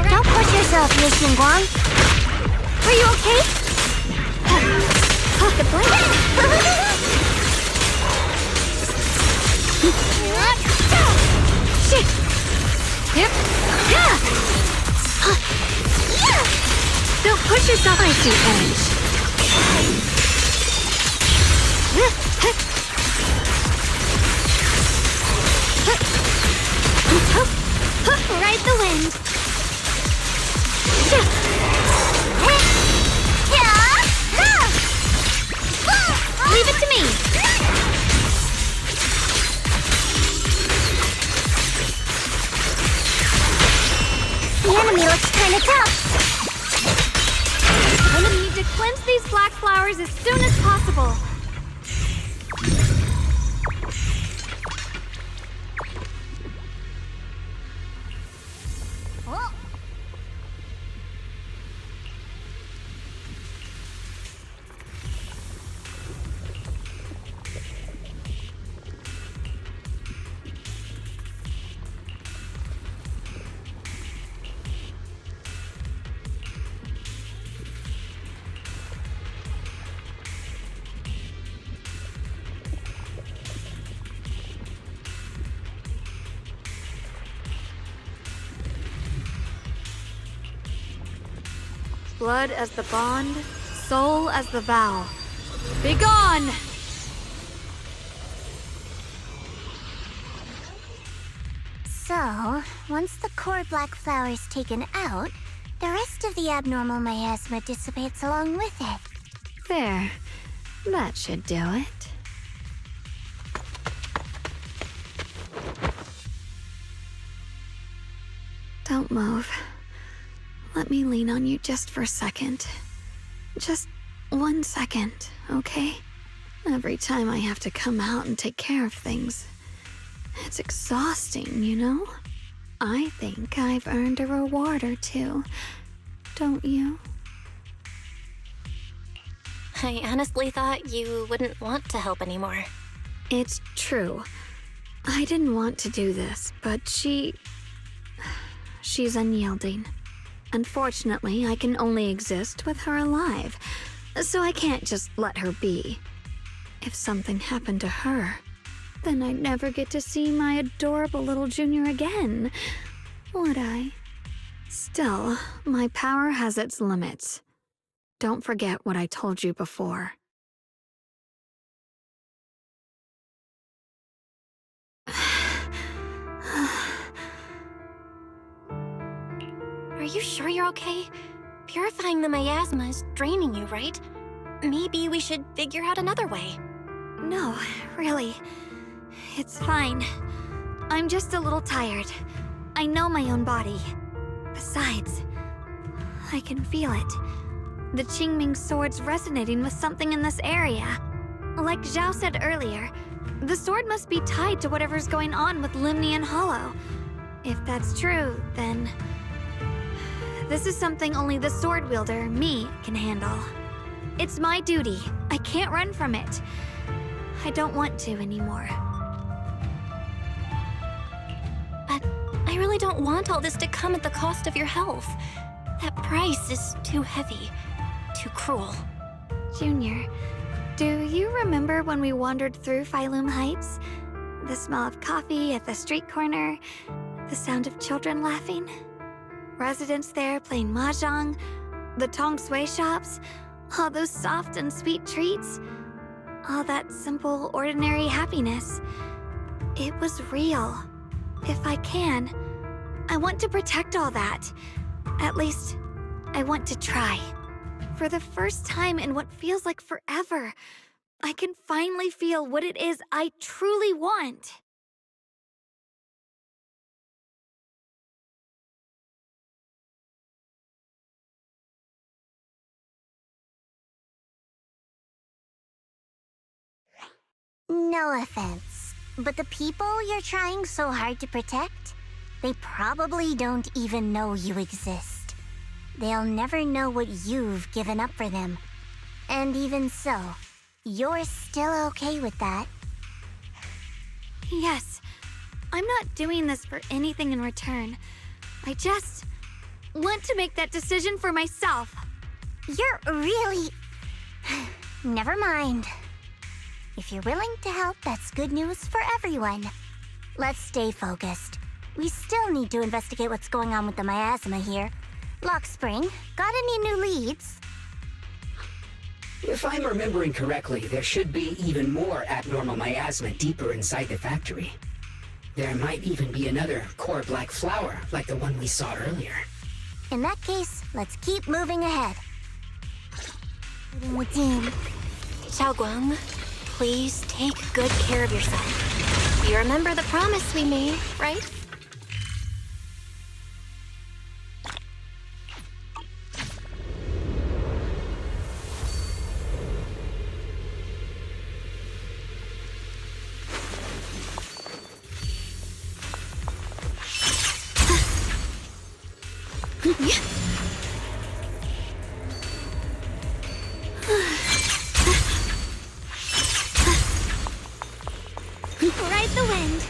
Don't push yourself, Miss Xinguang. Are you okay? The blade. Yep. Don't push yourself. I see Ride the wind. Leave it to me. The enemy looks kinda tough. I'm gonna need to cleanse these black flowers as soon as possible. Blood as the bond, soul as the vow. Begone! So, once the core black flower is taken out, the rest of the abnormal miasma dissipates along with it. There. That should do it. Don't move. Let me lean on you just for a second. Just 1 second, okay? Every time I have to come out and take care of things, it's exhausting, you know? I think I've earned a reward or two. Don't you? I honestly thought you wouldn't want to help anymore. It's true. I didn't want to do this, but she's unyielding. Unfortunately, I can only exist with her alive, so I can't just let her be. If something happened to her, then I'd never get to see my adorable little Junior again, would I? Still, my power has its limits. Don't forget what I told you before. Are you sure you're okay? Purifying the miasma is draining you, right? Maybe we should figure out another way. No, really. It's fine. I'm just a little tired. I know my own body. Besides, I can feel it. The Qingming sword's resonating with something in this area. Like Zhao said earlier, the sword must be tied to whatever's going on with Limnian Hollow. If that's true, then This is something only the sword wielder, me, can handle. It's my duty. I can't run from it. I don't want to anymore. But I really don't want all this to come at the cost of your health. That price is too heavy, too cruel. Junior, do you remember when we wandered through Phylum Heights? The smell of coffee at the street corner, the sound of children laughing, residents there playing mahjong, the tong sui shops, all those soft and sweet treats, all that simple, ordinary happiness. It was real. If I can, I want to protect all that. At least, I want to try. For the first time in what feels like forever, I can finally feel what it is I truly want. No offense, but the people you're trying so hard to protect, they probably don't even know you exist. They'll never know what you've given up for them. And even so, you're still okay with that. Yes, I'm not doing this for anything in return. I just want to make that decision for myself. You're really... Never mind. If you're willing to help, that's good news for everyone. Let's stay focused. We still need to investigate what's going on with the miasma here. Lock Spring, got any new leads? If I'm remembering correctly, there should be even more abnormal miasma deeper inside the factory. There might even be another core black flower, like the one we saw earlier. In that case, let's keep moving ahead. Leading the team. Xiaoguang, please take good care of yourself. You remember the promise we made, right? Ride the wind.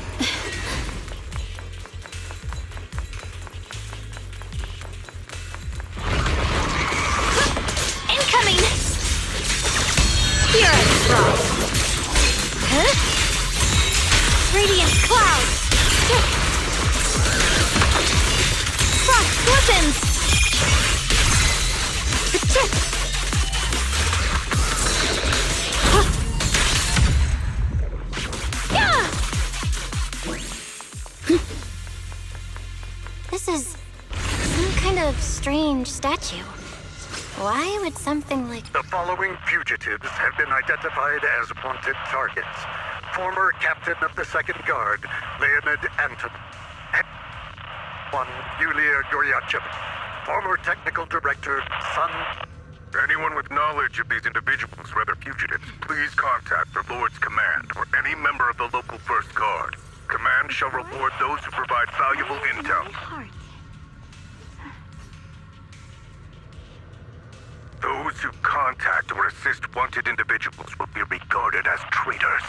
Incoming! Here I throw. Huh? Radiant cloud! Frost weapons! This is some kind of strange statue. Why would something like... The following fugitives have been identified as wanted targets. Former captain of the Second Guard, Leonid Anton. One, Yulia Goryachev. Former technical director, Sun... Anyone with knowledge of these individuals, whether fugitives, please contact the Lord's Command or any member of the local First Guard. Command shall reward those who provide valuable intel. Those who contact or assist wanted individuals will be regarded as traitors.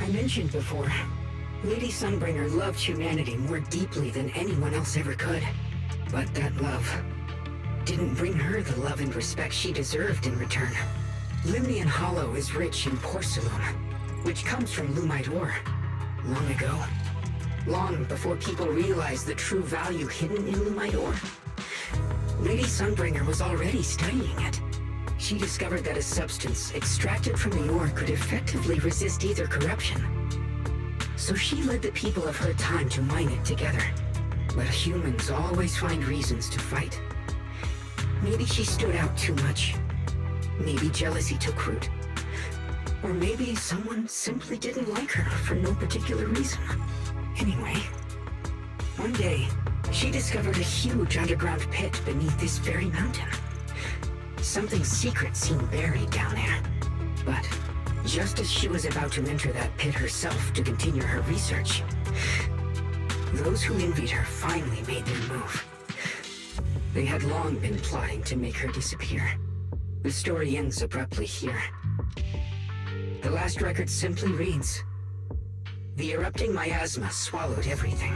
I mentioned before, Lady Sunbringer loved humanity more deeply than anyone else ever could. But that love didn't bring her the love and respect she deserved in return. Limnian Hollow is rich in porcelain, which comes from Lumite ore. Long ago, long before people realized the true value hidden in Lumite ore, Lady Sunbringer was already studying it. She discovered that a substance extracted from the ore could effectively resist either corruption. So she led the people of her time to mine it together. But humans always find reasons to fight. Maybe she stood out too much. Maybe jealousy took root. Or maybe someone simply didn't like her for no particular reason. Anyway, one day, she discovered a huge underground pit beneath this very mountain. Something secret seemed buried down there. But just as she was about to enter that pit herself to continue her research, those who envied her finally made their move. They had long been plotting to make her disappear. The story ends abruptly here. The last record simply reads, "The erupting miasma swallowed everything."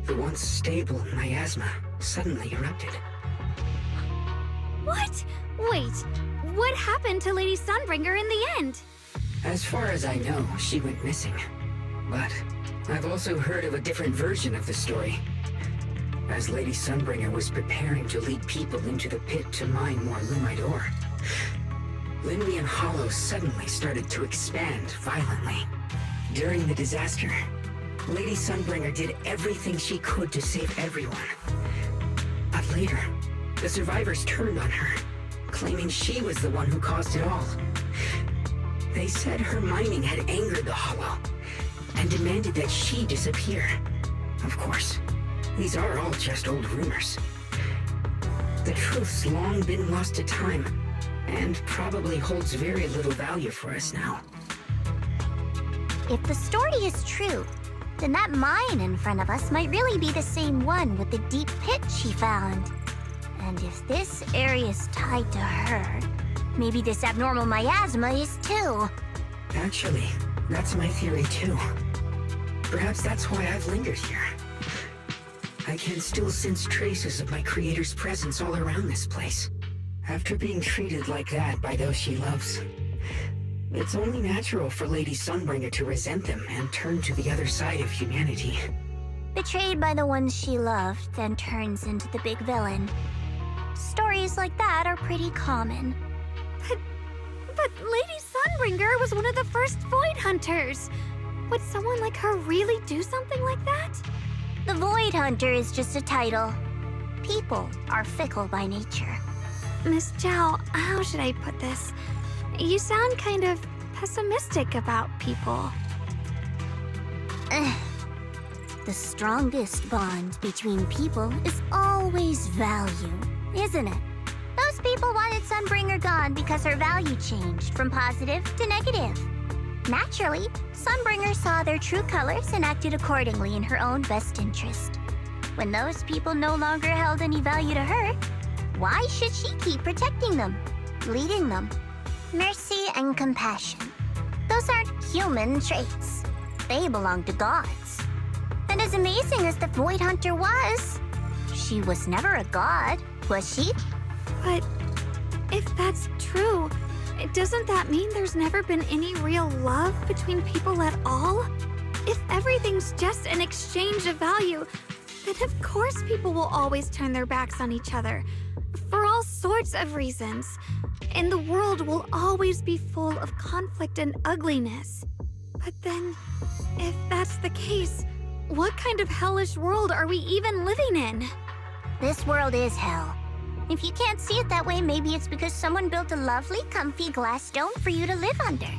The once stable miasma suddenly erupted. What? Wait, what happened to Lady Sunbringer in the end? As far as I know, she went missing. But I've also heard of a different version of the story. As Lady Sunbringer was preparing to lead people into the pit to mine more Lumite ore, Limnian Hollow suddenly started to expand violently. During the disaster, Lady Sunbringer did everything she could to save everyone. But later, the survivors turned on her, claiming she was the one who caused it all. They said her mining had angered the Hollow, and demanded that she disappear. Of course, these are all just old rumors. The truth's long been lost to time, and probably holds very little value for us now. If the story is true, then that mine in front of us might really be the same one with the deep pit she found. And if this area is tied to her, maybe this abnormal miasma is too. Actually, that's my theory too. Perhaps that's why I've lingered here. I can still sense traces of my creator's presence all around this place. After being treated like that by those she loves, it's only natural for Lady Sunbringer to resent them and turn to the other side of humanity. Betrayed by the ones she loved, then turns into the big villain. Stories like that are pretty common. But Lady Sunbringer was one of the first Void Hunters. Would someone like her really do something like that? The Void Hunter is just a title. People are fickle by nature. Miss Zhao, how should I put this? You sound kind of pessimistic about people. The strongest bond between people is always value, isn't it? Those people wanted Sunbringer gone because her value changed from positive to negative. Naturally, Sunbringer saw their true colors and acted accordingly in her own best interest. When those people no longer held any value to her, why should she keep protecting them, leading them? Mercy and compassion. Those aren't human traits. They belong to gods. And as amazing as the Void Hunter was, she was never a god, was she? But if that's true, doesn't that mean there's never been any real love between people at all? If everything's just an exchange of value, then of course people will always turn their backs on each other. For all sorts of reasons. And the world will always be full of conflict and ugliness. But then, if that's the case, what kind of hellish world are we even living in? This world is hell. If you can't see it that way, maybe it's because someone built a lovely, comfy glass dome for you to live under.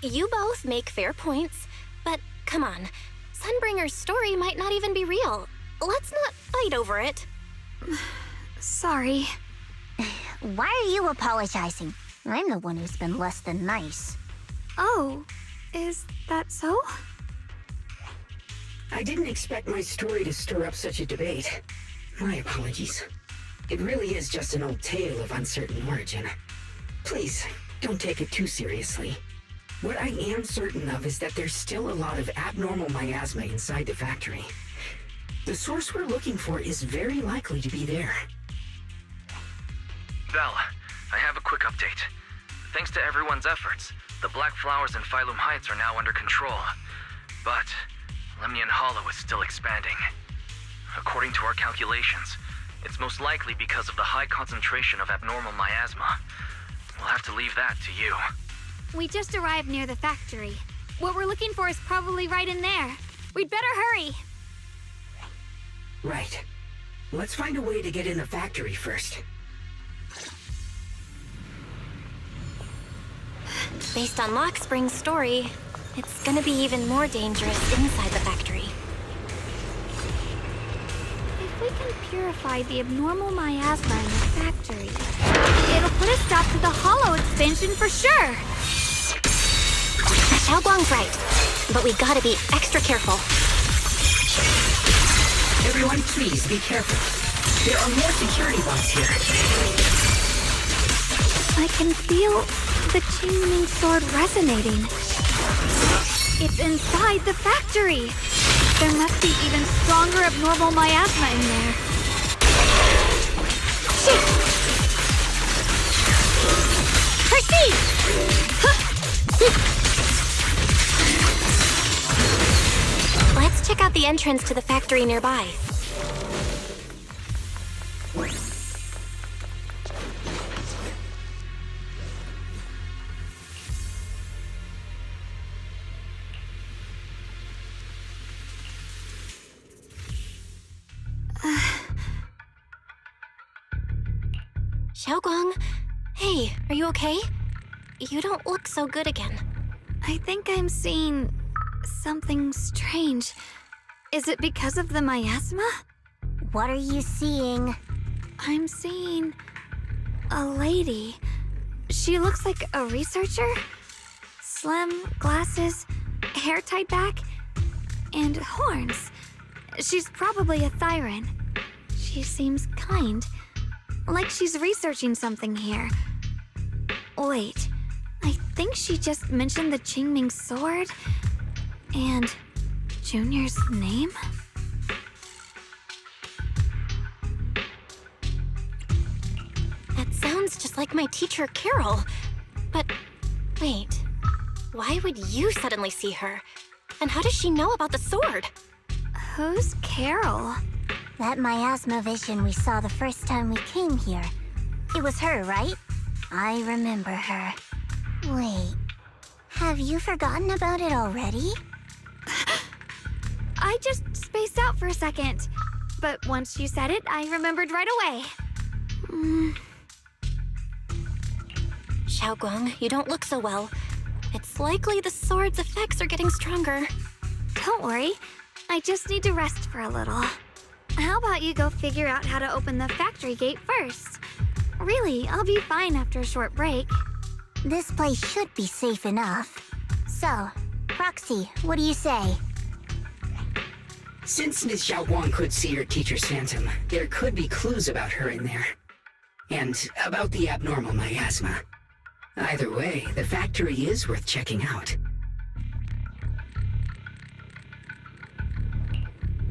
You both make fair points, but come on. Sunbringer's story might not even be real. Let's not fight over it. Sorry. Why are you apologizing? I'm the one who's been less than nice. Oh, is that so? I didn't expect my story to stir up such a debate. My apologies. It really is just an old tale of uncertain origin. Please, don't take it too seriously. What I am certain of is that there's still a lot of abnormal miasma inside the factory. The source we're looking for is very likely to be there. Val, I have a quick update. Thanks to everyone's efforts, the Black Flowers in Phylum Heights are now under control. But Lemnian Hollow is still expanding. According to our calculations, it's most likely because of the high concentration of abnormal miasma. We'll have to leave that to you. We just arrived near the factory. What we're looking for is probably right in there. We'd better hurry. Right. Let's find a way to get in the factory first. Based on Lockspring's story, it's gonna be even more dangerous inside the factory. If we can purify the abnormal miasma in the factory, it'll put a stop to the Hollow expansion for sure. Xiaoguang's right, but we gotta be extra careful. Everyone, please be careful. There are more security bots here. I can feel the Qingming sword resonating. It's inside the factory. There must be even stronger abnormal miasma in there. Shit! Proceed! Let's check out the entrance to the factory nearby. Xiaoguang, hey, are you okay? You don't look so good again. I think I'm seeing something strange. Is it because of the miasma? What are you seeing? I'm seeing a lady. She looks like a researcher. Slim, glasses, hair tied back, and horns. She's probably a Thyran. She seems kind, like she's researching something here. Wait, I think she just mentioned the Qingming sword and Junior's name? That sounds just like my teacher, Carol. But wait, why would you suddenly see her? And how does she know about the sword? Who's Carol? That miasma vision we saw the first time we came here. It was her, right? I remember her. Wait, have you forgotten about it already? I just spaced out for a second. But once you said it, I remembered right away. Xiaoguang, you don't look so well. It's likely the sword's effects are getting stronger. Don't worry. I just need to rest for a little. How about you go figure out how to open the factory gate first? Really, I'll be fine after a short break. This place should be safe enough. So, Roxy, what do you say? Since Ms. Xiaoguang could see her teacher's phantom, there could be clues about her in there. And about the abnormal miasma. Either way, the factory is worth checking out.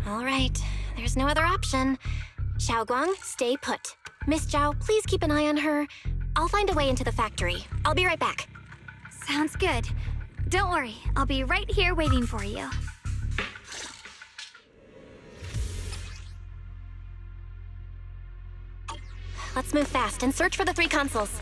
All right, there's no other option. Xiaoguang, stay put. Miss Zhao, please keep an eye on her. I'll find a way into the factory. I'll be right back. Sounds good. Don't worry, I'll be right here waiting for you. Let's move fast and search for the 3 consoles.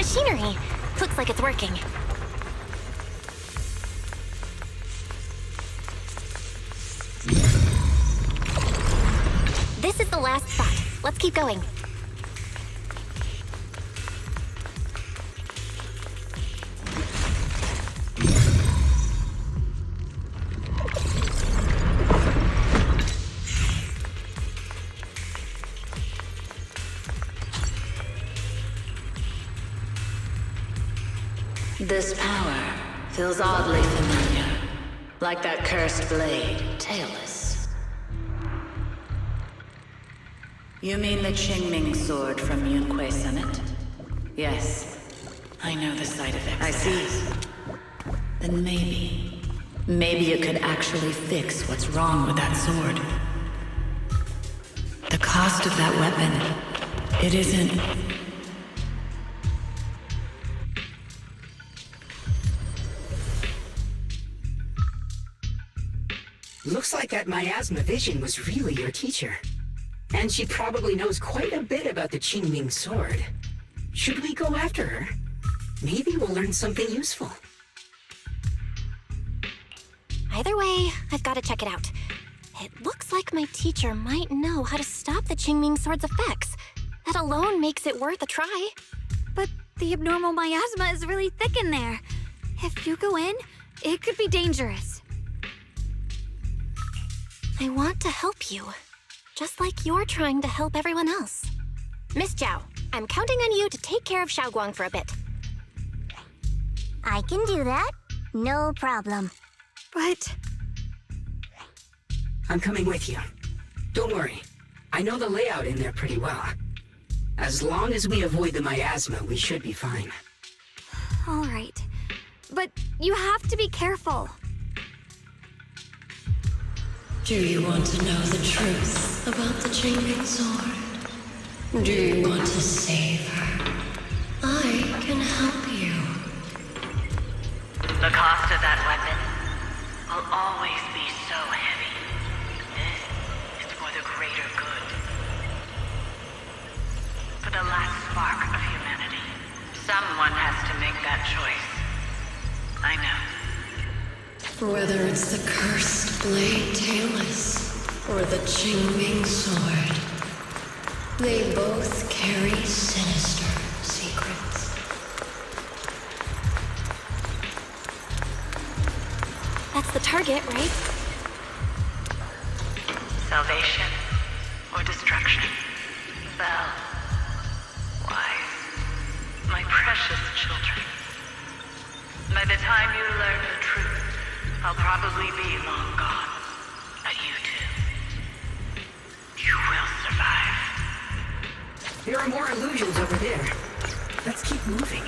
machinery. Looks like it's working. This is the last spot. Let's keep going. This power feels oddly familiar. Like that cursed blade, tailless. You mean the Qingming sword from Yunque Summit? Yes. I know the side effects. I see. Then maybe it could actually fix what's wrong with that sword. The cost of that weapon, it isn't... Looks like that miasma vision was really your teacher. And she probably knows quite a bit about the Qingming sword. Should we go after her? Maybe we'll learn something useful. Either way, I've got to check it out. It looks like my teacher might know how to stop the Qingming sword's effects. That alone makes it worth a try. But the abnormal miasma is really thick in there. If you go in, it could be dangerous. I want to help you, just like you're trying to help everyone else. Miss Zhao, I'm counting on you to take care of Xiaoguang for a bit. I can do that. No problem. But... I'm coming with you. Don't worry. I know the layout in there pretty well. As long as we avoid the miasma, we should be fine. All right. But you have to be careful. Do you want to know the truth about the Qingming sword? Do you want to save her? I can help you. The cost of that weapon will always be so heavy. This is for the greater good. For the last spark of humanity. Someone has to make that choice. I know. Whether it's the cursed blade tailless or the Qingming sword, they both carry sinister secrets. That's the target, right? Salvation or destruction? Belle, wise, my precious children. By the time you learn the truth, I'll probably be long gone. But you two, you will survive. There are more illusions over there. Let's keep moving.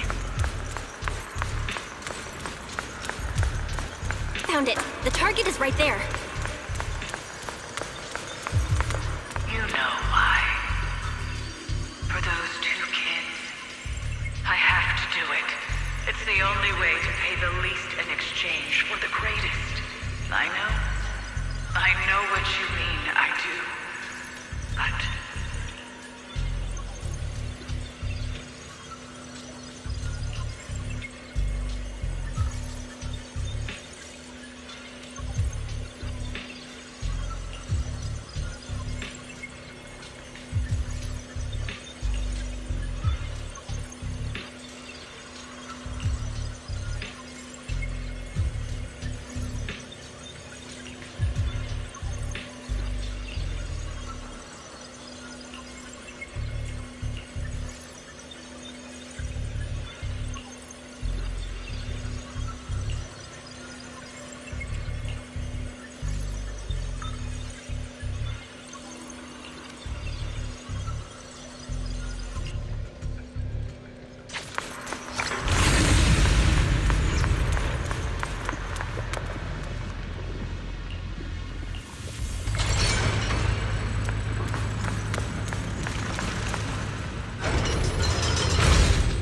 Found it. The target is right there. You know why. For those two kids, I have to do it. It's the only way to pay the least in exchange for the greatest. I know what you mean, I do. But...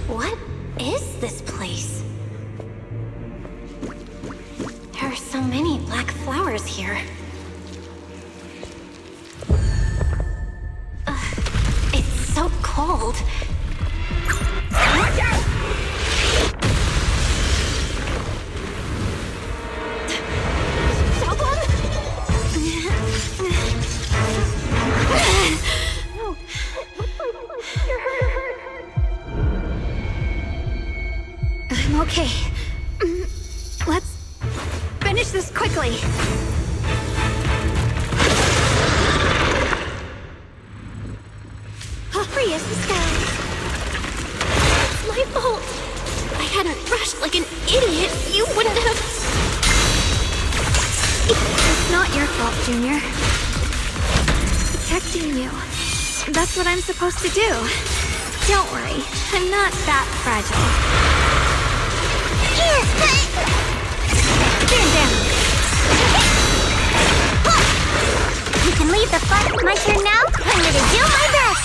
What is this place? There are so many black flowers here. Ugh, it's so cold. Watch out! Okay. Let's finish this quickly. I'll free us the skies. It's my fault. If I hadn't rushed like an idiot, you wouldn't have... It's not your fault, Junior. Protecting you. That's what I'm supposed to do. Don't worry, I'm not that fragile. Stand down. You can leave the fun. My turn now? I'm gonna do my best.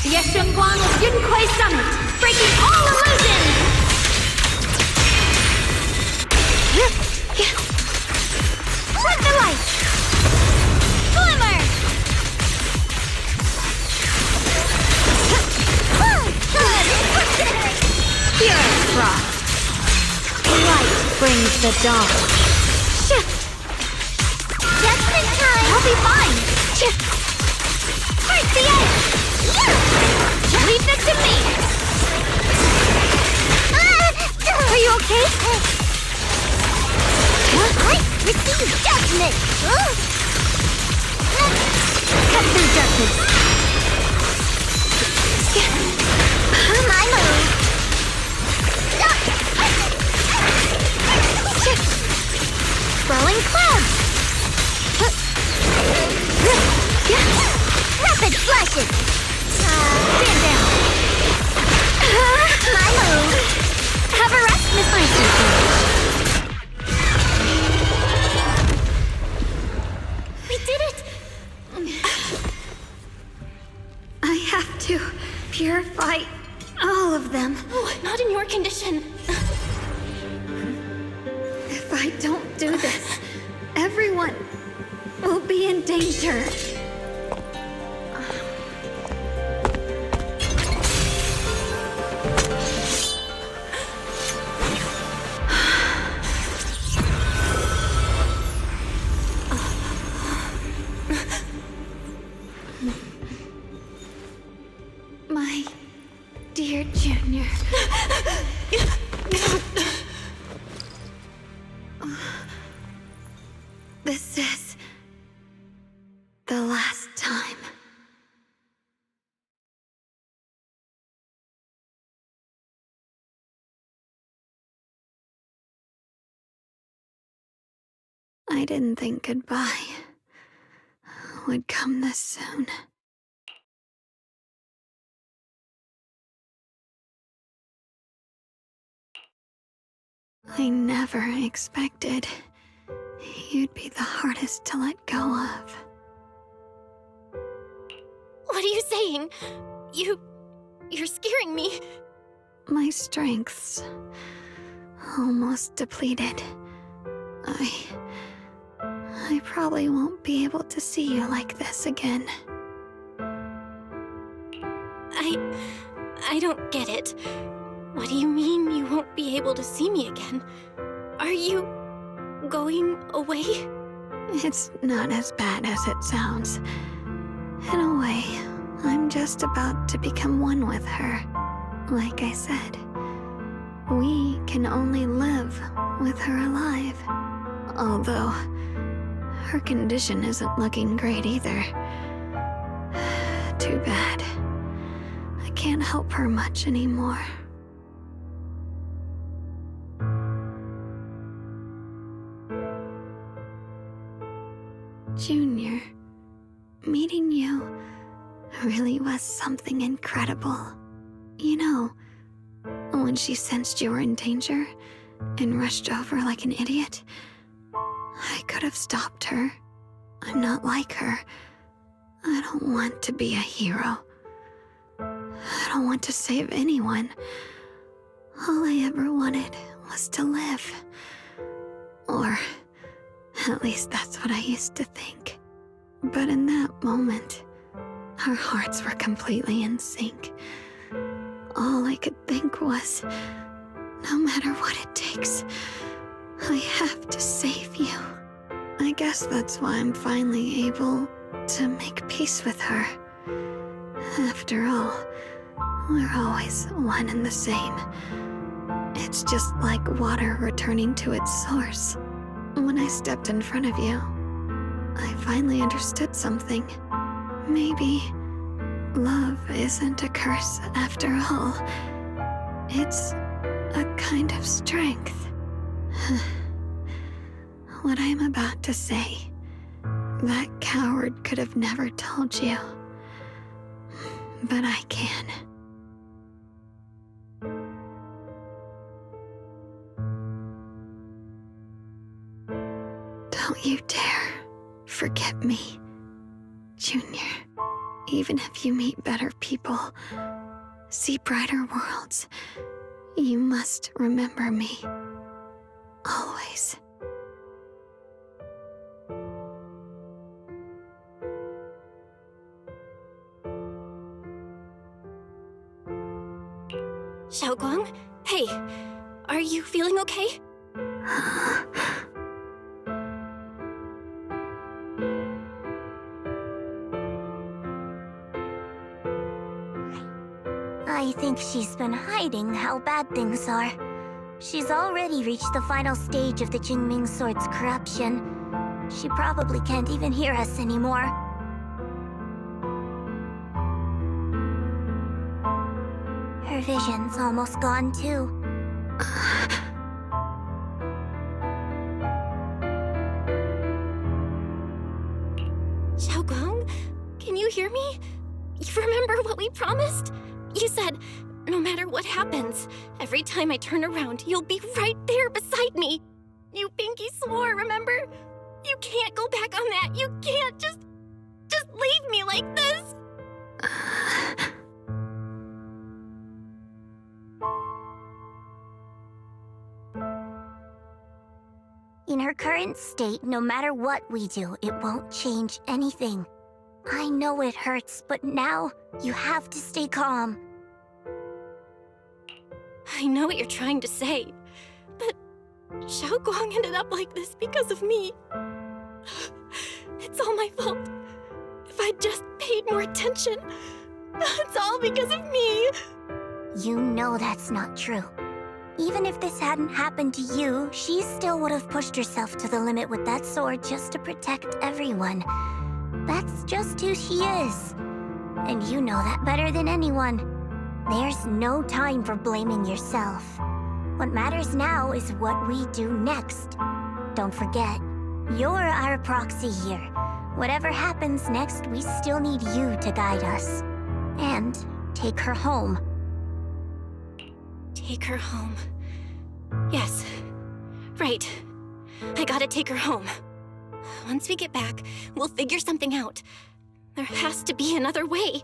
Yeshunguang of Yunquay Summit, breaking all illusions! With the light! Glimmer! Pure frost. Light brings the dawn. Shift! Just in time. I'll be fine! Shift! Break the edge! Leave this to me! Are you okay? Receive judgment! Cut through darkness. My move! Swirling clouds! Rapid flashes! Stand down! My move! Have a rest, Miss Einstein. We did it! I have to purify all of them. Oh, not in your condition. If I don't do this, everyone will be in danger. My dear Junior. This is the last time. I didn't think goodbye would come this soon. I never expected you'd be the hardest to let go of. What are you saying? You're scaring me. My strength's almost depleted. I probably won't be able to see you like this again. I don't get it. What do you mean you won't be able to see me again? Are you going away? It's not as bad as it sounds. In a way, I'm just about to become one with her. Like I said, we can only live with her alive. Although, her condition isn't looking great either. Too bad. I can't help her much anymore. Junior, meeting you really was something incredible. You know, when she sensed you were in danger and rushed over like an idiot, I could have stopped her. I'm not like her. I don't want to be a hero. I don't want to save anyone. All I ever wanted was to live. Or at least that's what I used to think. But in that moment, our hearts were completely in sync. All I could think was, no matter what it takes, I have to save you. I guess that's why I'm finally able to make peace with her. After all, We're always one and the same. It's just like water returning to its source. When I stepped in front of you, I finally understood something. Maybe love isn't a curse after all. It's a kind of strength. What I'm about to say, that coward could have never told you. But I can. Don't you dare forget me, Junior. Even if you meet better people, see brighter worlds, you must remember me. Always. Xiaoguang? Hey, are you feeling okay? I think she's been hiding how bad things are. She's already reached the final stage of the Jingming Sword's corruption. She probably can't even hear us anymore. Her vision's almost gone too. Xiaoguang, can you hear me? You remember what we promised? You said, no matter what happens, every time I turn around, you'll be right there beside me. You pinky swore, remember? You can't go back on that. You can't just leave me like this. In her current state, no matter what we do, it won't change anything. I know it hurts, but now you have to stay calm. I know what you're trying to say, but Xiaoguang ended up like this because of me. It's all my fault. If I just paid more attention, it's all because of me. You know that's not true. Even if this hadn't happened to you, she still would have pushed herself to the limit with that sword just to protect everyone. That's just who she is. And you know that better than anyone. There's no time for blaming yourself. What matters now is what we do next. Don't forget, you're our proxy here. Whatever happens next, we still need you to guide us. And take her home. Take her home. Yes. Right. I gotta take her home. Once we get back, we'll figure something out. There has to be another way.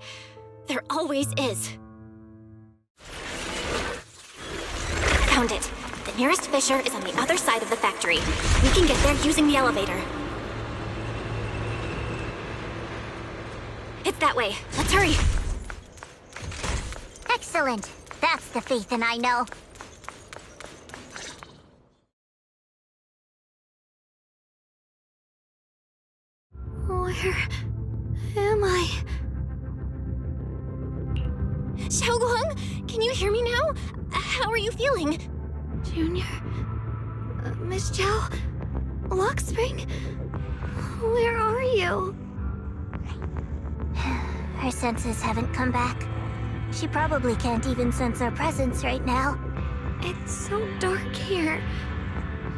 There always is. Found it. The nearest fissure is on the other side of the factory. We can get there using the elevator. It's that way. Let's hurry. Excellent. That's the Phaethon I know. Where am I? Xiaoguang, can you hear me now? How are you feeling? Junior? Miss Zhao? Lockspring? Where are you? Her senses haven't come back. She probably can't even sense our presence right now. It's so dark here.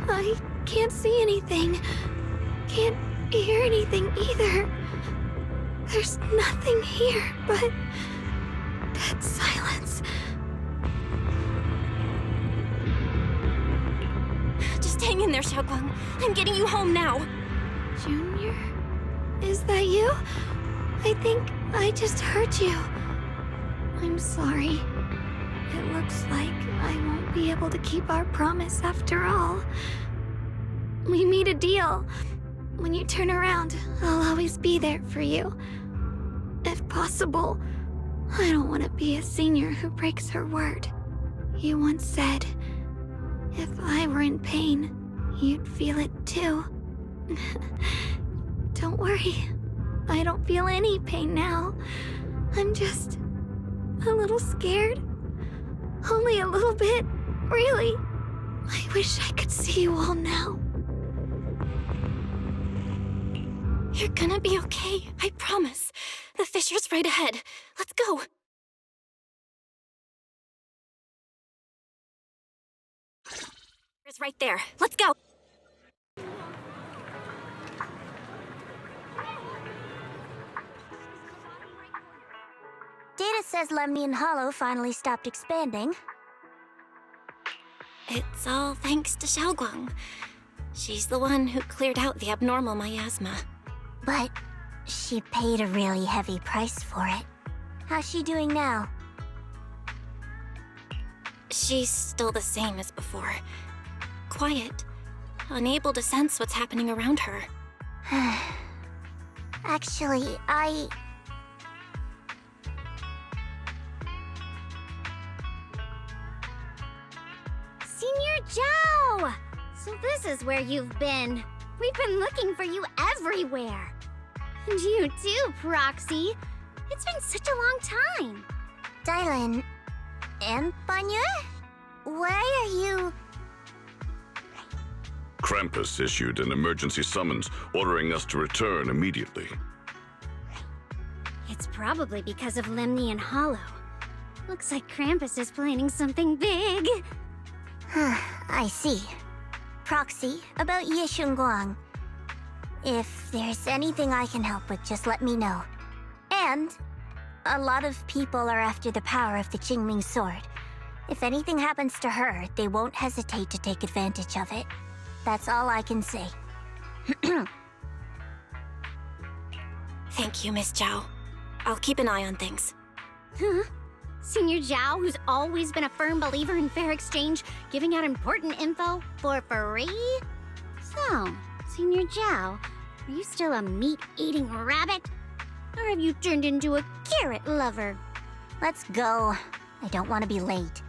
I can't see anything. Can't hear anything either. There's nothing here but dead silence. Just hang in there, Xiaoguang. I'm getting you home now. Junior? Is that you? I think I just heard you. I'm sorry. It looks like I won't be able to keep our promise after all. We made a deal. When you turn around, I'll always be there for you. If possible, I don't want to be a senior who breaks her word. You once said, if I were in pain, you'd feel it too. Don't worry. I don't feel any pain now. A little scared. Only a little bit, really. I wish I could see you all now. You're gonna be okay, I promise. The fissure's right ahead. Let's go. It's right there. Let's go. Data says Lemnian Hollow finally stopped expanding. It's all thanks to Xiaoguang. She's the one who cleared out the abnormal miasma. But she paid a really heavy price for it. How's she doing now? She's still the same as before. Quiet, unable to sense what's happening around her. Actually, Senior Zhao! So this is where you've been. We've been looking for you everywhere. And you too, Proxy. It's been such a long time. Dylan and Banya? Why are you... Krampus issued an emergency summons ordering us to return immediately. It's probably because of Lemnian Hollow. Looks like Krampus is planning something big. I see. Proxy, about Ye Shunguang. If there's anything I can help with, just let me know. And a lot of people are after the power of the Qingming sword. If anything happens to her, they won't hesitate to take advantage of it. That's all I can say. Thank you, Miss Zhao. I'll keep an eye on things. Huh? Senior Zhao, who's always been a firm believer in fair exchange, giving out important info for free? So, Senior Zhao, are you still a meat-eating rabbit? Or have you turned into a carrot lover? Let's go. I don't want to be late.